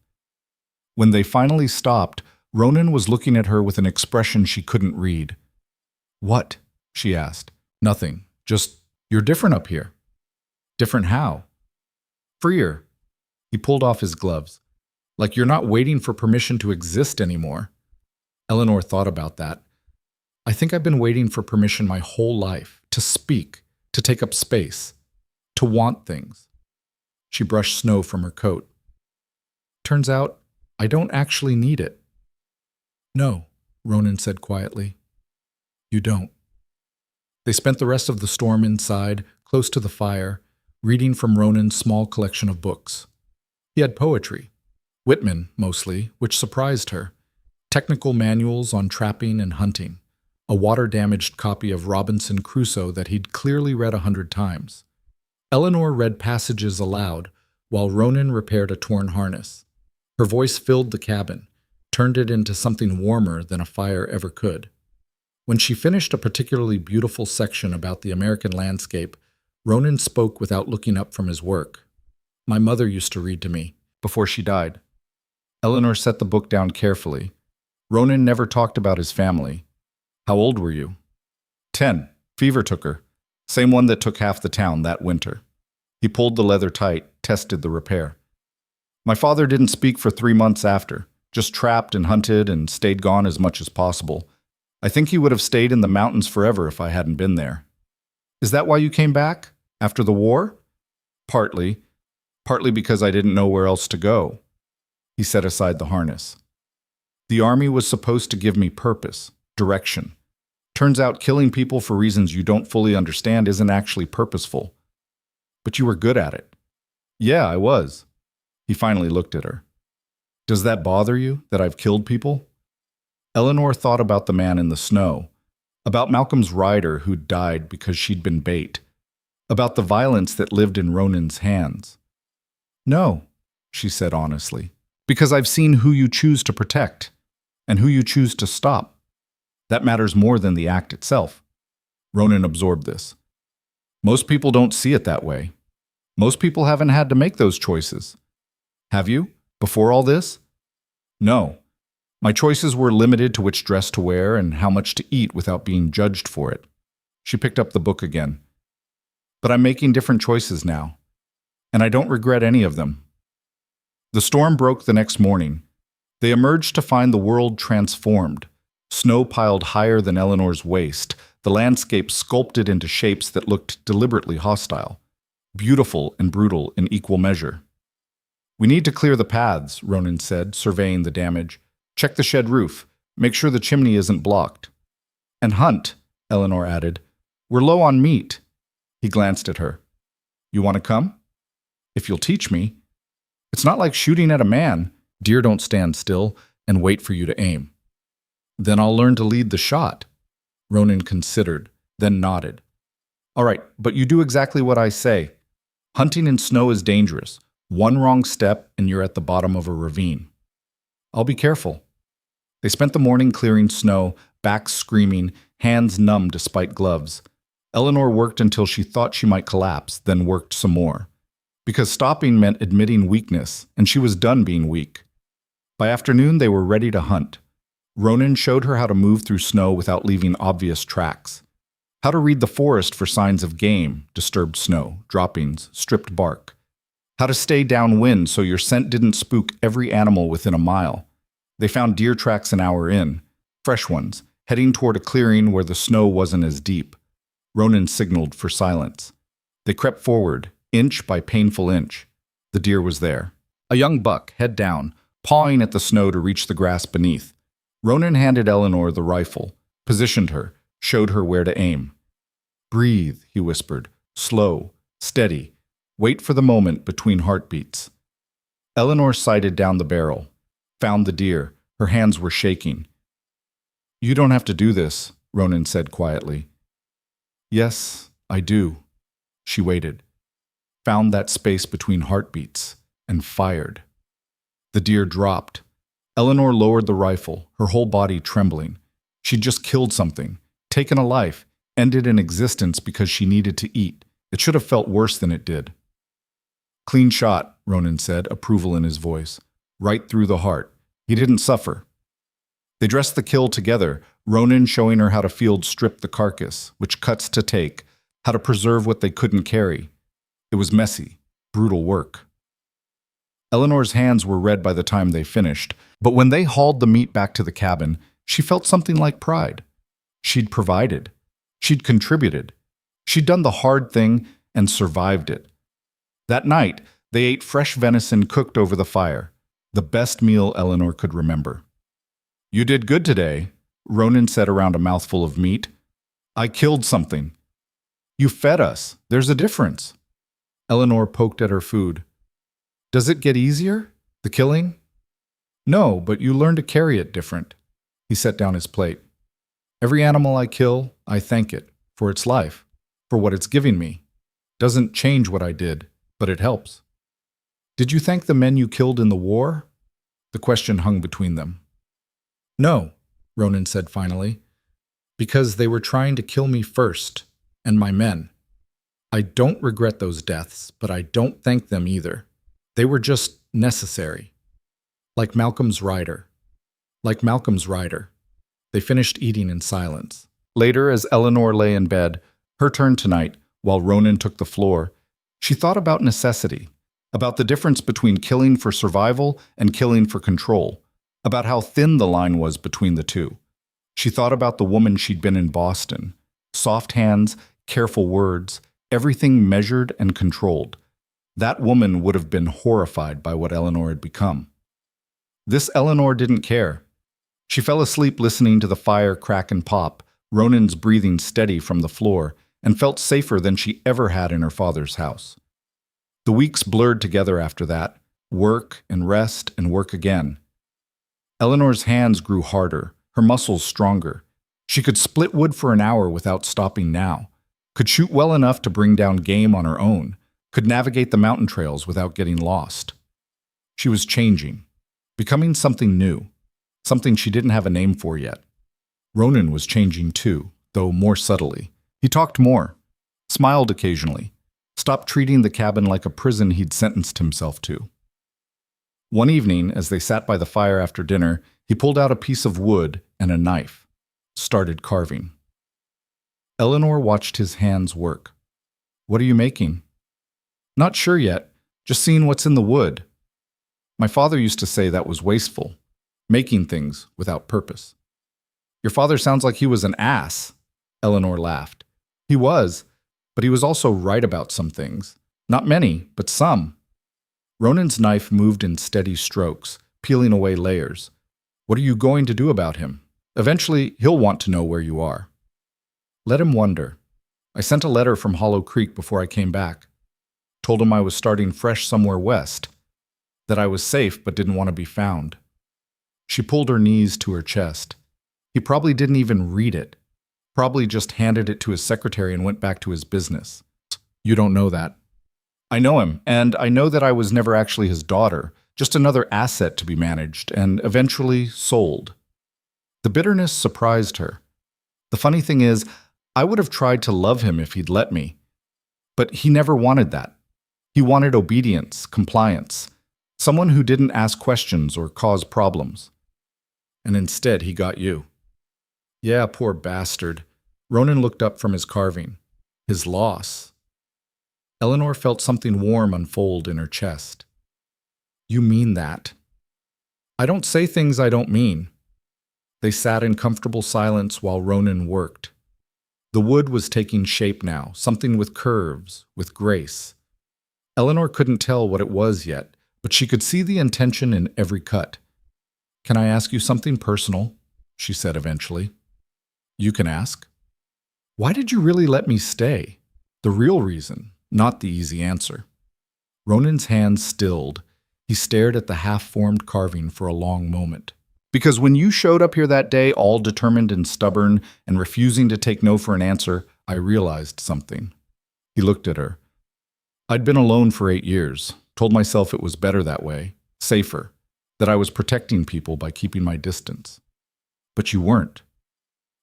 When they finally stopped, Ronan was looking at her with an expression she couldn't read. "What?" she asked. "Nothing. Just, you're different up here." "Different how?" "Freer." He pulled off his gloves. "Like you're not waiting for permission to exist anymore." Eleanor thought about that. "I think I've been waiting for permission my whole life, to speak, to take up space, to want things." She brushed snow from her coat. "Turns out, I don't actually need it." "No," Ronan said quietly. "You don't." They spent the rest of the storm inside, close to the fire, reading from Ronan's small collection of books. He had poetry. Whitman, mostly, which surprised her. Technical manuals on trapping and hunting. A water-damaged copy of Robinson Crusoe that he'd clearly read 100 times. Eleanor read passages aloud, while Ronan repaired a torn harness. Her voice filled the cabin, turned it into something warmer than a fire ever could. When she finished a particularly beautiful section about the American landscape, Ronan spoke without looking up from his work. "My mother used to read to me, before she died." Eleanor set the book down carefully. Ronan never talked about his family. "How old were you?" 10. Fever took her. Same one that took half the town that winter. He pulled the leather tight, tested the repair. "My father didn't speak for 3 months after, just trapped and hunted and stayed gone as much as possible. I think he would have stayed in the mountains forever if I hadn't been there." "Is that why you came back? After the war?" "Partly. Partly because I didn't know where else to go." He set aside the harness. "The army was supposed to give me purpose, direction. Turns out killing people for reasons you don't fully understand isn't actually purposeful. But you were good at it." "Yeah, I was." He finally looked at her. "Does that bother you, that I've killed people?" Eleanor thought about the man in the snow, about Malcolm's rider who'd died because she'd been bait. About the violence that lived in Ronan's hands. No, she said honestly, because I've seen who you choose to protect and who you choose to stop. That matters more than the act itself. Ronan absorbed this. Most people don't see it that way. Most people haven't had to make those choices. Have you, before all this? No. My choices were limited to which dress to wear and how much to eat without being judged for it. She picked up the book again. But I'm making different choices now, and I don't regret any of them. The storm broke the next morning. They emerged to find the world transformed. Snow piled higher than Eleanor's waist, the landscape sculpted into shapes that looked deliberately hostile, beautiful and brutal in equal measure. We need to clear the paths, Ronan said, surveying the damage. Check the shed roof. Make sure the chimney isn't blocked. And hunt, Eleanor added. We're low on meat. He glanced at her. You want to come? If you'll teach me. It's not like shooting at a man. Deer don't stand still and wait for you to aim. Then I'll learn to lead the shot. Ronan considered, then nodded. All right, but you do exactly what I say. Hunting in snow is dangerous. One wrong step and you're at the bottom of a ravine. I'll be careful. They spent the morning clearing snow, backs screaming, hands numb despite gloves. Eleanor worked until she thought she might collapse, then worked some more. Because stopping meant admitting weakness, and she was done being weak. By afternoon, they were ready to hunt. Ronan showed her how to move through snow without leaving obvious tracks. How to read the forest for signs of game, disturbed snow, droppings, stripped bark. How to stay downwind so your scent didn't spook every animal within a mile. They found deer tracks an hour in, fresh ones, heading toward a clearing where the snow wasn't as deep. Ronan signaled for silence. They crept forward, inch by painful inch. The deer was there. A young buck, head down, pawing at the snow to reach the grass beneath. Ronan handed Eleanor the rifle, positioned her, showed her where to aim. Breathe, he whispered, slow, steady. Wait for the moment between heartbeats. Eleanor sighted down the barrel, found the deer. Her hands were shaking. You don't have to do this, Ronan said quietly. Yes, I do. She waited, found that space between heartbeats, and fired. The deer dropped. Eleanor lowered the rifle, her whole body trembling. She'd just killed something, taken a life, ended an existence because she needed to eat. It should have felt worse than it did. Clean shot, Ronan said, approval in his voice. Right through the heart. He didn't suffer. They dressed the kill together, Ronan showing her how to field strip the carcass, which cuts to take, how to preserve what they couldn't carry. It was messy, brutal work. Eleanor's hands were red by the time they finished, but when they hauled the meat back to the cabin, she felt something like pride. She'd provided. She'd contributed. She'd done the hard thing and survived it. That night, they ate fresh venison cooked over the fire, the best meal Eleanor could remember. You did good today, Ronan said around a mouthful of meat. I killed something. You fed us. There's a difference. Eleanor poked at her food. Does it get easier, the killing? No, but you learn to carry it different. He set down his plate. Every animal I kill, I thank it for its life, for what it's giving me. Doesn't change what I did, but it helps. Did you thank the men you killed in the war? The question hung between them. No, Ronan said finally, because they were trying to kill me first, and my men. I don't regret those deaths, but I don't thank them either. They were just necessary. Like Malcolm's rider. Like Malcolm's rider. They finished eating in silence. Later, as Eleanor lay in bed, her turn tonight, while Ronan took the floor, she thought about necessity, about the difference between killing for survival and killing for control, about how thin the line was between the two. She thought about the woman she'd been in Boston. Soft hands, careful words, everything measured and controlled. That woman would have been horrified by what Eleanor had become. This Eleanor didn't care. She fell asleep listening to the fire crack and pop, Ronan's breathing steady from the floor, and felt safer than she ever had in her father's house. The weeks blurred together after that, work and rest and work again. Eleanor's hands grew harder, her muscles stronger. She could split wood for an hour without stopping now. could shoot well enough to bring down game on her own, could navigate the mountain trails without getting lost. She was changing, becoming something new, something she didn't have a name for yet. Ronan was changing too, though more subtly. He talked more, smiled occasionally, stopped treating the cabin like a prison he'd sentenced himself to. One evening, as they sat by the fire after dinner, he pulled out a piece of wood and a knife, started carving. Eleanor watched his hands work. "What are you making?" "Not sure yet, just seeing what's in the wood. My father used to say that was wasteful, making things without purpose." "Your father sounds like he was an ass," Eleanor laughed. "He was, but he was also right about some things. Not many, but some." Ronan's knife moved in steady strokes, peeling away layers. "What are you going to do about him? Eventually, he'll want to know where you are." "Let him wonder. I sent a letter from Hollow Creek before I came back. Told him I was starting fresh somewhere west, that I was safe but didn't want to be found." She pulled her knees to her chest. He probably didn't even read it. Probably just handed it to his secretary and went back to his business. "You don't know that." "I know him, and I know that I was never actually his daughter, just another asset to be managed and eventually sold." The bitterness surprised her. "The funny thing is, I would have tried to love him if he'd let me. But he never wanted that. He wanted obedience, compliance, someone who didn't ask questions or cause problems. And instead, he got you." "Yeah, poor bastard." Ronan looked up from his carving. His loss. Eleanor felt something warm unfold in her chest. "You mean that?" "I don't say things I don't mean." They sat in comfortable silence while Ronan worked. The wood was taking shape now, something with curves, with grace. Eleanor couldn't tell what it was yet, but she could see the intention in every cut. "Can I ask you something personal?" she said eventually. "You can ask." "Why did you really let me stay?" The real reason, not the easy answer. Ronan's hands stilled. He stared at the half-formed carving for a long moment. "Because when you showed up here that day, all determined and stubborn and refusing to take no for an answer, I realized something." He looked at her. "I'd been alone for 8 years, told myself it was better that way, safer, that I was protecting people by keeping my distance. But you weren't."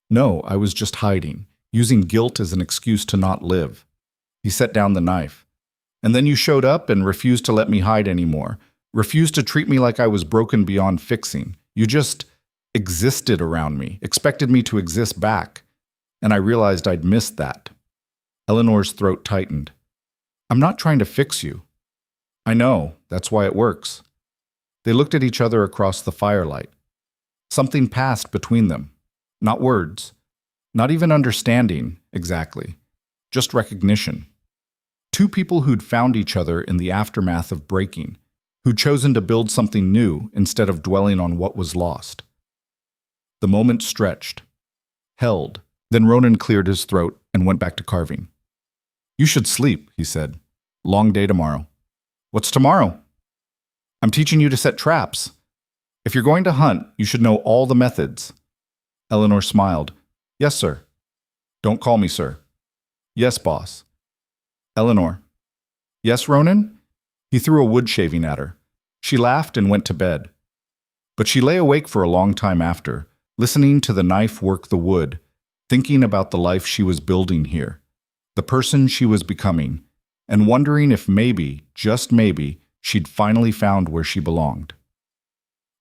"No, I was just hiding, using guilt as an excuse to not live." He set down the knife. "And then you showed up and refused to let me hide anymore, refused to treat me like I was broken beyond fixing. You just existed around me, expected me to exist back. And I realized I'd missed that." Eleanor's throat tightened. "I'm not trying to fix you." "I know, that's why it works." They looked at each other across the firelight. Something passed between them. Not words. Not even understanding, exactly. Just recognition. Two people who'd found each other in the aftermath of breaking, who'd chosen to build something new instead of dwelling on what was lost. The moment stretched, held, then Ronan cleared his throat and went back to carving. "You should sleep," he said. "Long day tomorrow." "What's tomorrow?" "I'm teaching you to set traps. If you're going to hunt, you should know all the methods." Eleanor smiled. "Yes, sir." "Don't call me sir." "Yes, boss." "Eleanor." "Yes, Ronan?" He threw a wood shaving at her. She laughed and went to bed. But she lay awake for a long time after, listening to the knife work the wood, thinking about the life she was building here, the person she was becoming, and wondering if maybe, just maybe, she'd finally found where she belonged.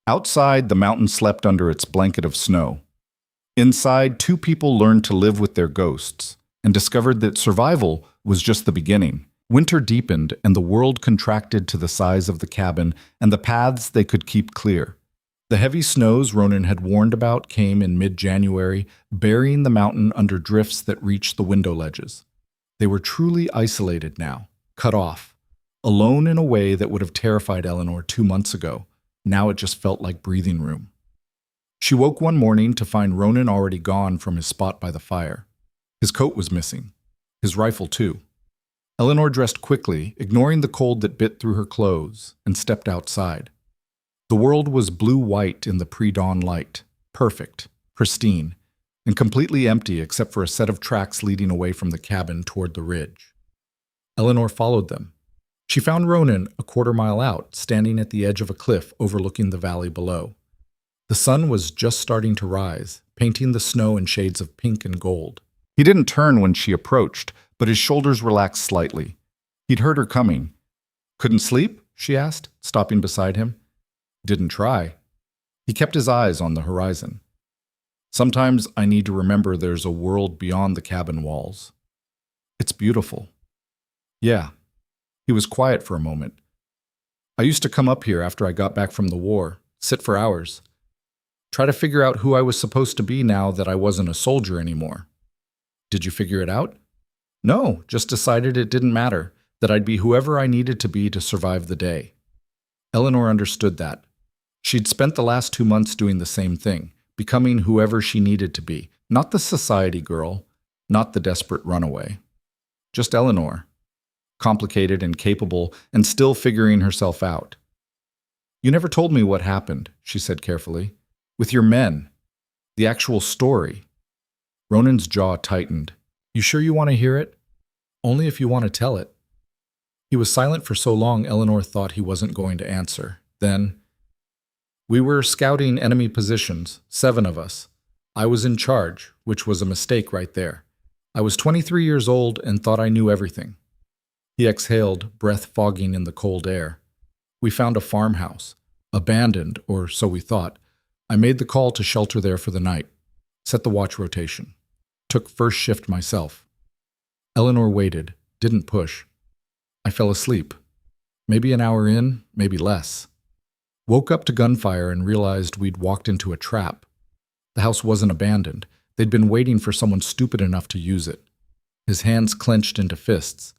Outside, the mountain slept under its blanket of snow. Inside, two people learned to live with their ghosts and discovered that survival was just the beginning. Winter deepened and the world contracted to the size of the cabin and the paths they could keep clear. The heavy snows Ronan had warned about came in mid-January, burying the mountain under drifts that reached the window ledges. They were truly isolated now, cut off, alone in a way that would have terrified Eleanor 2 months ago. Now it just felt like breathing room. She woke one morning to find Ronan already gone from his spot by the fire. His coat was missing. His rifle, too. Eleanor dressed quickly, ignoring the cold that bit through her clothes, and stepped outside. The world was blue-white in the pre-dawn light, perfect, pristine, and completely empty except for a set of tracks leading away from the cabin toward the ridge. Eleanor followed them. She found Ronan a quarter-mile out, standing at the edge of a cliff overlooking the valley below. The sun was just starting to rise, painting the snow in shades of pink and gold. He didn't turn when she approached, but his shoulders relaxed slightly. He'd heard her coming. "Couldn't sleep?" she asked, stopping beside him. "Didn't try." He kept his eyes on the horizon. "Sometimes I need to remember there's a world beyond the cabin walls. It's beautiful." "Yeah." He was quiet for a moment. "I used to come up here after I got back from the war, sit for hours. Try to figure out who I was supposed to be now that I wasn't a soldier anymore." "Did you figure it out?" "No, just decided it didn't matter, that I'd be whoever I needed to be to survive the day." Eleanor understood that. She'd spent the last 2 months doing the same thing, becoming whoever she needed to be, not the society girl, not the desperate runaway. Just Eleanor, complicated and capable, and still figuring herself out. "You never told me what happened," she said carefully. "With your men. The actual story." Ronan's jaw tightened. "You sure you want to hear it? Only if you want to tell it." He was silent for so long Eleanor thought he wasn't going to answer. Then, "We were scouting enemy positions, 7 of us. I was in charge, which was a mistake right there. I was 23 years old and thought I knew everything." He exhaled, breath fogging in the cold air. "We found a farmhouse, abandoned, or so we thought. I made the call to shelter there for the night. Set the watch rotation. Took first shift myself." Eleanor waited, didn't push. "I fell asleep. Maybe an hour in, maybe less. Woke up to gunfire and realized we'd walked into a trap. The house wasn't abandoned. They'd been waiting for someone stupid enough to use it." His hands clenched into fists.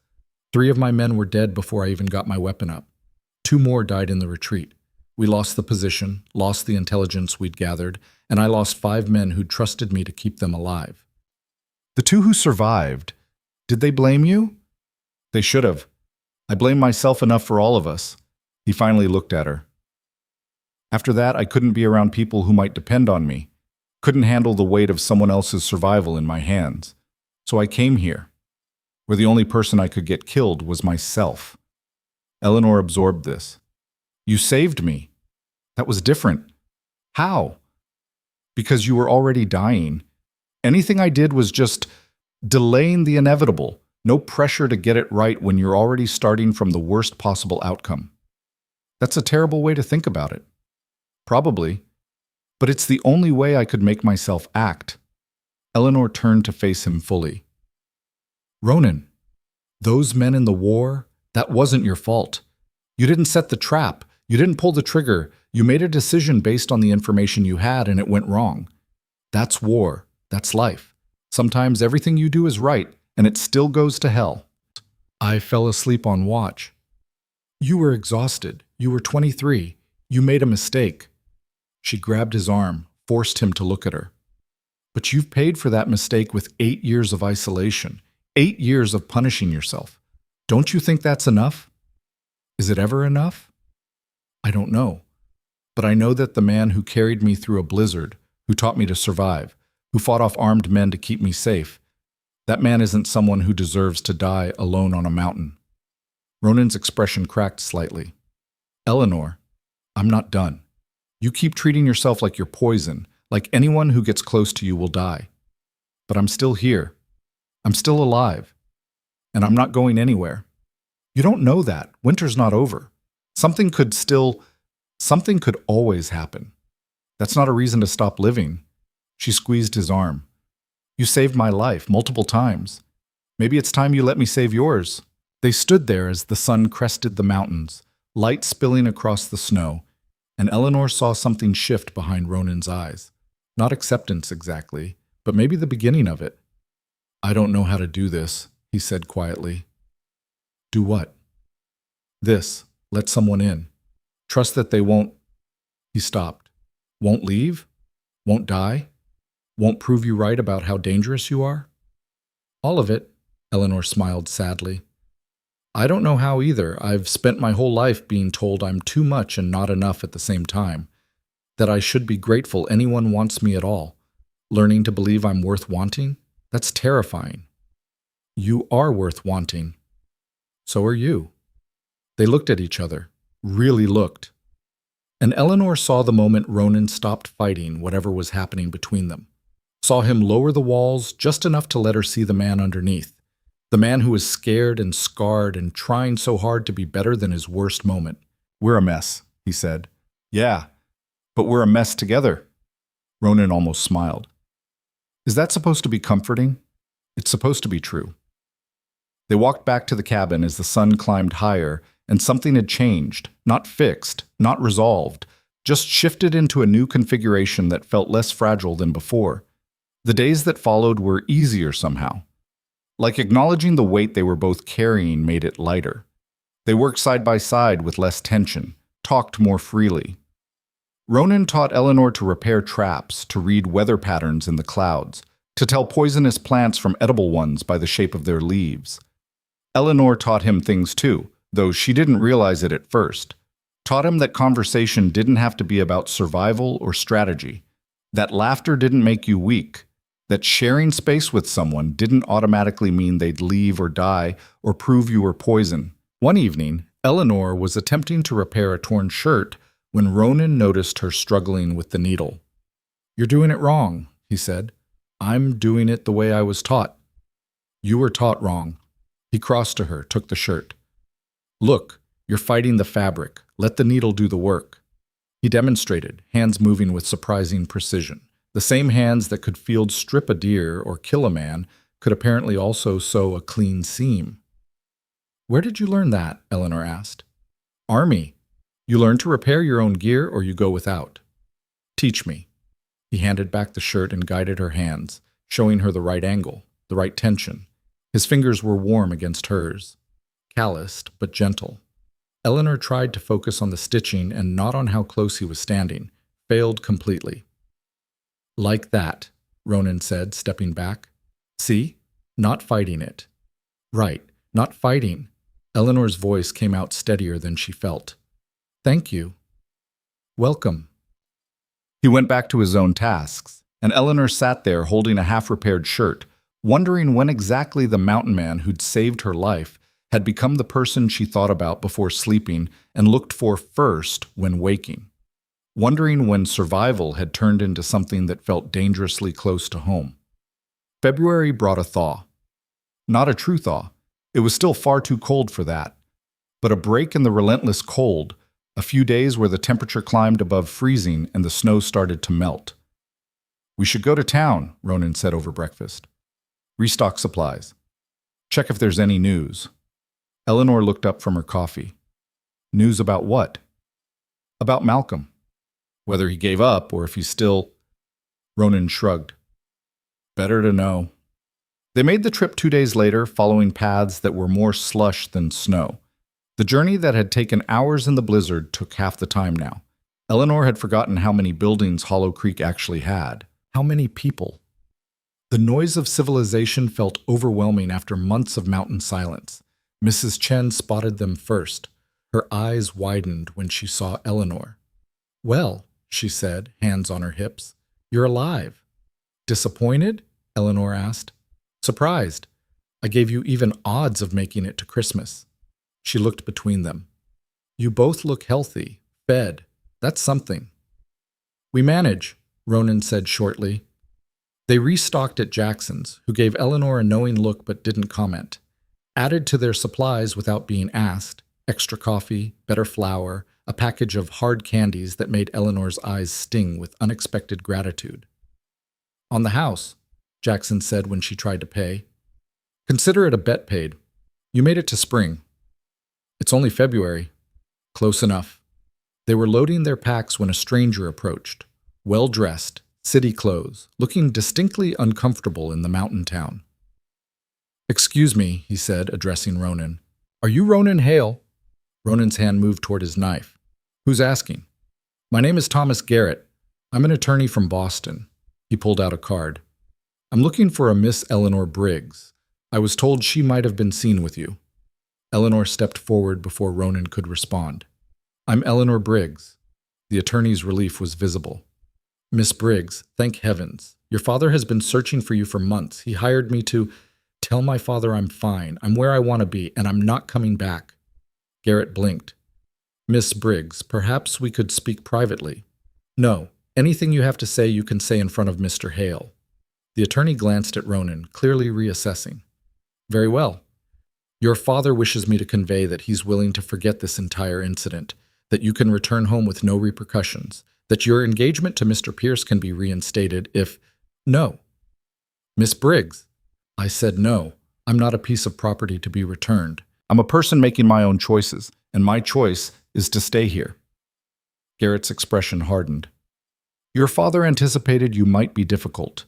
3 of my men were dead before I even got my weapon up. 2 more died in the retreat. We lost the position, lost the intelligence we'd gathered, and I lost 5 men who'd trusted me to keep them alive. "The 2 who survived, did they blame you?" "They should have. I blame myself enough for all of us." He finally looked at her. "After that, I couldn't be around people who might depend on me. Couldn't handle the weight of someone else's survival in my hands. So I came here, where the only person I could get killed was myself." Eleanor absorbed this. "You saved me. That was different." "How?" "Because you were already dying. Anything I did was just delaying the inevitable. No pressure to get it right when you're already starting from the worst possible outcome." "That's a terrible way to think about it." "Probably. But it's the only way I could make myself act." Eleanor turned to face him fully. "Ronan, those men in the war, that wasn't your fault. You didn't set the trap. You didn't pull the trigger. You made a decision based on the information you had and it went wrong. That's war. That's life. Sometimes everything you do is right and it still goes to hell." "I fell asleep on watch." "You were exhausted. You were 23. You made a mistake." She grabbed his arm, forced him to look at her. "But you've paid for that mistake with 8 years of isolation, 8 years of punishing yourself. Don't you think that's enough? Is it ever enough?" "I don't know. But I know that the man who carried me through a blizzard, who taught me to survive, who fought off armed men to keep me safe, that man isn't someone who deserves to die alone on a mountain." Ronan's expression cracked slightly. "Eleanor, I'm not done. You keep treating yourself like you're poison, like anyone who gets close to you will die. But I'm still here. I'm still alive. And I'm not going anywhere. You don't know that. Winter's not over. Something could always happen. That's not a reason to stop living." She squeezed his arm. "You saved my life multiple times. Maybe it's time you let me save yours." They stood there as the sun crested the mountains, light spilling across the snow, and Eleanor saw something shift behind Ronan's eyes. Not acceptance exactly, but maybe the beginning of it. "I don't know how to do this," he said quietly. "Do what?" "This. Let someone in. Trust that they won't—" He stopped. "Won't leave? Won't die? Won't prove you right about how dangerous you are?" "All of it," Eleanor smiled sadly. "I don't know how either. I've spent my whole life being told I'm too much and not enough at the same time, that I should be grateful anyone wants me at all. Learning to believe I'm worth wanting? That's terrifying. You are worth wanting. So are you. They looked at each other, really looked. And Eleanor saw the moment Ronan stopped fighting whatever was happening between them. Saw him lower the walls just enough to let her see the man underneath. The man who was scared and scarred and trying so hard to be better than his worst moment. We're a mess, he said. Yeah, but we're a mess together. Ronan almost smiled. Is that supposed to be comforting? It's supposed to be true. They walked back to the cabin as the sun climbed higher, and something had changed, not fixed, not resolved, just shifted into a new configuration that felt less fragile than before. The days that followed were easier somehow. Like acknowledging the weight they were both carrying made it lighter. They worked side by side with less tension, talked more freely. Ronan taught Eleanor to repair traps, to read weather patterns in the clouds, to tell poisonous plants from edible ones by the shape of their leaves. Eleanor taught him things too, though she didn't realize it at first. Taught him that conversation didn't have to be about survival or strategy, that laughter didn't make you weak, that sharing space with someone didn't automatically mean they'd leave or die or prove you were poison. One evening, Eleanor was attempting to repair a torn shirt when Ronan noticed her struggling with the needle. You're doing it wrong, he said. I'm doing it the way I was taught. You were taught wrong. He crossed to her, took the shirt. Look, you're fighting the fabric. Let the needle do the work. He demonstrated, hands moving with surprising precision. The same hands that could field strip a deer or kill a man could apparently also sew a clean seam. Where did you learn that? Eleanor asked. Army. You learn to repair your own gear or you go without. Teach me. He handed back the shirt and guided her hands, showing her the right angle, the right tension. His fingers were warm against hers, calloused but gentle. Eleanor tried to focus on the stitching and not on how close he was standing, failed completely. Like that, Ronan said, stepping back. See? Not fighting it. Right, not fighting. Eleanor's voice came out steadier than she felt. Thank you. Welcome. He went back to his own tasks, and Eleanor sat there holding a half-repaired shirt, wondering when exactly the mountain man who'd saved her life had become the person she thought about before sleeping and looked for first when waking. Wondering when survival had turned into something that felt dangerously close to home. February brought a thaw. Not a true thaw. It was still far too cold for that. But a break in the relentless cold, a few days where the temperature climbed above freezing and the snow started to melt. We should go to town, Ronan said over breakfast. Restock supplies. Check if there's any news. Eleanor looked up from her coffee. News about what? About Malcolm. Whether he gave up or if he's still... Ronan shrugged. Better to know. They made the trip 2 days later, following paths that were more slush than snow. The journey that had taken hours in the blizzard took half the time now. Eleanor had forgotten how many buildings Hollow Creek actually had. How many people? The noise of civilization felt overwhelming after months of mountain silence. Mrs. Chen spotted them first. Her eyes widened when she saw Eleanor. Well, she said, hands on her hips, you're alive. Disappointed? Eleanor asked. Surprised. I gave you even odds of making it to Christmas. She looked between them. You both look healthy, fed. That's something. We manage, Ronan said shortly. They restocked at Jackson's, who gave Eleanor a knowing look but didn't comment. Added to their supplies without being asked, extra coffee, better flour, a package of hard candies that made Eleanor's eyes sting with unexpected gratitude. On the house, Jackson said when she tried to pay. Consider it a bet paid. You made it to spring. It's only February. Close enough. They were loading their packs when a stranger approached, well-dressed, city clothes, looking distinctly uncomfortable in the mountain town. Excuse me, he said, addressing Ronan. Are you Ronan Hale? Ronan's hand moved toward his knife. Who's asking? My name is Thomas Garrett. I'm an attorney from Boston. He pulled out a card. I'm looking for a Miss Eleanor Briggs. I was told she might have been seen with you. Eleanor stepped forward before Ronan could respond. I'm Eleanor Briggs. The attorney's relief was visible. Miss Briggs, thank heavens. Your father has been searching for you for months. He hired me to tell my father I'm fine, I'm where I want to be, and I'm not coming back. Garrett blinked. Miss Briggs, perhaps we could speak privately. No, anything you have to say you can say in front of Mr. Hale. The attorney glanced at Ronan, clearly reassessing. Very well. Your father wishes me to convey that he's willing to forget this entire incident, that you can return home with no repercussions, that your engagement to Mr. Pierce can be reinstated if— No. Miss Briggs, I said no. I'm not a piece of property to be returned. I'm a person making my own choices, and my choice is to stay here. Garrett's expression hardened. Your father anticipated you might be difficult.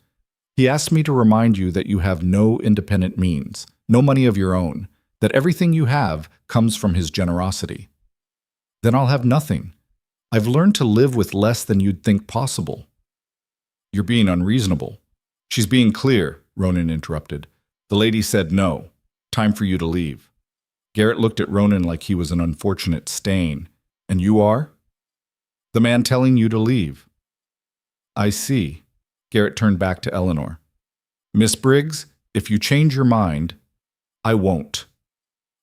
He asked me to remind you that you have no independent means, no money of your own, that everything you have comes from his generosity. Then I'll have nothing. I've learned to live with less than you'd think possible. You're being unreasonable. She's being clear, Ronan interrupted. The lady said no. Time for you to leave. Garrett looked at Ronan like he was an unfortunate stain. And you are? The man telling you to leave. I see. Garrett turned back to Eleanor. Miss Briggs, if you change your mind, I won't.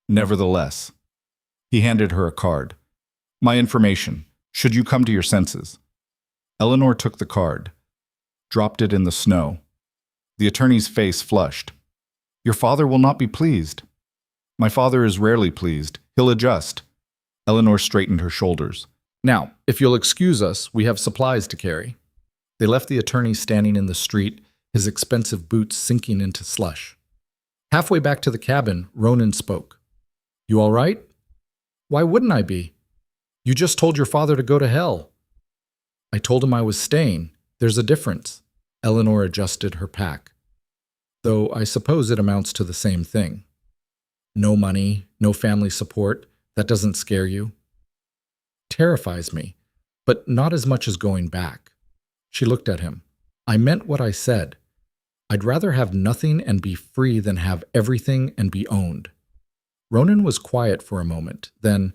Nevertheless. He handed her a card. My information, should you come to your senses. Eleanor took the card, dropped it in the snow. The attorney's face flushed. Your father will not be pleased. My father is rarely pleased. He'll adjust. Eleanor straightened her shoulders. Now, if you'll excuse us, we have supplies to carry. They left the attorney standing in the street, his expensive boots sinking into slush. Halfway back to the cabin, Ronan spoke. You all right? Why wouldn't I be? You just told your father to go to hell. I told him I was staying. There's a difference. Eleanor adjusted her pack. Though I suppose it amounts to the same thing. No money, no family support. That doesn't scare you? Terrifies me, but not as much as going back. She looked at him. I meant what I said. I'd rather have nothing and be free than have everything and be owned. Ronan was quiet for a moment. Then,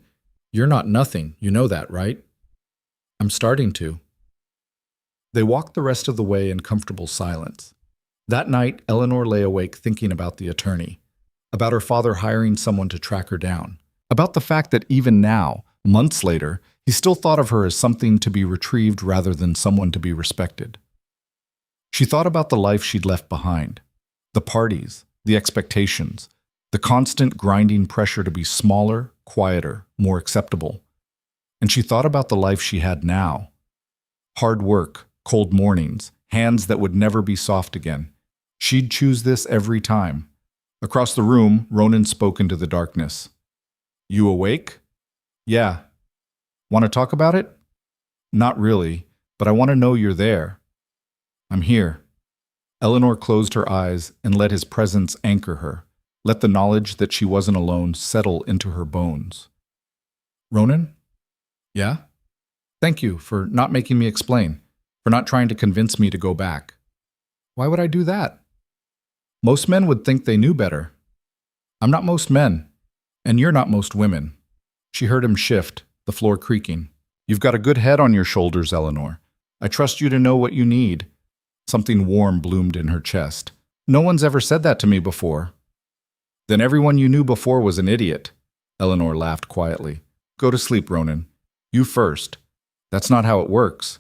you're not nothing, you know that, right? I'm starting to. They walked the rest of the way in comfortable silence. That night, Eleanor lay awake thinking about the attorney, about her father hiring someone to track her down, about the fact that even now, months later, he still thought of her as something to be retrieved rather than someone to be respected. She thought about the life she'd left behind, the parties, the expectations, the constant grinding pressure to be smaller, quieter, more acceptable. And she thought about the life she had now. Hard work, cold mornings, hands that would never be soft again. She'd choose this every time. Across the room, Ronan spoke into the darkness. You awake? Yeah. Want to talk about it? Not really, but I want to know you're there. I'm here. Eleanor closed her eyes and let his presence anchor her, let the knowledge that she wasn't alone settle into her bones. Ronan? Yeah? Thank you for not making me explain, for not trying to convince me to go back. Why would I do that? Most men would think they knew better. I'm not most men, and you're not most women. She heard him shift, the floor creaking. You've got a good head on your shoulders, Eleanor. I trust you to know what you need. Something warm bloomed in her chest. No one's ever said that to me before. Then everyone you knew before was an idiot. Eleanor laughed quietly. Go to sleep, Ronan. You first. That's not how it works.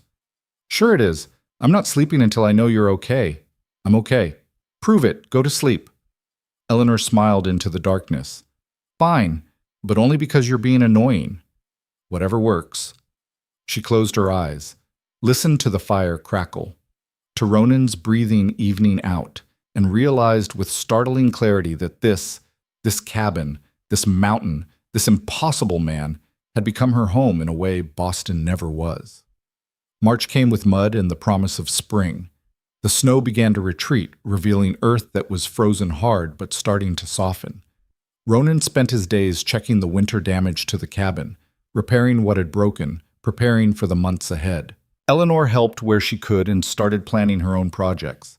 Sure it is. I'm not sleeping until I know you're okay. I'm okay. Prove it. Go to sleep. Eleanor smiled into the darkness. Fine, but only because you're being annoying. Whatever works. She closed her eyes, listened to the fire crackle, to Ronan's breathing evening out, and realized with startling clarity that this cabin, this mountain, this impossible man had become her home in a way Boston never was. March came with mud and the promise of spring. The snow began to retreat, revealing earth that was frozen hard but starting to soften. Ronan spent his days checking the winter damage to the cabin, repairing what had broken, preparing for the months ahead. Eleanor helped where she could and started planning her own projects.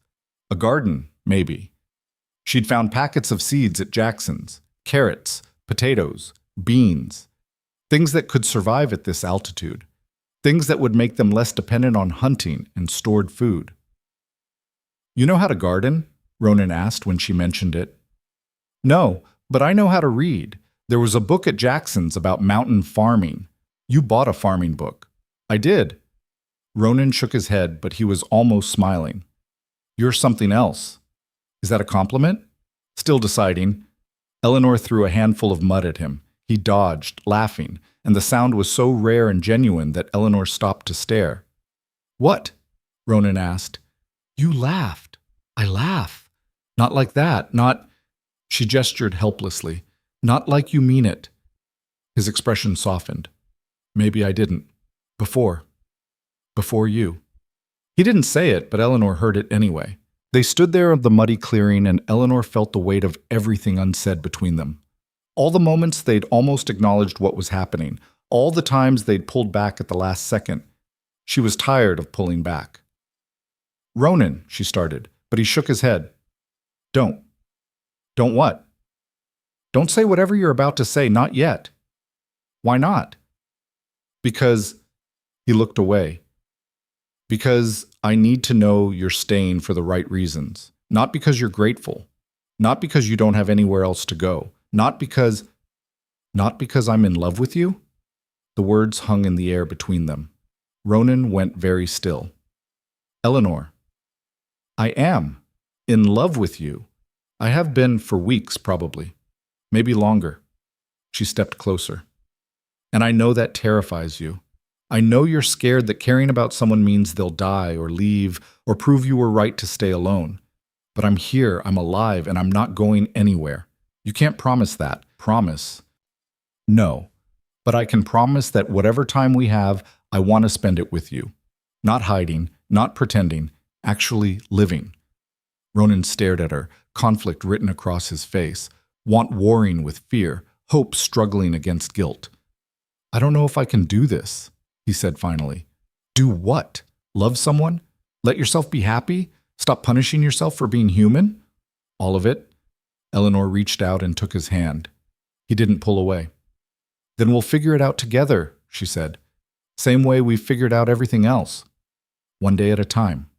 A garden, maybe. She'd found packets of seeds at Jackson's, carrots, potatoes, beans, things that could survive at this altitude. Things that would make them less dependent on hunting and stored food. You know how to garden? Ronan asked when she mentioned it. No, but I know how to read. There was a book at Jackson's about mountain farming. You bought a farming book. I did. Ronan shook his head, but he was almost smiling. You're something else. Is that a compliment? Still deciding. Eleanor threw a handful of mud at him. He dodged, laughing, and the sound was so rare and genuine that Eleanor stopped to stare. What? Ronan asked. You laughed. I laugh. Not like that, not... She gestured helplessly. Not like you mean it. His expression softened. Maybe I didn't. Before you. He didn't say it, but Eleanor heard it anyway. They stood there in the muddy clearing, and Eleanor felt the weight of everything unsaid between them. All the moments they'd almost acknowledged what was happening, all the times they'd pulled back at the last second. She was tired of pulling back. Ronan, she started, but he shook his head. Don't. Don't what? Don't say whatever you're about to say, not yet. Why not? Because... He looked away. Because I need to know you're staying for the right reasons. Not because you're grateful. Not because you don't have anywhere else to go. Not because I'm in love with you? The words hung in the air between them. Ronan went very still. Eleanor, I am in love with you. I have been for weeks, probably. Maybe longer. She stepped closer. And I know that terrifies you. I know you're scared that caring about someone means they'll die or leave or prove you were right to stay alone. But I'm here, I'm alive, and I'm not going anywhere. You can't promise that. Promise? No. But I can promise that whatever time we have, I want to spend it with you. Not hiding, not pretending, actually living. Ronan stared at her, conflict written across his face, want warring with fear, hope struggling against guilt. I don't know if I can do this, he said finally. Do what? Love someone? Let yourself be happy? Stop punishing yourself for being human? All of it? Eleanor reached out and took his hand. He didn't pull away. Then we'll figure it out together, she said. Same way we've figured out everything else. One day at a time.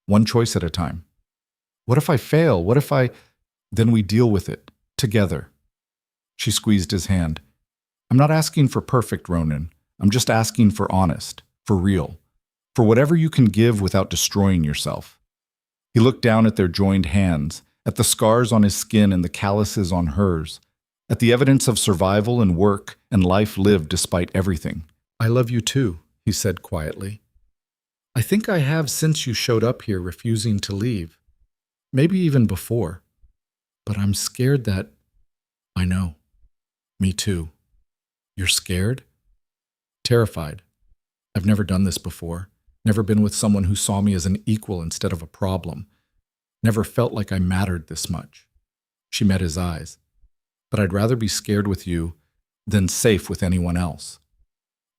One choice at a time. What if I fail? What if I... Then we deal with it. Together. She squeezed his hand. I'm not asking for perfect, Ronan. I'm just asking for honest, for real, for whatever you can give without destroying yourself. He looked down at their joined hands, at the scars on his skin and the calluses on hers, at the evidence of survival and work and life lived despite everything. I love you too, he said quietly. I think I have since you showed up here refusing to leave. Maybe even before. But I'm scared that... I know. Me too. You're scared? Terrified. I've never done this before. Never been with someone who saw me as an equal instead of a problem. Never felt like I mattered this much. She met his eyes. But I'd rather be scared with you than safe with anyone else.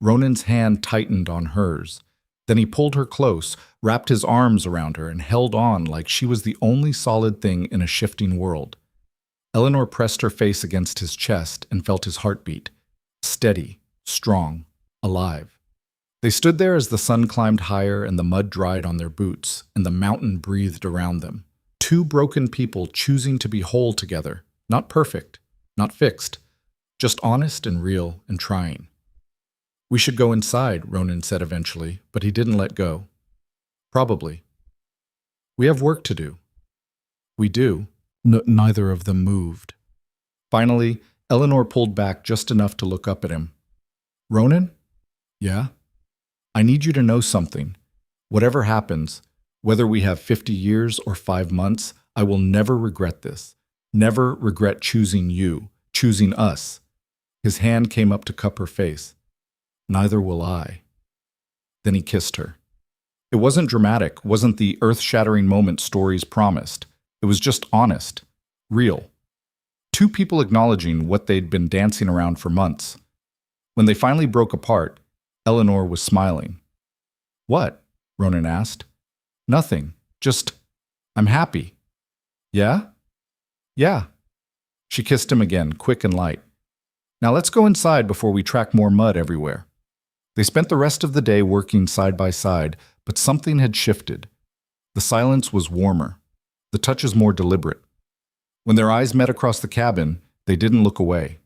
Ronan's hand tightened on hers. Then he pulled her close, wrapped his arms around her, and held on like she was the only solid thing in a shifting world. Eleanor pressed her face against his chest and felt his heartbeat. Steady, strong, alive. They stood there as the sun climbed higher and the mud dried on their boots, and the mountain breathed around them. Two broken people choosing to be whole together. Not perfect, not fixed, just honest and real and trying. We should go inside, Ronan said eventually, but he didn't let go. Probably. We have work to do. We do. Neither of them moved. Finally, Eleanor pulled back just enough to look up at him. Ronan? Yeah? I need you to know something. Whatever happens, whether we have 50 years or 5 months, I will never regret this. Never regret choosing you, choosing us. His hand came up to cup her face. Neither will I. Then he kissed her. It wasn't dramatic, wasn't the earth-shattering moment stories promised. It was just honest, real. Two people acknowledging what they'd been dancing around for months. When they finally broke apart, Eleanor was smiling. What? Ronan asked. Nothing. Just, I'm happy. Yeah? Yeah. She kissed him again, quick and light. Now let's go inside before we track more mud everywhere. They spent the rest of the day working side by side, but something had shifted. The silence was warmer, the touches more deliberate. When their eyes met across the cabin, they didn't look away.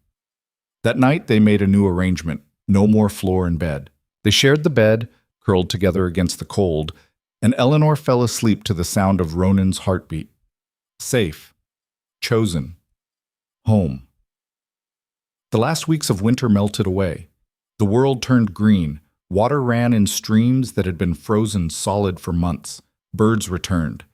That night, they made a new arrangement. No more floor and bed. They shared the bed, curled together against the cold, and Eleanor fell asleep to the sound of Ronan's heartbeat. Safe. Chosen. Home. The last weeks of winter melted away. The world turned green. Water ran in streams that had been frozen solid for months. Birds returned.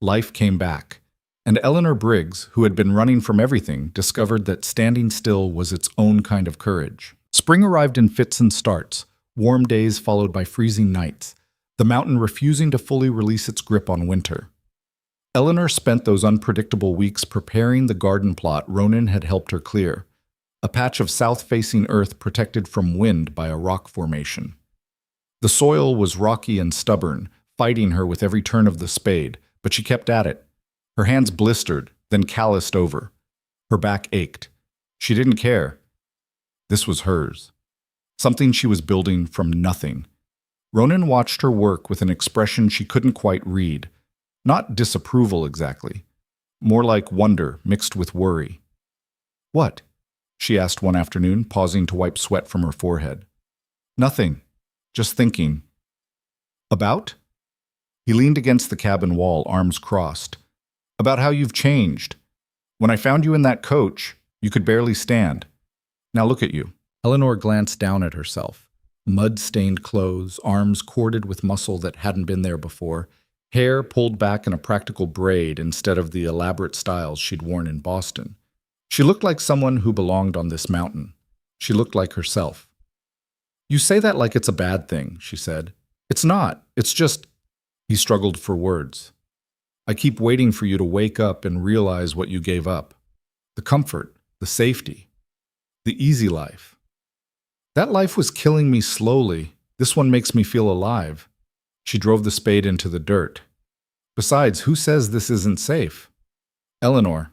Life came back. And Eleanor Briggs, who had been running from everything, discovered that standing still was its own kind of courage. Spring arrived in fits and starts, warm days followed by freezing nights, the mountain refusing to fully release its grip on winter. Eleanor spent those unpredictable weeks preparing the garden plot Ronan had helped her clear, a patch of south-facing earth protected from wind by a rock formation. The soil was rocky and stubborn, fighting her with every turn of the spade, but she kept at it. Her hands blistered, then calloused over. Her back ached. She didn't care. This was hers. Something she was building from nothing. Ronan watched her work with an expression she couldn't quite read. Not disapproval exactly. More like wonder mixed with worry. "What?" she asked one afternoon, pausing to wipe sweat from her forehead. "Nothing. Just thinking." "About?" He leaned against the cabin wall, arms crossed. "About how you've changed. When I found you in that coach, you could barely stand. Now look at you." Eleanor glanced down at herself. Mud-stained clothes, arms corded with muscle that hadn't been there before, hair pulled back in a practical braid instead of the elaborate styles she'd worn in Boston. She looked like someone who belonged on this mountain. She looked like herself. "You say that like it's a bad thing," she said. "It's not. It's just—" He struggled for words. "I keep waiting for you to wake up and realize what you gave up. The comfort, the safety, the easy life. That life was killing me slowly. This one makes me feel alive." She drove the spade into the dirt. "Besides, who says this isn't safe? Eleanor,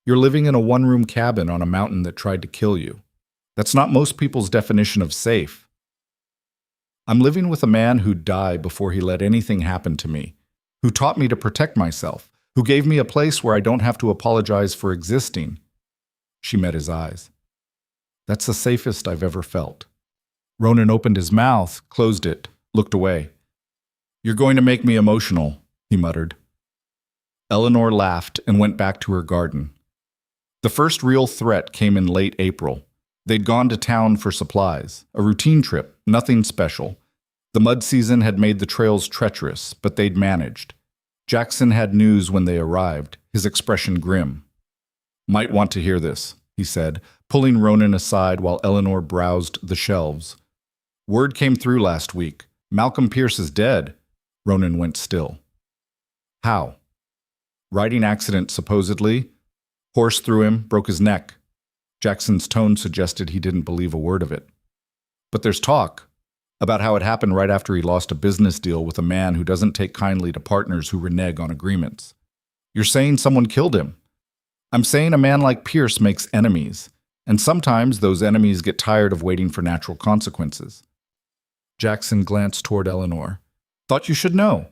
you're living in a one-room cabin on a mountain that tried to kill you. That's not most people's definition of safe. I'm living with a man who'd die before he let anything happen to me, who taught me to protect myself, who gave me a place where I don't have to apologize for existing." She met his eyes. "That's the safest I've ever felt." Ronan opened his mouth, closed it, looked away. "You're going to make me emotional," he muttered. Eleanor laughed and went back to her garden. The first real threat came in late April. They'd gone to town for supplies, a routine trip, nothing special. The mud season had made the trails treacherous, but they'd managed. Jackson had news when they arrived, his expression grim. "Might want to hear this," he said, pulling Ronan aside while Eleanor browsed the shelves. "Word came through last week. Malcolm Pierce is dead." Ronan went still. "How?" "Riding accident, supposedly. Horse threw him, broke his neck." Jackson's tone suggested he didn't believe a word of it. "But there's talk about how it happened right after he lost a business deal with a man who doesn't take kindly to partners who renege on agreements. You're saying someone killed him. I'm saying a man like Pierce makes enemies, and sometimes those enemies get tired of waiting for natural consequences." Jackson glanced toward Eleanor. "Thought you should know,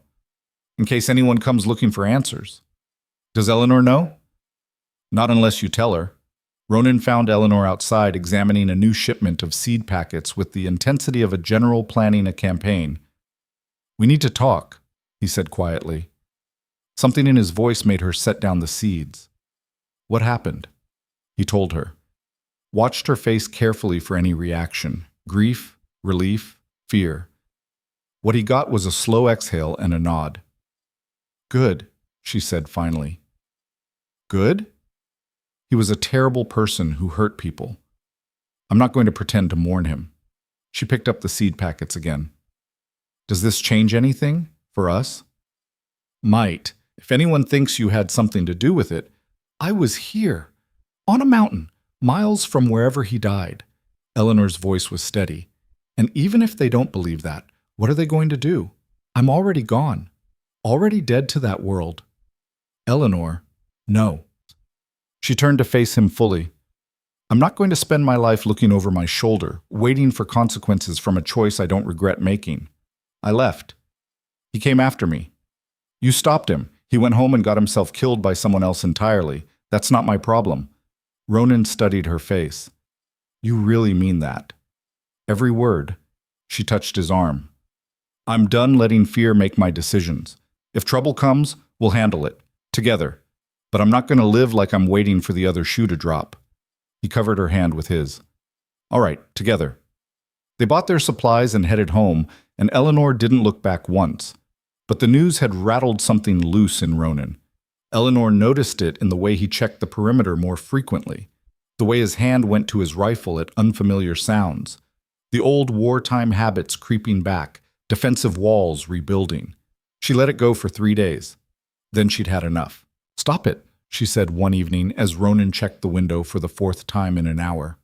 in case anyone comes looking for answers." "Does Eleanor know?" "Not unless you tell her." Ronan found Eleanor outside examining a new shipment of seed packets with the intensity of a general planning a campaign. "We need to talk," he said quietly. Something in his voice made her set down the seeds. "What happened?" He told her. Watched her face carefully for any reaction. Grief, relief, fear. What he got was a slow exhale and a nod. "Good," she said finally. "Good?" "He was a terrible person who hurt people. I'm not going to pretend to mourn him." She picked up the seed packets again. "Does this change anything for us?" "Might. If anyone thinks you had something to do with it, I was here, on a mountain, miles from wherever he died." Eleanor's voice was steady. "And even if they don't believe that, what are they going to do? I'm already gone, already dead to that world." "Eleanor, no." She turned to face him fully. I'm not going to spend my life looking over my shoulder, waiting for consequences from a choice I don't regret making. I left. He came after me. You stopped him. He went home and got himself killed by someone else entirely. That's not my problem. Ronan studied her face. You really mean that? Every word. She touched his arm. I'm done letting fear make my decisions. If trouble comes, we'll handle it. Together. But I'm not going to live like I'm waiting for the other shoe to drop. He covered her hand with his. All right, together. They bought their supplies and headed home, and Eleanor didn't look back once. But the news had rattled something loose in Ronan. Eleanor noticed it in the way he checked the perimeter more frequently, the way his hand went to his rifle at unfamiliar sounds, the old wartime habits creeping back, defensive walls rebuilding. She let it go for 3 days. Then she'd had enough. Stop it, she said one evening as Ronan checked the window for the 4th time in an hour.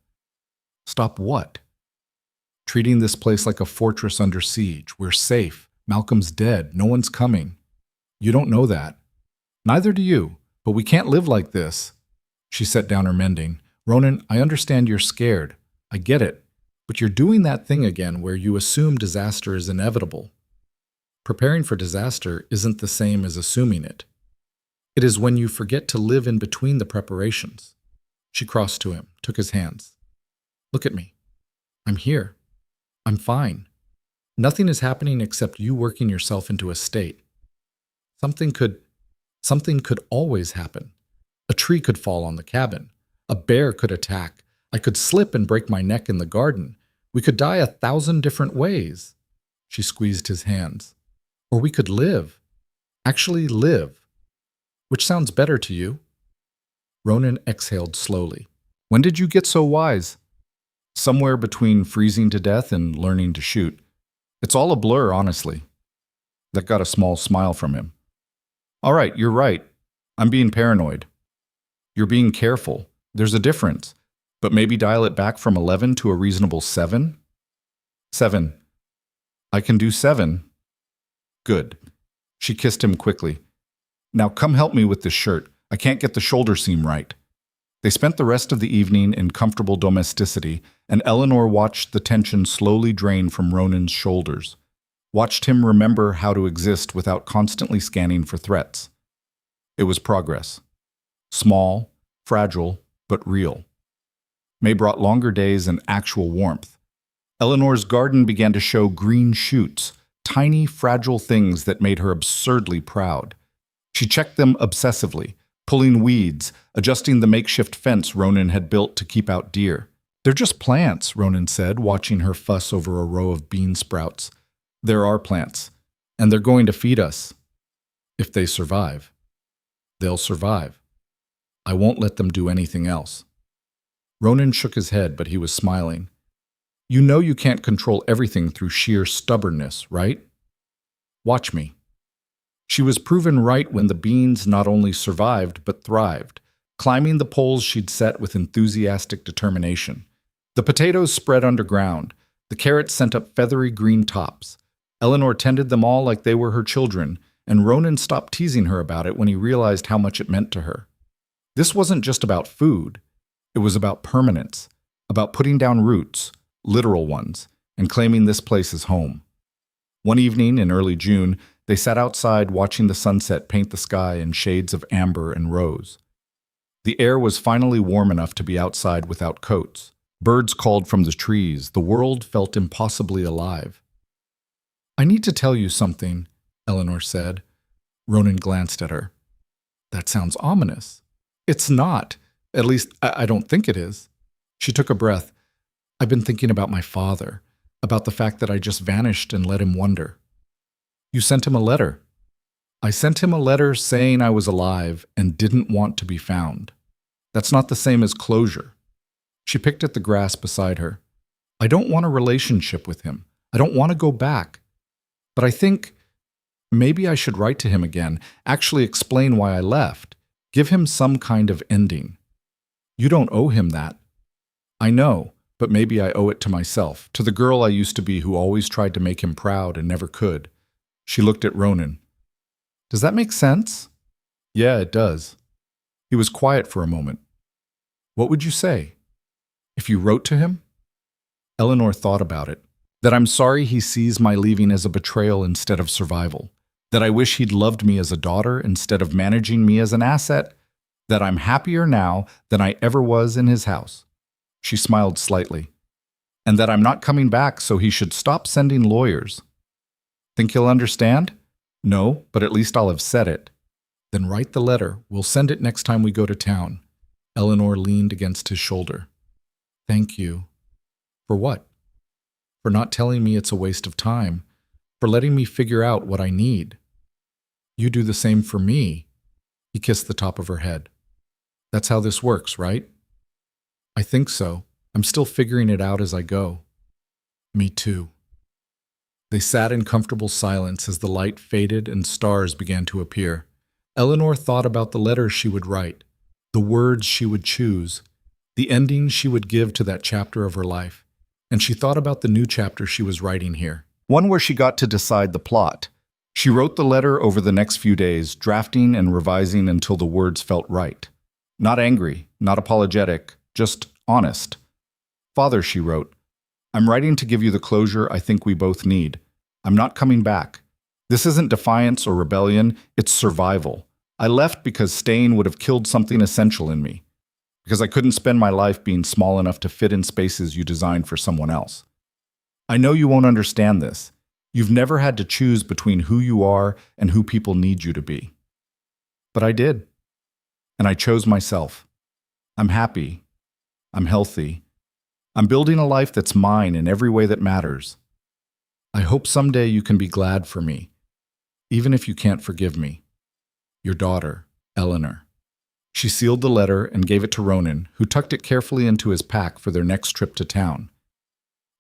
Stop what? Treating this place like a fortress under siege. We're safe. Malcolm's dead. No one's coming. You don't know that. Neither do you, but we can't live like this. She set down her mending. Ronan, I understand you're scared. I get it. But you're doing that thing again where you assume disaster is inevitable. Preparing for disaster isn't the same as assuming it. It is when you forget to live in between the preparations. She crossed to him, took his hands. Look at me. I'm here. I'm fine. Nothing is happening except you working yourself into a state. Something could always happen. A tree could fall on the cabin. A bear could attack. I could slip and break my neck in the garden. We could die 1,000 different ways. She squeezed his hands. Or we could live. Actually live. Which sounds better to you? Ronan exhaled slowly. When did you get so wise? Somewhere between freezing to death and learning to shoot. It's all a blur, honestly. That got a small smile from him. All right, you're right. I'm being paranoid. You're being careful. There's a difference. But maybe dial it back from 11 to a reasonable 7? 7. I can do 7. Good. She kissed him quickly. Now come help me with this shirt. I can't get the shoulder seam right. They spent the rest of the evening in comfortable domesticity, and Eleanor watched the tension slowly drain from Ronan's shoulders, watched him remember how to exist without constantly scanning for threats. It was progress. Small, fragile, but real. May brought longer days and actual warmth. Eleanor's garden began to show green shoots, tiny, fragile things that made her absurdly proud. She checked them obsessively, pulling weeds, adjusting the makeshift fence Ronan had built to keep out deer. They're just plants, Ronan said, watching her fuss over a row of bean sprouts. There are plants, and they're going to feed us. If they survive. They'll survive. I won't let them do anything else. Ronan shook his head, but he was smiling. You know you can't control everything through sheer stubbornness, right? Watch me. She was proven right when the beans not only survived but thrived, climbing the poles she'd set with enthusiastic determination. The potatoes spread underground. The carrots sent up feathery green tops. Eleanor tended them all like they were her children, and Ronan stopped teasing her about it when he realized how much it meant to her. This wasn't just about food. It was about permanence, about putting down roots, literal ones, and claiming this place as home. One evening in early June, they sat outside watching the sunset paint the sky in shades of amber and rose. The air was finally warm enough to be outside without coats. Birds called from the trees. The world felt impossibly alive. I need to tell you something, Eleanor said. Ronan glanced at her. That sounds ominous. It's not. At least, I don't think it is. She took a breath. I've been thinking about my father, about the fact that I just vanished and let him wonder. You sent him a letter. I sent him a letter saying I was alive and didn't want to be found. That's not the same as closure. She picked at the grass beside her. I don't want a relationship with him. I don't want to go back. But I think maybe I should write to him again, actually explain why I left, give him some kind of ending. You don't owe him that. I know, but maybe I owe it to myself, to the girl I used to be who always tried to make him proud and never could. She looked at Ronan. Does that make sense? Yeah, it does. He was quiet for a moment. What would you say? If you wrote to him? Eleanor thought about it. That I'm sorry he sees my leaving as a betrayal instead of survival. That I wish he'd loved me as a daughter instead of managing me as an asset. That I'm happier now than I ever was in his house. She smiled slightly. And that I'm not coming back, so he should stop sending lawyers. Think he'll understand? No, but at least I'll have said it. Then write the letter. We'll send it next time we go to town. Eleanor leaned against his shoulder. Thank you. For what? For not telling me it's a waste of time. For letting me figure out what I need. You do the same for me. He kissed the top of her head. That's how this works, right? I think so. I'm still figuring it out as I go. Me too. They sat in comfortable silence as the light faded and stars began to appear. Eleanor thought about the letters she would write, the words she would choose, the ending she would give to that chapter of her life, and she thought about the new chapter she was writing here, one where she got to decide the plot. She wrote the letter over the next few days, drafting and revising until the words felt right. Not angry, not apologetic, just honest. Father, she wrote, I'm writing to give you the closure I think we both need. I'm not coming back. This isn't defiance or rebellion, it's survival. I left because staying would have killed something essential in me. Because I couldn't spend my life being small enough to fit in spaces you designed for someone else. I know you won't understand this. You've never had to choose between who you are and who people need you to be. But I did. And I chose myself. I'm happy. I'm healthy. I'm building a life that's mine in every way that matters. I hope someday you can be glad for me, even if you can't forgive me. Your daughter, Eleanor. She sealed the letter and gave it to Ronan, who tucked it carefully into his pack for their next trip to town.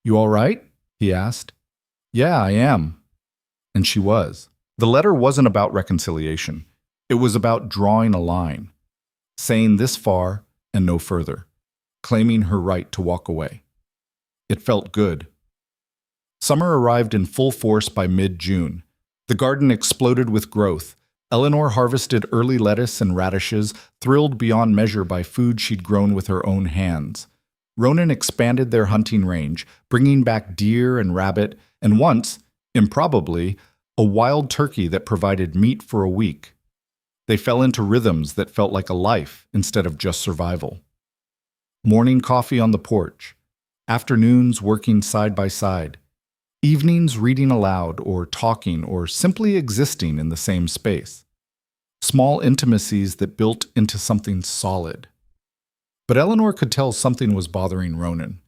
You all right? He asked. Yeah, I am. And she was. The letter wasn't about reconciliation. It was about drawing a line, saying this far and no further, claiming her right to walk away. It felt good. Summer arrived in full force by mid-June. The garden exploded with growth. Eleanor harvested early lettuce and radishes, thrilled beyond measure by food she'd grown with her own hands. Ronan expanded their hunting range, bringing back deer and rabbit, and once, improbably, a wild turkey that provided meat for a week. They fell into rhythms that felt like a life instead of just survival. Morning coffee on the porch, afternoons working side by side, evenings reading aloud or talking or simply existing in the same space. Small intimacies that built into something solid. But Eleanor could tell something was bothering Ronan.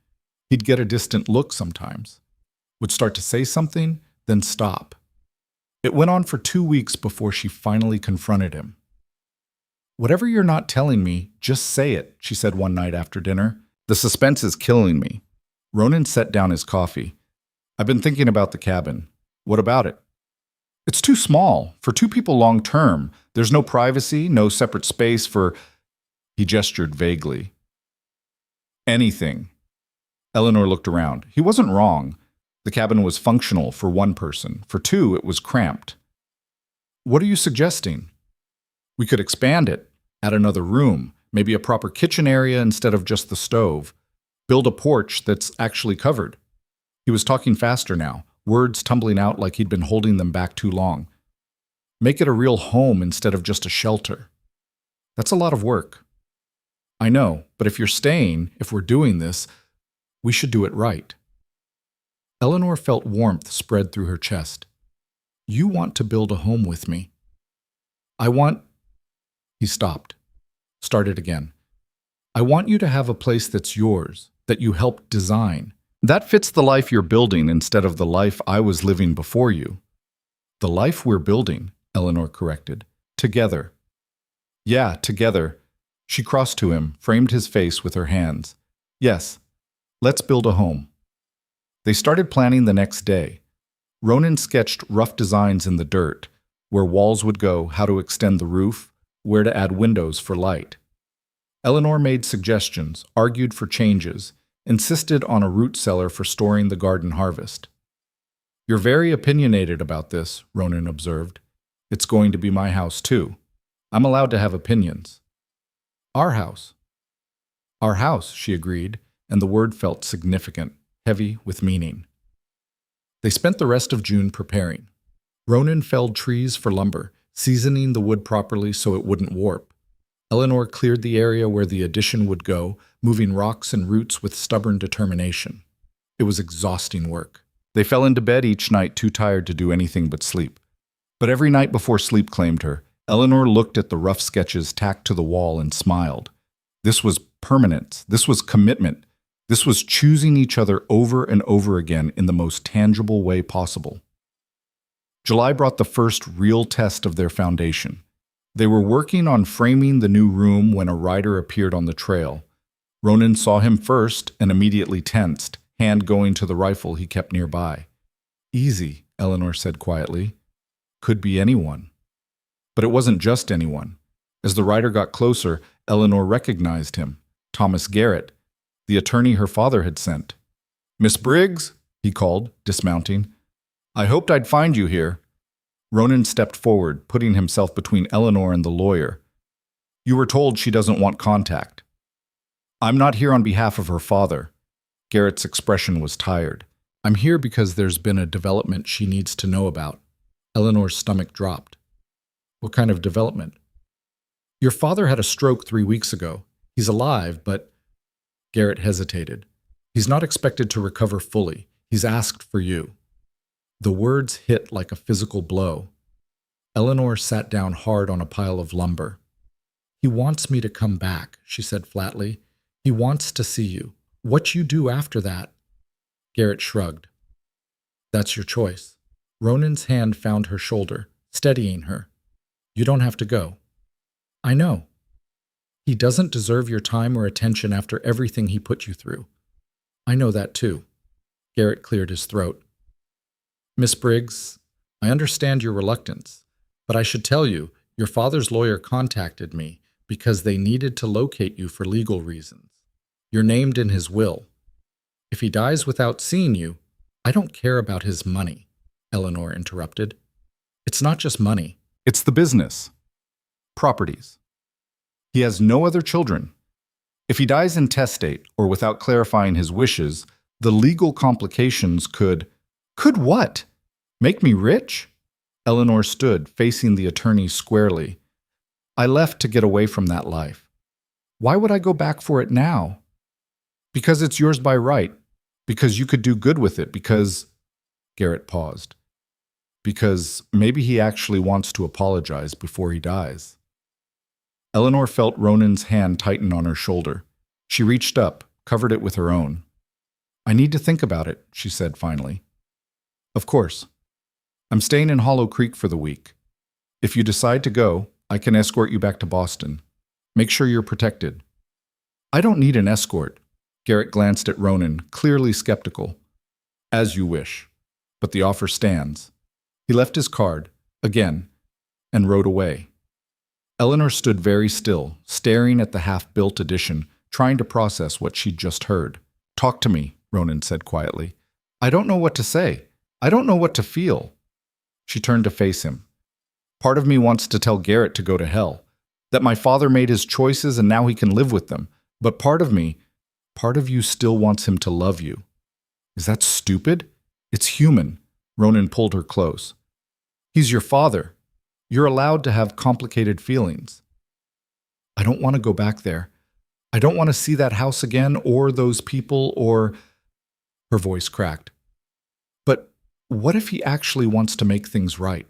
He'd get a distant look sometimes, would start to say something, then stop. It went on for 2 weeks before she finally confronted him. Whatever you're not telling me, just say it, she said one night after dinner. The suspense is killing me. Ronan set down his coffee. I've been thinking about the cabin. What about it? It's too small, for 2 people long term. There's no privacy, no separate space for... He gestured vaguely. Anything. Eleanor looked around. He wasn't wrong. The cabin was functional for 1 person. For 2, it was cramped. What are you suggesting? We could expand it, add another room, maybe a proper kitchen area instead of just the stove. Build a porch that's actually covered. He was talking faster now, words tumbling out like he'd been holding them back too long. Make it a real home instead of just a shelter. That's a lot of work. I know, but if you're staying, if we're doing this, we should do it right. Eleanor felt warmth spread through her chest. You want to build a home with me. I want... He stopped. Started again. I want you to have a place that's yours, that you helped design. That fits the life you're building instead of the life I was living before you. The life we're building, Eleanor corrected. Together. Yeah, together. She crossed to him, framed his face with her hands. Yes, let's build a home. They started planning the next day. Ronan sketched rough designs in the dirt, where walls would go, how to extend the roof, where to add windows for light. Eleanor made suggestions, argued for changes, insisted on a root cellar for storing the garden harvest. You're very opinionated about this, Ronan observed. It's going to be my house, too. I'm allowed to have opinions. Our house. Our house, she agreed, and the word felt significant, heavy with meaning. They spent the rest of June preparing. Ronan felled trees for lumber, seasoning the wood properly so it wouldn't warp. Eleanor cleared the area where the addition would go, moving rocks and roots with stubborn determination. It was exhausting work. They fell into bed each night too tired to do anything but sleep. But every night before sleep claimed her, Eleanor looked at the rough sketches tacked to the wall and smiled. This was permanence. This was commitment. This was choosing each other over and over again in the most tangible way possible. July brought the first real test of their foundation. They were working on framing the new room when a rider appeared on the trail. Ronan saw him first and immediately tensed, hand going to the rifle he kept nearby. "Easy," Eleanor said quietly. "Could be anyone." But it wasn't just anyone. As the rider got closer, Eleanor recognized him. Thomas Garrett, the attorney her father had sent. "Miss Briggs," he called, dismounting. "I hoped I'd find you here." Ronan stepped forward, putting himself between Eleanor and the lawyer. "You were told she doesn't want contact." "I'm not here on behalf of her father." Garrett's expression was tired. "I'm here because there's been a development she needs to know about." Eleanor's stomach dropped. "What kind of development?" "Your father had a stroke 3 weeks ago. He's alive, but—" Garrett hesitated. "He's not expected to recover fully. He's asked for you." The words hit like a physical blow. Eleanor sat down hard on a pile of lumber. "He wants me to come back," she said flatly. "He wants to see you. What you do after that—" Garrett shrugged. "That's your choice." Ronan's hand found her shoulder, steadying her. "You don't have to go." "I know. He doesn't deserve your time or attention after everything he put you through." "I know that too." Garrett cleared his throat. "Miss Briggs, I understand your reluctance, but I should tell you, your father's lawyer contacted me because they needed to locate you for legal reasons. You're named in his will. If he dies without seeing you—" "I don't care about his money," Eleanor interrupted. "It's not just money. It's the business. Properties. He has no other children. If he dies intestate or without clarifying his wishes, the legal complications could—" "Could what? Make me rich?" Eleanor stood, facing the attorney squarely. "I left to get away from that life. Why would I go back for it now?" "Because it's yours by right. Because you could do good with it. Because—" Garrett paused. "Because maybe he actually wants to apologize before he dies." Eleanor felt Ronan's hand tighten on her shoulder. She reached up, covered it with her own. "I need to think about it," she said finally. "Of course. I'm staying in Hollow Creek for the week. If you decide to go, I can escort you back to Boston. Make sure you're protected." "I don't need an escort." Garrett glanced at Ronan, clearly skeptical. "As you wish. But the offer stands." He left his card, again, and rode away. Eleanor stood very still, staring at the half-built addition, trying to process what she'd just heard. "Talk to me," Ronan said quietly. "I don't know what to say. I don't know what to feel." She turned to face him. "Part of me wants to tell Garrett to go to hell, that my father made his choices and now he can live with them. But part of you still wants him to love you." "Is that stupid?" "It's human." Ronan pulled her close. "He's your father. You're allowed to have complicated feelings." "I don't want to go back there. I don't want to see that house again or those people or—" Her voice cracked. "But what if he actually wants to make things right?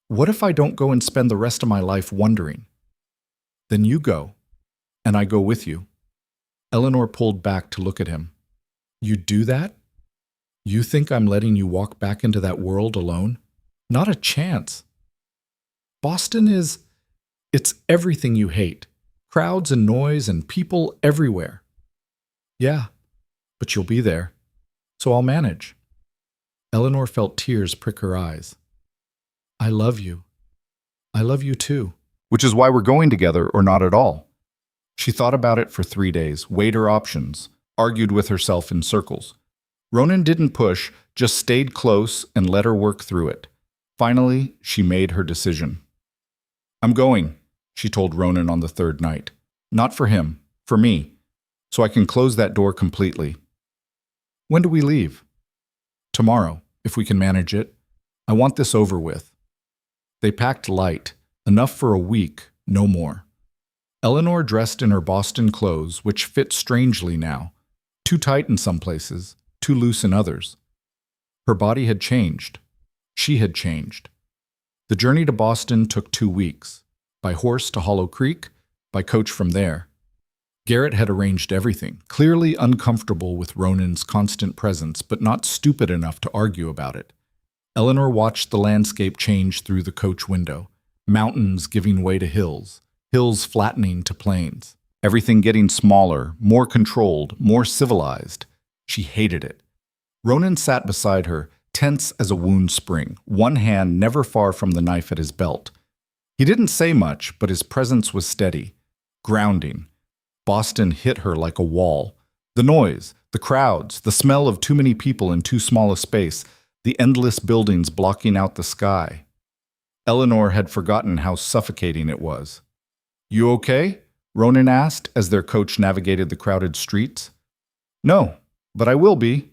What if I don't go and spend the rest of my life wondering?" "Then you go, and I go with you." Eleanor pulled back to look at him. "You'd do that? You think I'm letting you walk back into that world alone? Not a chance. Boston it's everything you hate. Crowds and noise and people everywhere." "Yeah, but you'll be there, so I'll manage." Eleanor felt tears prick her eyes. "I love you. I love you too." "Which is why we're going together or not at all." She thought about it for 3 days, weighed her options, argued with herself in circles. Ronan didn't push, just stayed close and let her work through it. Finally, she made her decision. "I'm going," she told Ronan on the third night. "Not for him, for me. so I can close that door completely. When do we leave? Tomorrow, if we can manage it. I want this over with. They packed light, enough for a week, no more. Eleanor dressed in her Boston clothes, which fit strangely now, too tight in some places, too loose in others. Her body had changed. She had changed. The journey to Boston took 2 weeks, by horse to Hollow Creek, by coach from there. Garrett had arranged everything, clearly uncomfortable with Ronan's constant presence, but not stupid enough to argue about it. Eleanor watched the landscape change through the coach window, mountains giving way to hills, hills flattening to plains, everything getting smaller, more controlled, more civilized. She hated it. Ronan sat beside her, tense as a wound spring, one hand never far from the knife at his belt. He didn't say much, but his presence was steady, grounding. Boston hit her like a wall. The noise, the crowds, the smell of too many people in too small a space, the endless buildings blocking out the sky. Eleanor had forgotten how suffocating it was. "You okay?" Ronan asked as their coach navigated the crowded streets. "No, but I will be."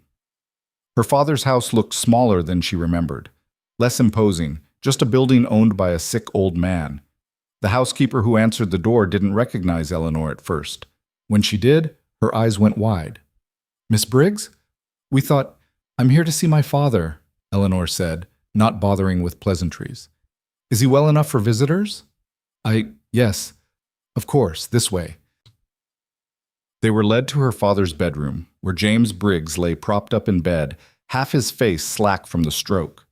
Her father's house looked smaller than she remembered, less imposing, just a building owned by a sick old man. The housekeeper who answered the door didn't recognize Eleanor at first. When she did, her eyes went wide. "Miss Briggs? We thought, I'm here to see my father," Eleanor said, not bothering with pleasantries. "Is he well enough for visitors?" Yes, of course, this way." They were led to her father's bedroom, where James Briggs lay propped up in bed, half his face slack from the stroke.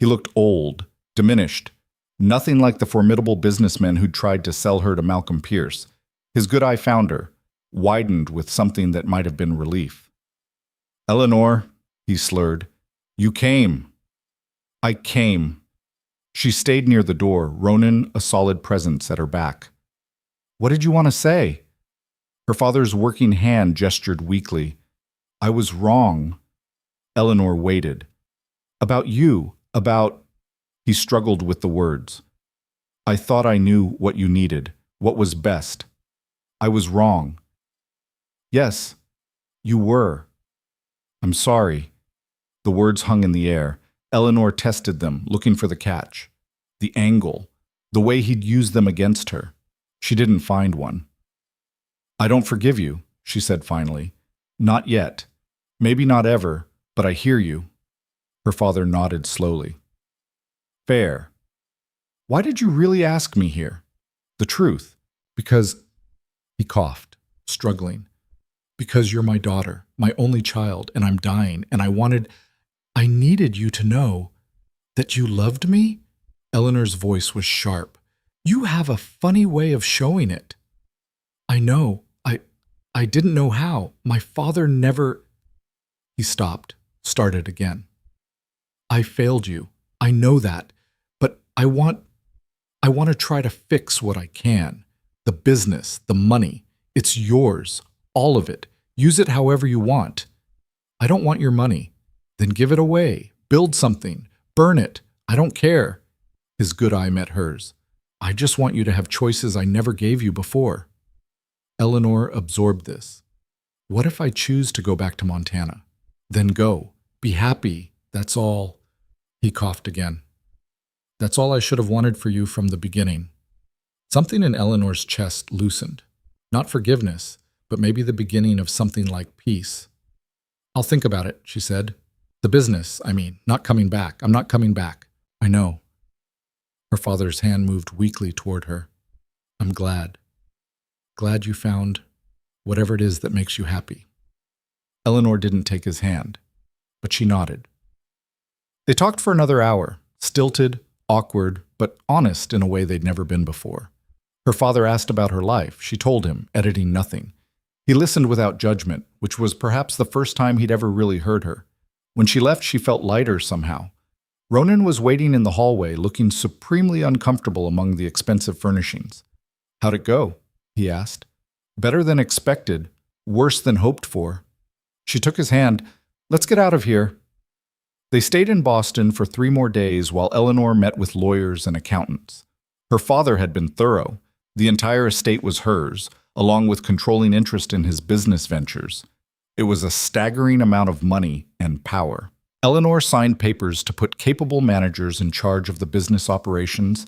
He looked old, diminished, nothing like the formidable businessman who'd tried to sell her to Malcolm Pierce. His good eye found her, widened with something that might have been relief. "Eleanor," he slurred, "you came." "I came." She stayed near the door, Ronan a solid presence at her back. "What did you want to say?" Her father's working hand gestured weakly. "I was wrong." Eleanor waited. "About you, about—" He struggled with the words. "I thought I knew what you needed, what was best. I was wrong." "Yes, you were." "I'm sorry." The words hung in the air. Eleanor tested them, looking for the catch. The angle, the way he'd used them against her. She didn't find one. "I don't forgive you," she said finally. "Not yet. Maybe not ever, but I hear you." Her father nodded slowly. "Fair. Why did you really ask me here? The truth. Because—" He coughed, struggling. "Because you're my daughter, my only child, and I'm dying, and I needed you to know that you loved me?" Eleanor's voice was sharp. "You have a funny way of showing it." "I know. I didn't know how. My father never—" He stopped, started again. "I failed you. I know that. But I want to try to fix what I can. The business, the money. It's yours. All of it. Use it however you want. I don't want your money. Then give it away. Build something. Burn it. I don't care." His good eye met hers. "I just want you to have choices I never gave you before." Eleanor absorbed this. "What if I choose to go back to Montana? Then go. Be happy. That's all." He coughed again. "That's all I should have wanted for you from the beginning." Something in Eleanor's chest loosened. Not forgiveness, but maybe the beginning of something like peace. "I'll think about it," she said. "The business, I mean, not coming back. I'm not coming back." "I know." Her father's hand moved weakly toward her. "I'm glad. Glad you found whatever it is that makes you happy." Eleanor didn't take his hand, but she nodded. They talked for another hour, stilted, awkward, but honest in a way they'd never been before. Her father asked about her life. She told him, editing nothing. He listened without judgment, which was perhaps the first time he'd ever really heard her. When she left, she felt lighter somehow. Ronan was waiting in the hallway, looking supremely uncomfortable among the expensive furnishings. "How'd it go?" he asked. "Better than expected, worse than hoped for." She took his hand. "Let's get out of here." They stayed in Boston for 3 more days while Eleanor met with lawyers and accountants. Her father had been thorough. The entire estate was hers. along with controlling interest in his business ventures. It was a staggering amount of money and power. Eleanor signed papers to put capable managers in charge of the business operations,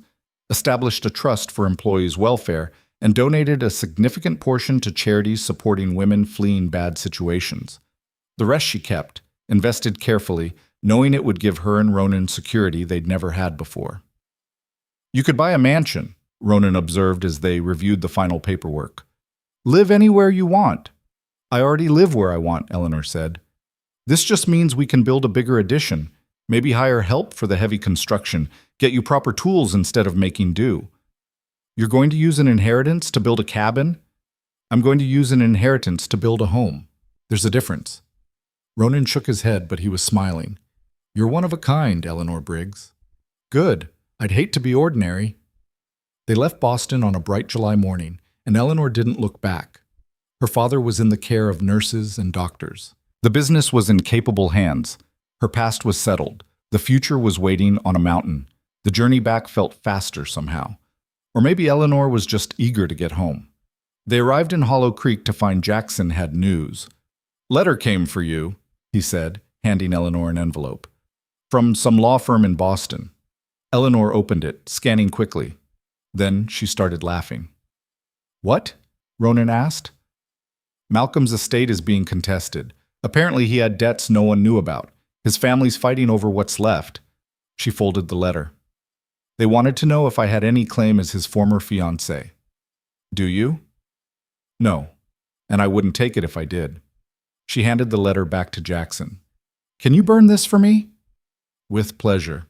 established a trust for employees' welfare, and donated a significant portion to charities supporting women fleeing bad situations. The rest she kept, invested carefully, knowing it would give her and Ronan security they'd never had before. "You could buy a mansion," Ronan observed as they reviewed the final paperwork. "Live anywhere you want." "I already live where I want," Eleanor said. "This just means we can build a bigger addition, maybe hire help for the heavy construction, get you proper tools instead of making do." "You're going to use an inheritance to build a cabin?" "I'm going to use an inheritance to build a home. There's a difference." Ronan shook his head, but he was smiling. "You're one of a kind, Eleanor Briggs." "Good. I'd hate to be ordinary." They left Boston on a bright July morning, and Eleanor didn't look back. Her father was in the care of nurses and doctors. The business was in capable hands. Her past was settled. The future was waiting on a mountain. The journey back felt faster somehow. Or maybe Eleanor was just eager to get home. They arrived in Hollow Creek to find Jackson had news. "Letter came for you," he said, handing Eleanor an envelope. "From some law firm in Boston." Eleanor opened it, scanning quickly. Then she started laughing. "What?" Ronan asked. "Malcolm's estate is being contested. Apparently he had debts no one knew about. His family's fighting over what's left." She folded the letter. "They wanted to know if I had any claim as his former fiancée." "Do you?" "No, and I wouldn't take it if I did." She handed the letter back to Jackson. "Can you burn this for me?" "With pleasure."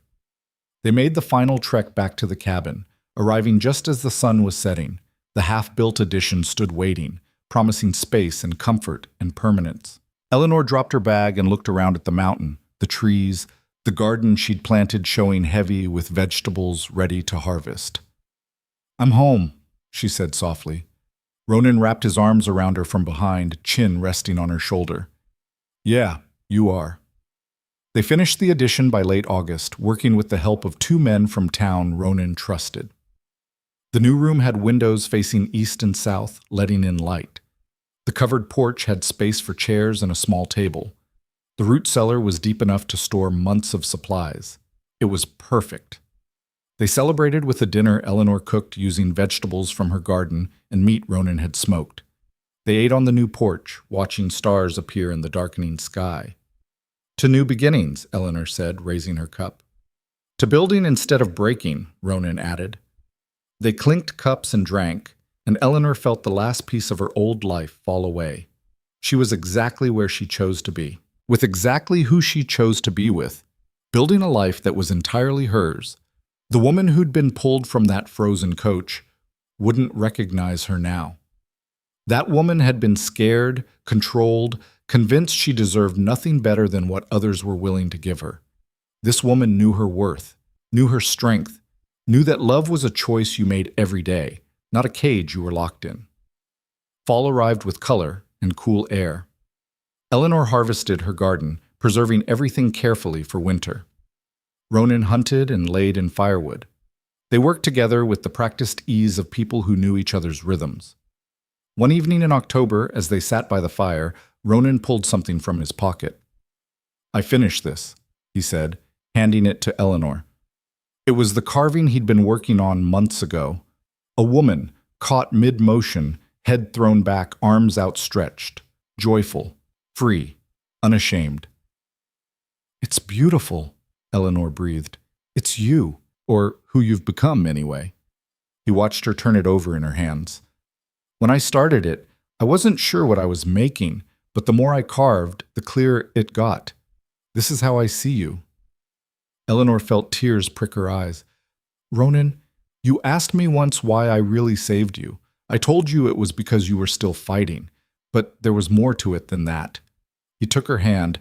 They made the final trek back to the cabin, arriving just as the sun was setting. The half-built addition stood waiting, promising space and comfort and permanence. Eleanor dropped her bag and looked around at the mountain, the trees, the garden she'd planted showing heavy with vegetables ready to harvest. "I'm home," she said softly. Ronan wrapped his arms around her from behind, chin resting on her shoulder. "Yeah, you are." They finished the addition by late August, working with the help of 2 men from town Ronan trusted. The new room had windows facing east and south, letting in light. The covered porch had space for chairs and a small table. The root cellar was deep enough to store months of supplies. It was perfect. They celebrated with a dinner Eleanor cooked using vegetables from her garden and meat Ronan had smoked. They ate on the new porch, watching stars appear in the darkening sky. "To new beginnings," Eleanor said, raising her cup. "To building instead of breaking," Ronan added. They clinked cups and drank, and Eleanor felt the last piece of her old life fall away. She was exactly where she chose to be, with exactly who she chose to be with, building a life that was entirely hers. The woman who'd been pulled from that frozen coach wouldn't recognize her now. That woman had been scared, controlled, convinced she deserved nothing better than what others were willing to give her. This woman knew her worth, knew her strength, knew that love was a choice you made every day, not a cage you were locked in. Fall arrived with color and cool air. Eleanor harvested her garden, preserving everything carefully for winter. Ronan hunted and laid in firewood. They worked together with the practiced ease of people who knew each other's rhythms. One evening in October, as they sat by the fire, Ronan pulled something from his pocket. "I finished this," he said, handing it to Eleanor. It was the carving he'd been working on months ago. A woman, caught mid-motion, head thrown back, arms outstretched, joyful, free, unashamed. "It's beautiful," Eleanor breathed. "It's you, or who you've become anyway." He watched her turn it over in her hands. "When I started it, I wasn't sure what I was making, but the more I carved, the clearer it got. This is how I see you." Eleanor felt tears prick her eyes. "Ronan, you asked me once why I really saved you. I told you it was because you were still fighting, but there was more to it than that." He took her hand.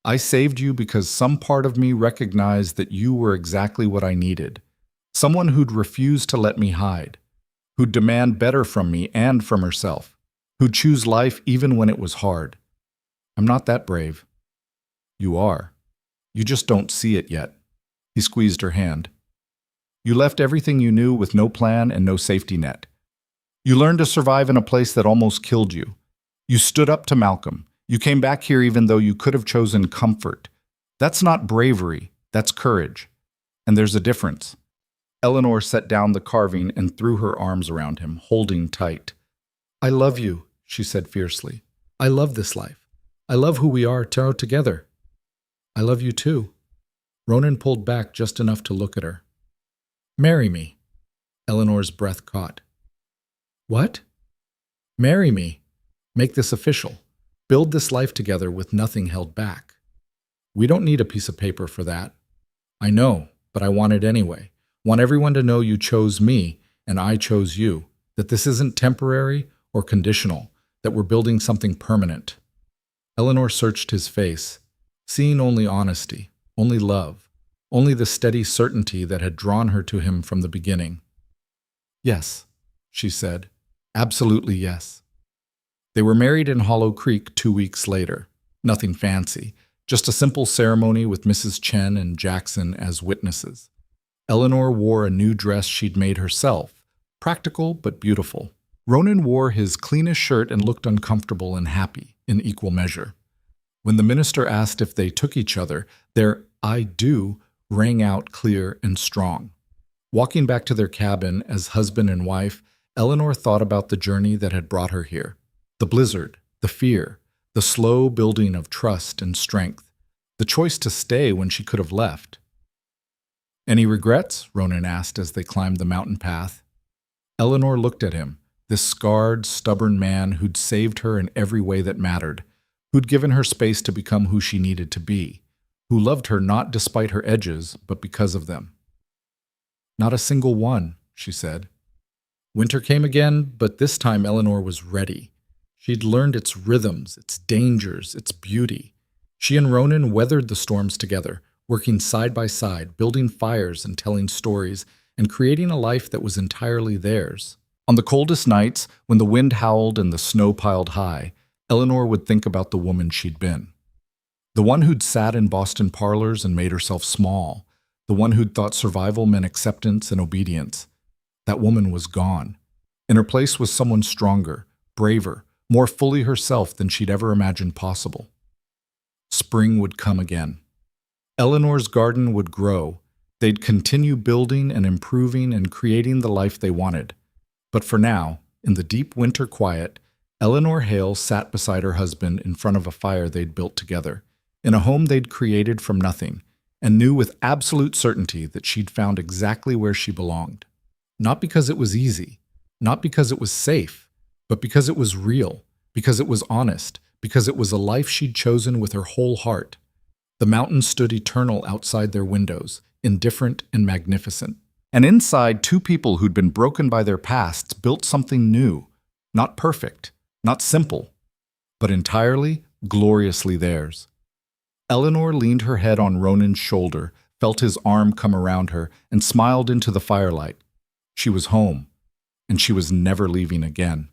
"I saved you because some part of me recognized that you were exactly what I needed. Someone who'd refuse to let me hide, who'd demand better from me and from herself, who'd choose life even when it was hard. I'm not that brave." "You are. You just don't see it yet." He squeezed her hand. "You left everything you knew with no plan and no safety net. You learned to survive in a place that almost killed you. You stood up to Malcolm. You came back here even though you could have chosen comfort. That's not bravery, that's courage. And there's a difference. Eleanor set down the carving and threw her arms around him, holding tight. I love you, she said fiercely. I love this life. I love who we are together. I love you too. Ronan pulled back just enough to look at her. Marry me. Eleanor's breath caught. What? Marry me. Make this official. Build this life together with nothing held back. We don't need a piece of paper for that. I know, but I want it anyway. Want everyone to know you chose me and I chose you, that this isn't temporary or conditional, that we're building something permanent. Eleanor searched his face, seeing only honesty, only love, only the steady certainty that had drawn her to him from the beginning. Yes, she said. Absolutely yes. They were married in Hollow Creek 2 weeks later. Nothing fancy, just a simple ceremony with Mrs. Chen and Jackson as witnesses. Eleanor wore a new dress she'd made herself, practical but beautiful. Ronan wore his cleanest shirt and looked uncomfortable and happy in equal measure. When the minister asked if they took each other, their "I do" rang out clear and strong. Walking back to their cabin as husband and wife, Eleanor thought about the journey that had brought her here. The blizzard, the fear, the slow building of trust and strength, the choice to stay when she could have left. Any regrets? Ronan asked as they climbed the mountain path. Eleanor looked at him, this scarred, stubborn man who'd saved her in every way that mattered, who'd given her space to become who she needed to be, who loved her not despite her edges, but because of them. Not a single one, she said. Winter came again, but this time Eleanor was ready. She'd learned its rhythms, its dangers, its beauty. She and Ronan weathered the storms together, working side by side, building fires and telling stories, and creating a life that was entirely theirs. On the coldest nights, when the wind howled and the snow piled high, Eleanor would think about the woman she'd been. The one who'd sat in Boston parlors and made herself small. The one who'd thought survival meant acceptance and obedience. That woman was gone. In her place was someone stronger, braver, more fully herself than she'd ever imagined possible. Spring would come again. Eleanor's garden would grow. They'd continue building and improving and creating the life they wanted. But for now, in the deep winter quiet, Eleanor Hale sat beside her husband in front of a fire they'd built together, in a home they'd created from nothing, and knew with absolute certainty that she'd found exactly where she belonged. Not because it was easy, not because it was safe, but because it was real, because it was honest, because it was a life she'd chosen with her whole heart. The mountains stood eternal outside their windows, indifferent and magnificent. And inside, two people who'd been broken by their pasts built something new, not perfect, not simple, but entirely, gloriously theirs. Eleanor leaned her head on Ronan's shoulder, felt his arm come around her, and smiled into the firelight. She was home, and she was never leaving again.